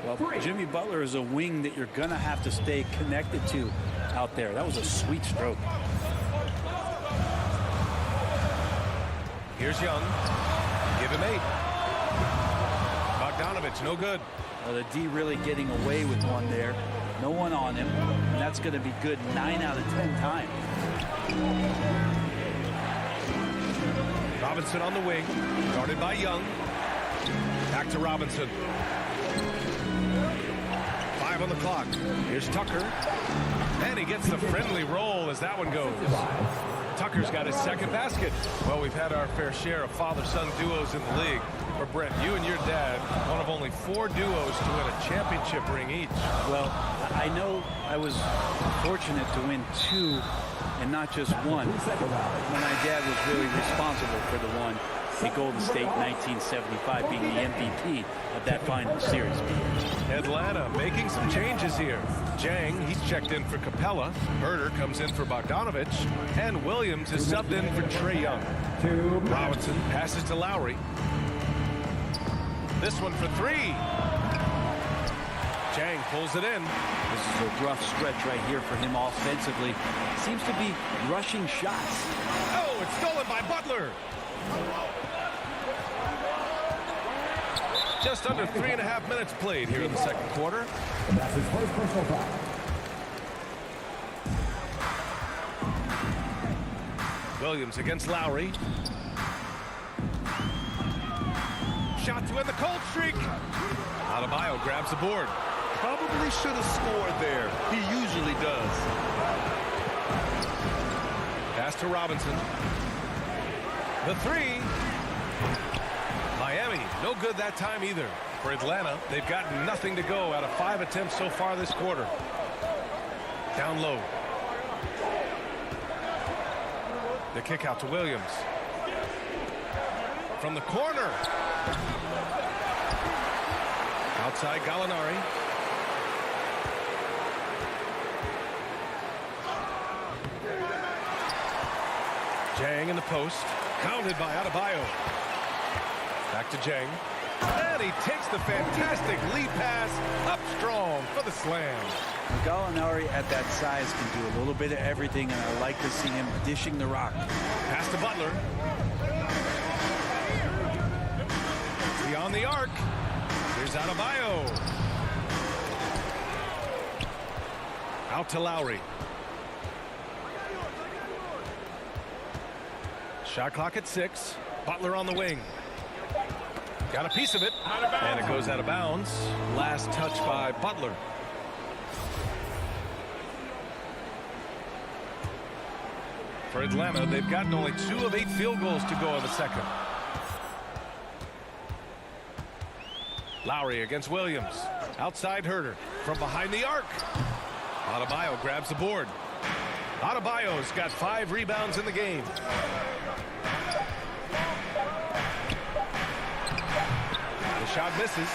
Well, Jimmy Butler is a wing that you're going to have to stay connected to out there. That was a sweet stroke. Here's Young. Give him 8. Bogdanovich, no good. Well, the D really getting away with one there. No one on him. And that's going to be good 9 out of 10 times. Robinson on the wing. Guarded by Young. Back to Robinson. 5 on the clock. Here's Tucker. And he gets the friendly roll as that one goes. Tucker's got his second basket. Well, we've had our fair share of father-son duos in the league. Where, Brent, you and your dad, one of only 4 duos to win a championship ring each. Well, I know I was fortunate to win 2 and not just one. My dad was really responsible for the one in Golden State 1975, being the MVP of that final series. Atlanta making some changes here. Jang, he's checked in for Capella. Herter comes in for Bogdanovich. And Williams is subbed in for Trae Young. Robinson passes to Lowry. This one for three. Jang pulls it in. This is a rough stretch right here for him offensively. Seems to be rushing shots. Oh, it's stolen by Butler. Just under 3.5 minutes played here in the second quarter. That's his first personal foul. Williams against Lowry. Shot to end the cold streak. Adebayo grabs the board. Probably should have scored there. He usually does. Pass to Robinson. The three. Miami, no good that time either. For Atlanta, they've gotten nothing to go out of 5 attempts so far this quarter. Down low. The kick out to Williams. From the corner. Outside Gallinari. Jang in the post. Counted by Adebayo. Back to Jang. And he takes the fantastic lead pass up strong for the slam. Gallinari at that size can do a little bit of everything, and I like to see him dishing the rock. Pass to Butler. Beyond the arc. Here's Adebayo. Out to Lowry. Shot clock at 6. Butler on the wing. Got a piece of it. And it goes out of bounds. Last touch by Butler. For Atlanta, they've gotten only 2 of 8 field goals to go in the second. Lowry against Williams. Outside Herter. From behind the arc. Adebayo grabs the board. Adebayo's got 5 rebounds in the game. The shot misses.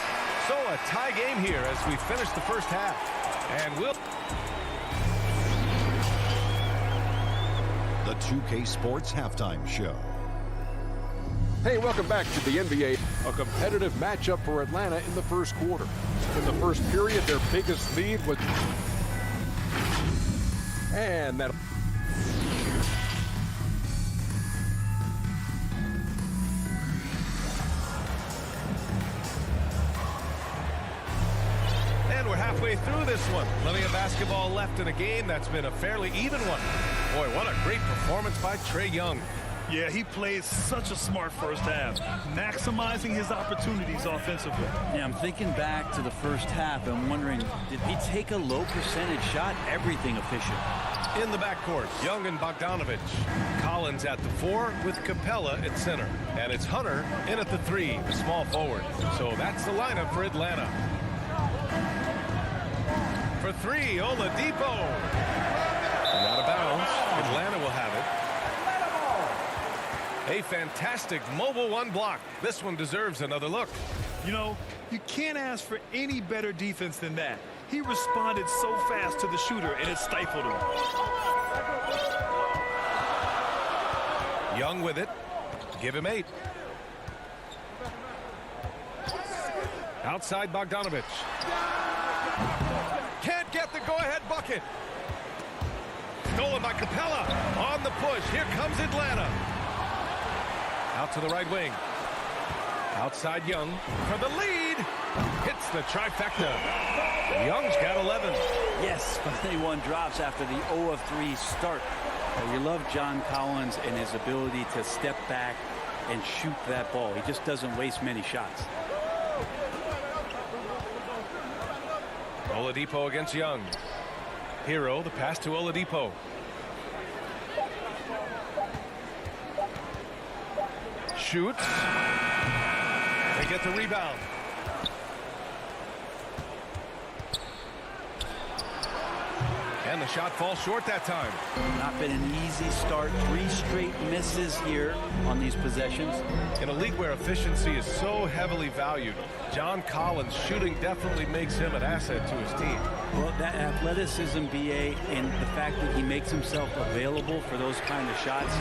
So a tie game here as we finish the first half. And we'll... The 2K Sports Halftime Show. Hey, welcome back to the NBA. A competitive matchup for Atlanta in the first quarter. In the first period, their biggest lead was... And that... And we're halfway through this one. Plenty of basketball left in a game that's been a fairly even one. Boy, what a great performance by Trae Young. Yeah, he played such a smart first half, maximizing his opportunities offensively. Yeah, I'm thinking back to the first half and wondering, did he take a low percentage shot? Everything efficient. In the backcourt, Young and Bogdanovich. Collins at the 4 with Capella at center. And it's Hunter in at the 3, the small forward. So that's the lineup for Atlanta. For 3, Oladipo. And out of bounds. Atlanta will have it. A fantastic mobile 1 block. This one deserves another look. You know, you can't ask for any better defense than that. He responded so fast to the shooter, and it stifled him. Young with it. Give him 8. Outside Bogdanovich. Can't get the go-ahead bucket. Stolen by Capella. On the push. Here comes Atlanta. Out to the right wing. Outside Young for the lead. Hits the trifecta. Young's got 11. Yes, finally 1 drops after the 0 of 3 start. You love John Collins and his ability to step back and shoot that ball. He just doesn't waste many shots. Oladipo against Young. Hero, the pass to Oladipo. Shoots. They get the rebound. And the shot falls short that time. Not been an easy start. 3 straight misses here on these possessions. In a league where efficiency is so heavily valued, John Collins' shooting definitely makes him an asset to his team. Well, that athleticism, BA, and the fact that he makes himself available for those kind of shots,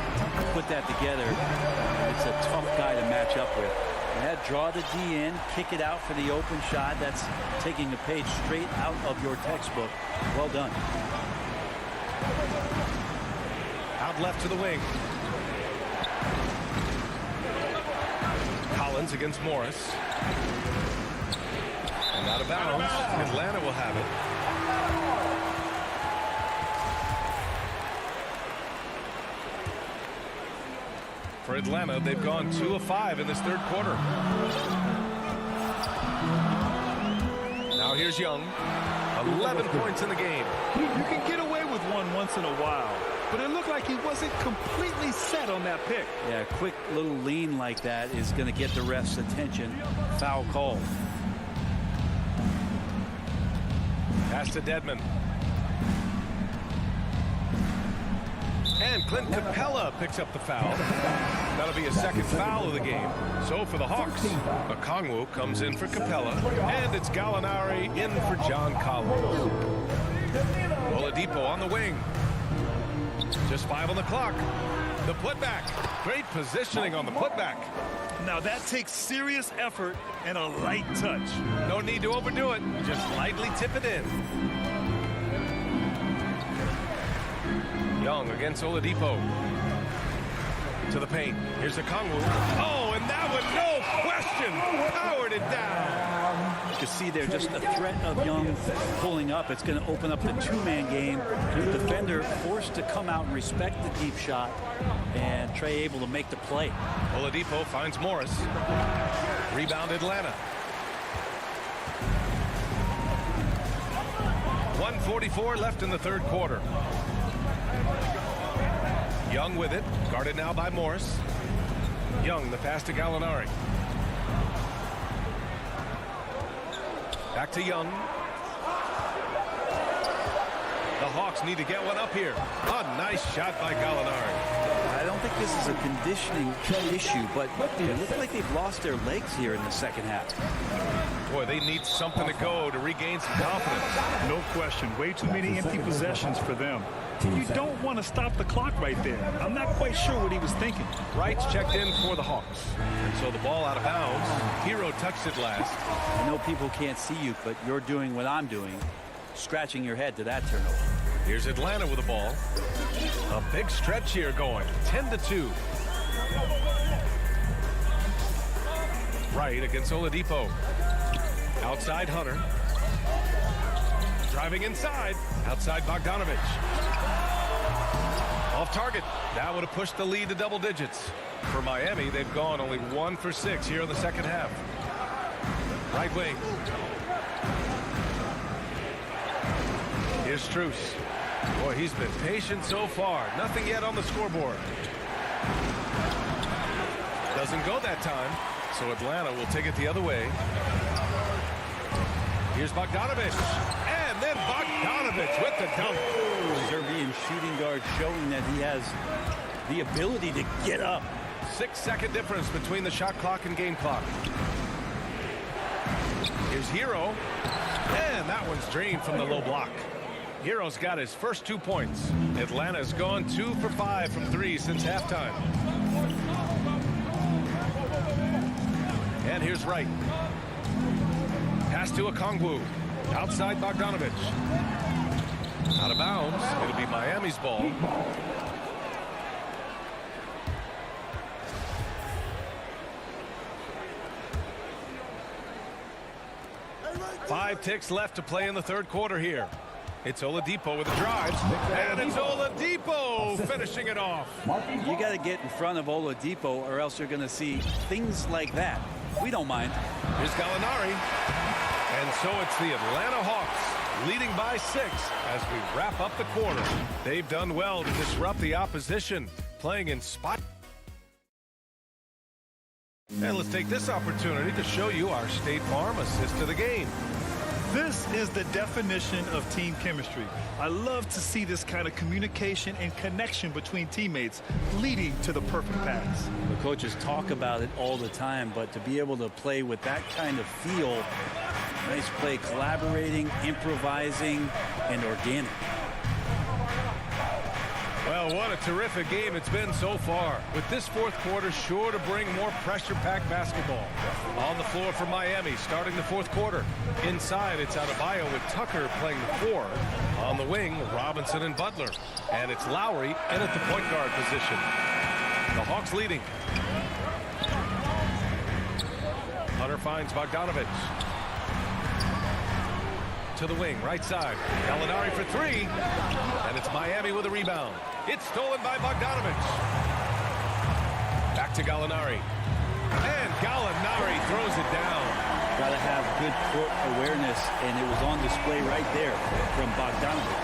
put that together, it's a tough guy to match up with. And that draw the D in, kick it out for the open shot. That's taking a page straight out of your textbook. Well done. Out left to the wing. Collins against Morris. And out of bounds. Atlanta will have it. For Atlanta, they've gone 2 of 5 in this third quarter. Now here's Young. 11 points in the game. You can get away with one once in a while, but it looked like he wasn't completely set on that pick. Yeah, a quick little lean like that is going to get the ref's attention. Foul call. Pass to Dedman. And Clint Capella picks up the foul. That'll be a second foul of the game. So for the Hawks, Okongwu comes in for Capella, and it's Gallinari in for John Collins. Oladipo on the wing. Just 5 on the clock. The putback. Great positioning on the putback. Now that takes serious effort and a light touch. No need to overdo it. Just lightly tip it in. Young against Oladipo. To the paint. Here's Okongwu. Oh, and that one, no question, powered it down. You can see there just the threat of Young pulling up. It's going to open up the 2-man game. The defender forced to come out and respect the deep shot, and Trey able to make the play. Oladipo finds Morris. Rebound Atlanta. 1:44 left in the third quarter. Young with it, guarded now by Morris. Young, the pass to Gallinari. Back to Young. The Hawks need to get one up here. A nice shot by Gallinari. I don't think this is a conditioning issue, but it looks like they've lost their legs here in the second half. Boy, they need something to go to regain some confidence. No question. Way too many empty possessions for them. You don't want to stop the clock right there. I'm not quite sure what he was thinking. Wright's checked in for the Hawks. And so the ball out of bounds. Hero touched it last. I know people can't see you, but you're doing what I'm doing. Scratching your head to that turnover. Here's Atlanta with the ball. A big stretch here going. 10-2. Wright against Oladipo. Outside Hunter. Driving inside. Outside Bogdanovich. Off target. That would have pushed the lead to double digits. For Miami, they've gone only 1 for 6 here in the second half. Right wing. Here's Strus. Boy, he's been patient so far. Nothing yet on the scoreboard. Doesn't go that time. So Atlanta will take it the other way. Here's Bogdanovich. And then Bogdanovich with the dunk. Serbian shooting guard showing that he has the ability to get up. 6-second difference between the shot clock and game clock. Here's Hero. And that one's drained from the low block. Hero's got his first 2 points. Atlanta's gone 2 for 5 from 3 since halftime. And here's Wright. Pass to Okongwu. Outside Bogdanovich. Out of bounds. It'll be Miami's ball. Five ticks left to play in the third quarter here. It's Oladipo with a drive. And it's Oladipo finishing it off. You got to get in front of Oladipo or else you're going to see things like that. We don't mind. Here's Gallinari. And so it's the Atlanta Hawks leading by 6 as we wrap up the quarter. They've done well to disrupt the opposition, playing in spot. And let's take this opportunity to show you our State Farm assist to the game. This is the definition of team chemistry. I love to see this kind of communication and connection between teammates leading to the perfect pass. The coaches talk about it all the time, but to be able to play with that kind of feel, nice play, collaborating, improvising, and organic. Well, what a terrific game it's been so far. With this fourth quarter sure to bring more pressure-packed basketball. On the floor for Miami, starting the fourth quarter. Inside, it's Adebayo with Tucker playing the 4. On the wing, Robinson and Butler. And it's Lowry in at the point guard position. The Hawks leading. Hunter finds Bogdanovich. To the wing, right side. Gallinari for 3. And it's Miami with a rebound. It's stolen by Bogdanovich. Back to Gallinari. And Gallinari throws it down. Got to have good court awareness, and it was on display right there from Bogdanovich.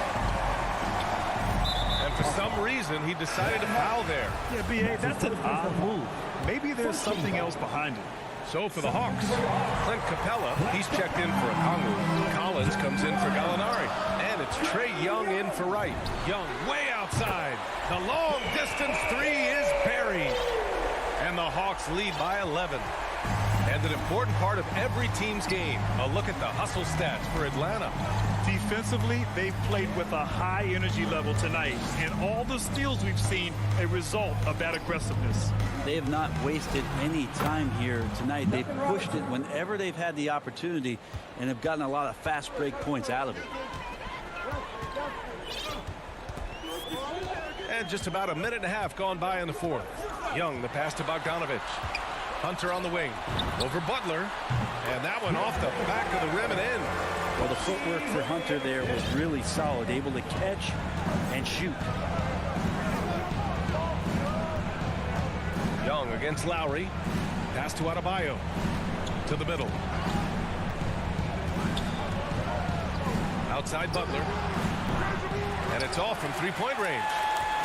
And for some reason, he decided to foul there. Yeah, B.A., that's an odd move. Maybe there's something else behind it. So for the Hawks, Clint Capella, he's checked in for Okongwu. Collins comes in for Gallinari. And it's Trae Young in for Wright. Young way outside. The long distance 3 is buried. And the Hawks lead by 11. And an important part of every team's game, a look at the hustle stats for Atlanta. Defensively, they've played with a high energy level tonight, and all the steals we've seen a result of that aggressiveness. They have not wasted any time here tonight. They've pushed it whenever they've had the opportunity and have gotten a lot of fast break points out of it. And just about a minute and a half gone by in the fourth. Young, the pass to Bogdanovich. Hunter on the wing. Over Butler. And that one off the back of the rim and in. Well, the footwork for Hunter there was really solid, able to catch and shoot. Young against Lowry. Pass to Adebayo. To the middle. Outside Butler. And it's off from three-point range.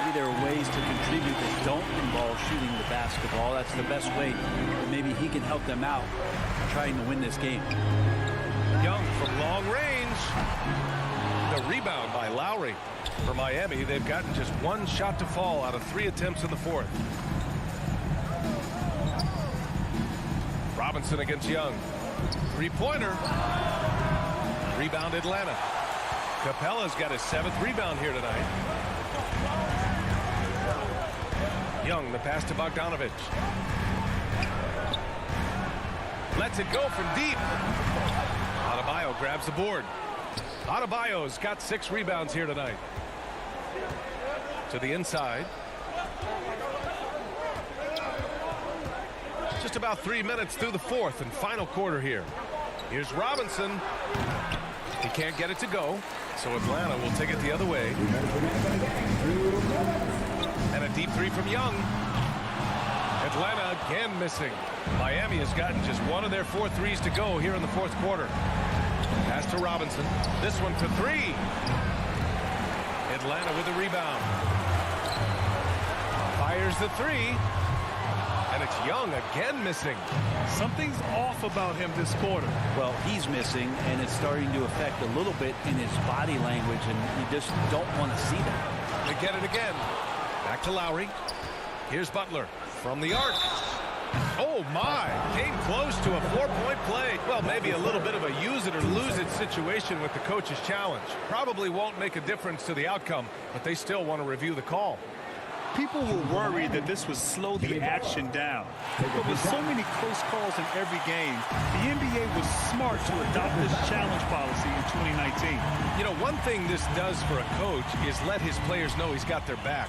Maybe there are ways to contribute that don't involve shooting the basketball. That's the best way. Maybe he can help them out trying to win this game. Young from long range. The rebound by Lowry. For Miami, they've gotten just one shot to fall out of 3 attempts in the fourth. Robinson against Young. Three-pointer. Rebound Atlanta. Capella's got his 7th rebound here tonight. Young, the pass to Bogdanovich. Lets it go from deep. Adebayo grabs the board. Adebayo's got 6 rebounds here tonight. To the inside. Just about 3 minutes through the fourth and final quarter here. Here's Robinson. He can't get it to go, so Atlanta will take it the other way. And a deep 3 from Young. Atlanta again missing. Miami has gotten just one of their 4 threes to go here in the fourth quarter. Pass to Robinson. This one for 3. Atlanta with a rebound. Fires the 3. And it's Young again missing. Something's off about him this quarter. Well, he's missing, and it's starting to affect a little bit in his body language, and you just don't want to see that. They get it again. Back to Lowry. Here's Butler from the arc. Oh, my. Came close to a 4-point play. Well, maybe a little bit of a use it or lose it situation with the coach's challenge. Probably won't make a difference to the outcome, but they still want to review the call. People were worried that this would slow the action down. But with so many close calls in every game, the NBA was smart to adopt this challenge policy in 2019. You know, one thing this does for a coach is let his players know he's got their back.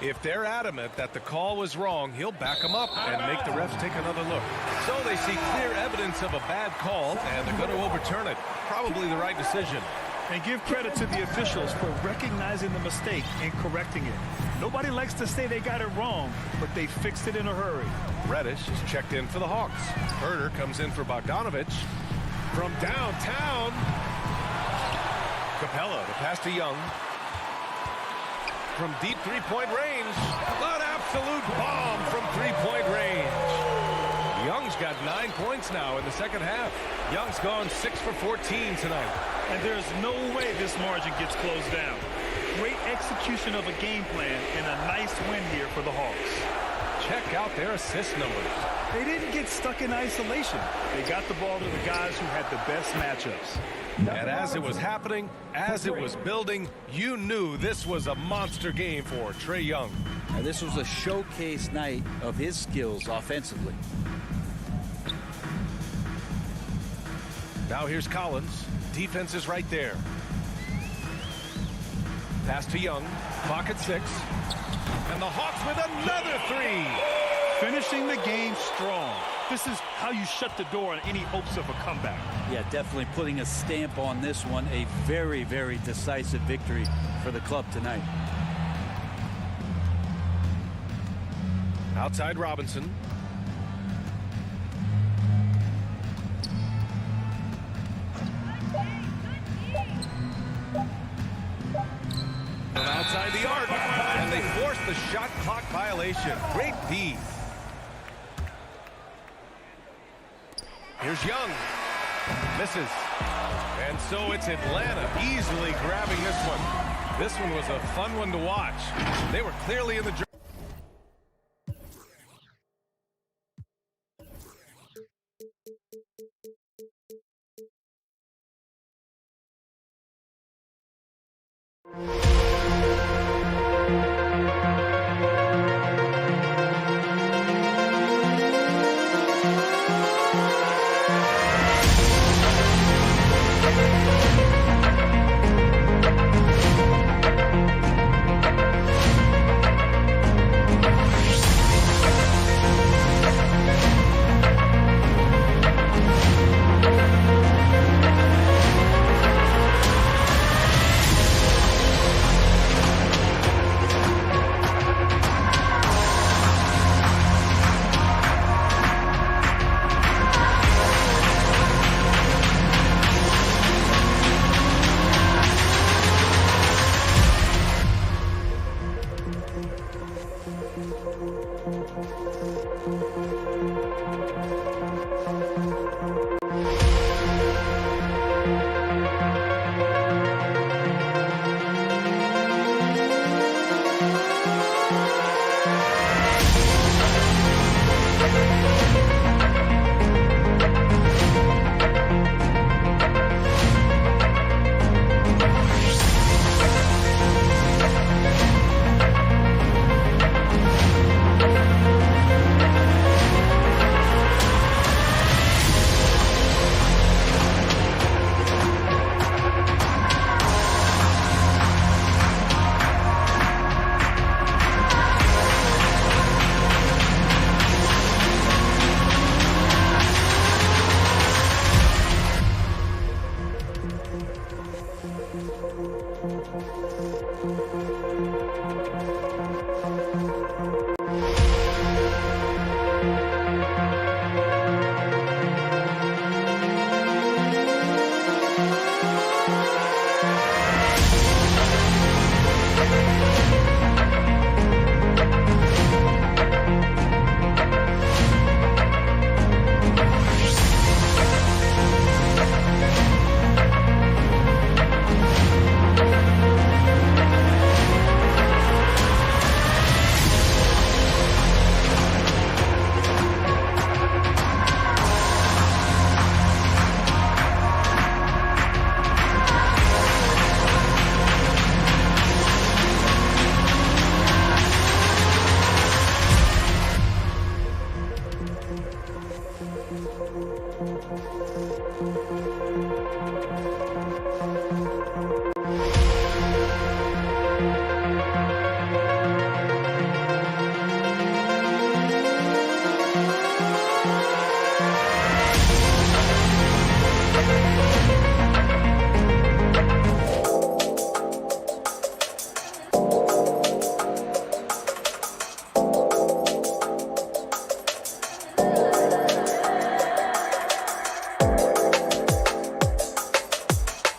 If they're adamant that the call was wrong, he'll back them up and make the refs take another look. So they see clear evidence of a bad call, and they're going to overturn it. Probably the right decision. And give credit to the officials for recognizing the mistake and correcting it. Nobody likes to say they got it wrong, but they fixed it in a hurry. Reddish is checked in for the Hawks. Herder comes in for Bogdanovich. From downtown, Capella, the pass to Young. From deep three-point range, an absolute bomb from three-point range. Young's got 9 points now in the second half. Young's gone 6 for 14 tonight. And there's no way this margin gets closed down. Great execution of a game plan and a nice win here for the Hawks. Check out their assist numbers. They didn't get stuck in isolation. They got the ball to the guys who had the best matchups. And as it was happening, as it was building, you knew this was a monster game for Trae Young. Now, this was a showcase night of his skills offensively. Now here's Collins. Defense is right there. Pass to Young. Clock at 6. And the Hawks with another 3. Finishing the game strong. This is how you shut the door on any hopes of a comeback. Yeah, definitely putting a stamp on this one. A very, very decisive victory for the club tonight. Outside Robinson. From outside the arc. And they force the shot clock violation. Great D. Here's Young. Misses. And so it's Atlanta easily grabbing this one. This one was a fun one to watch. They were clearly in the drive.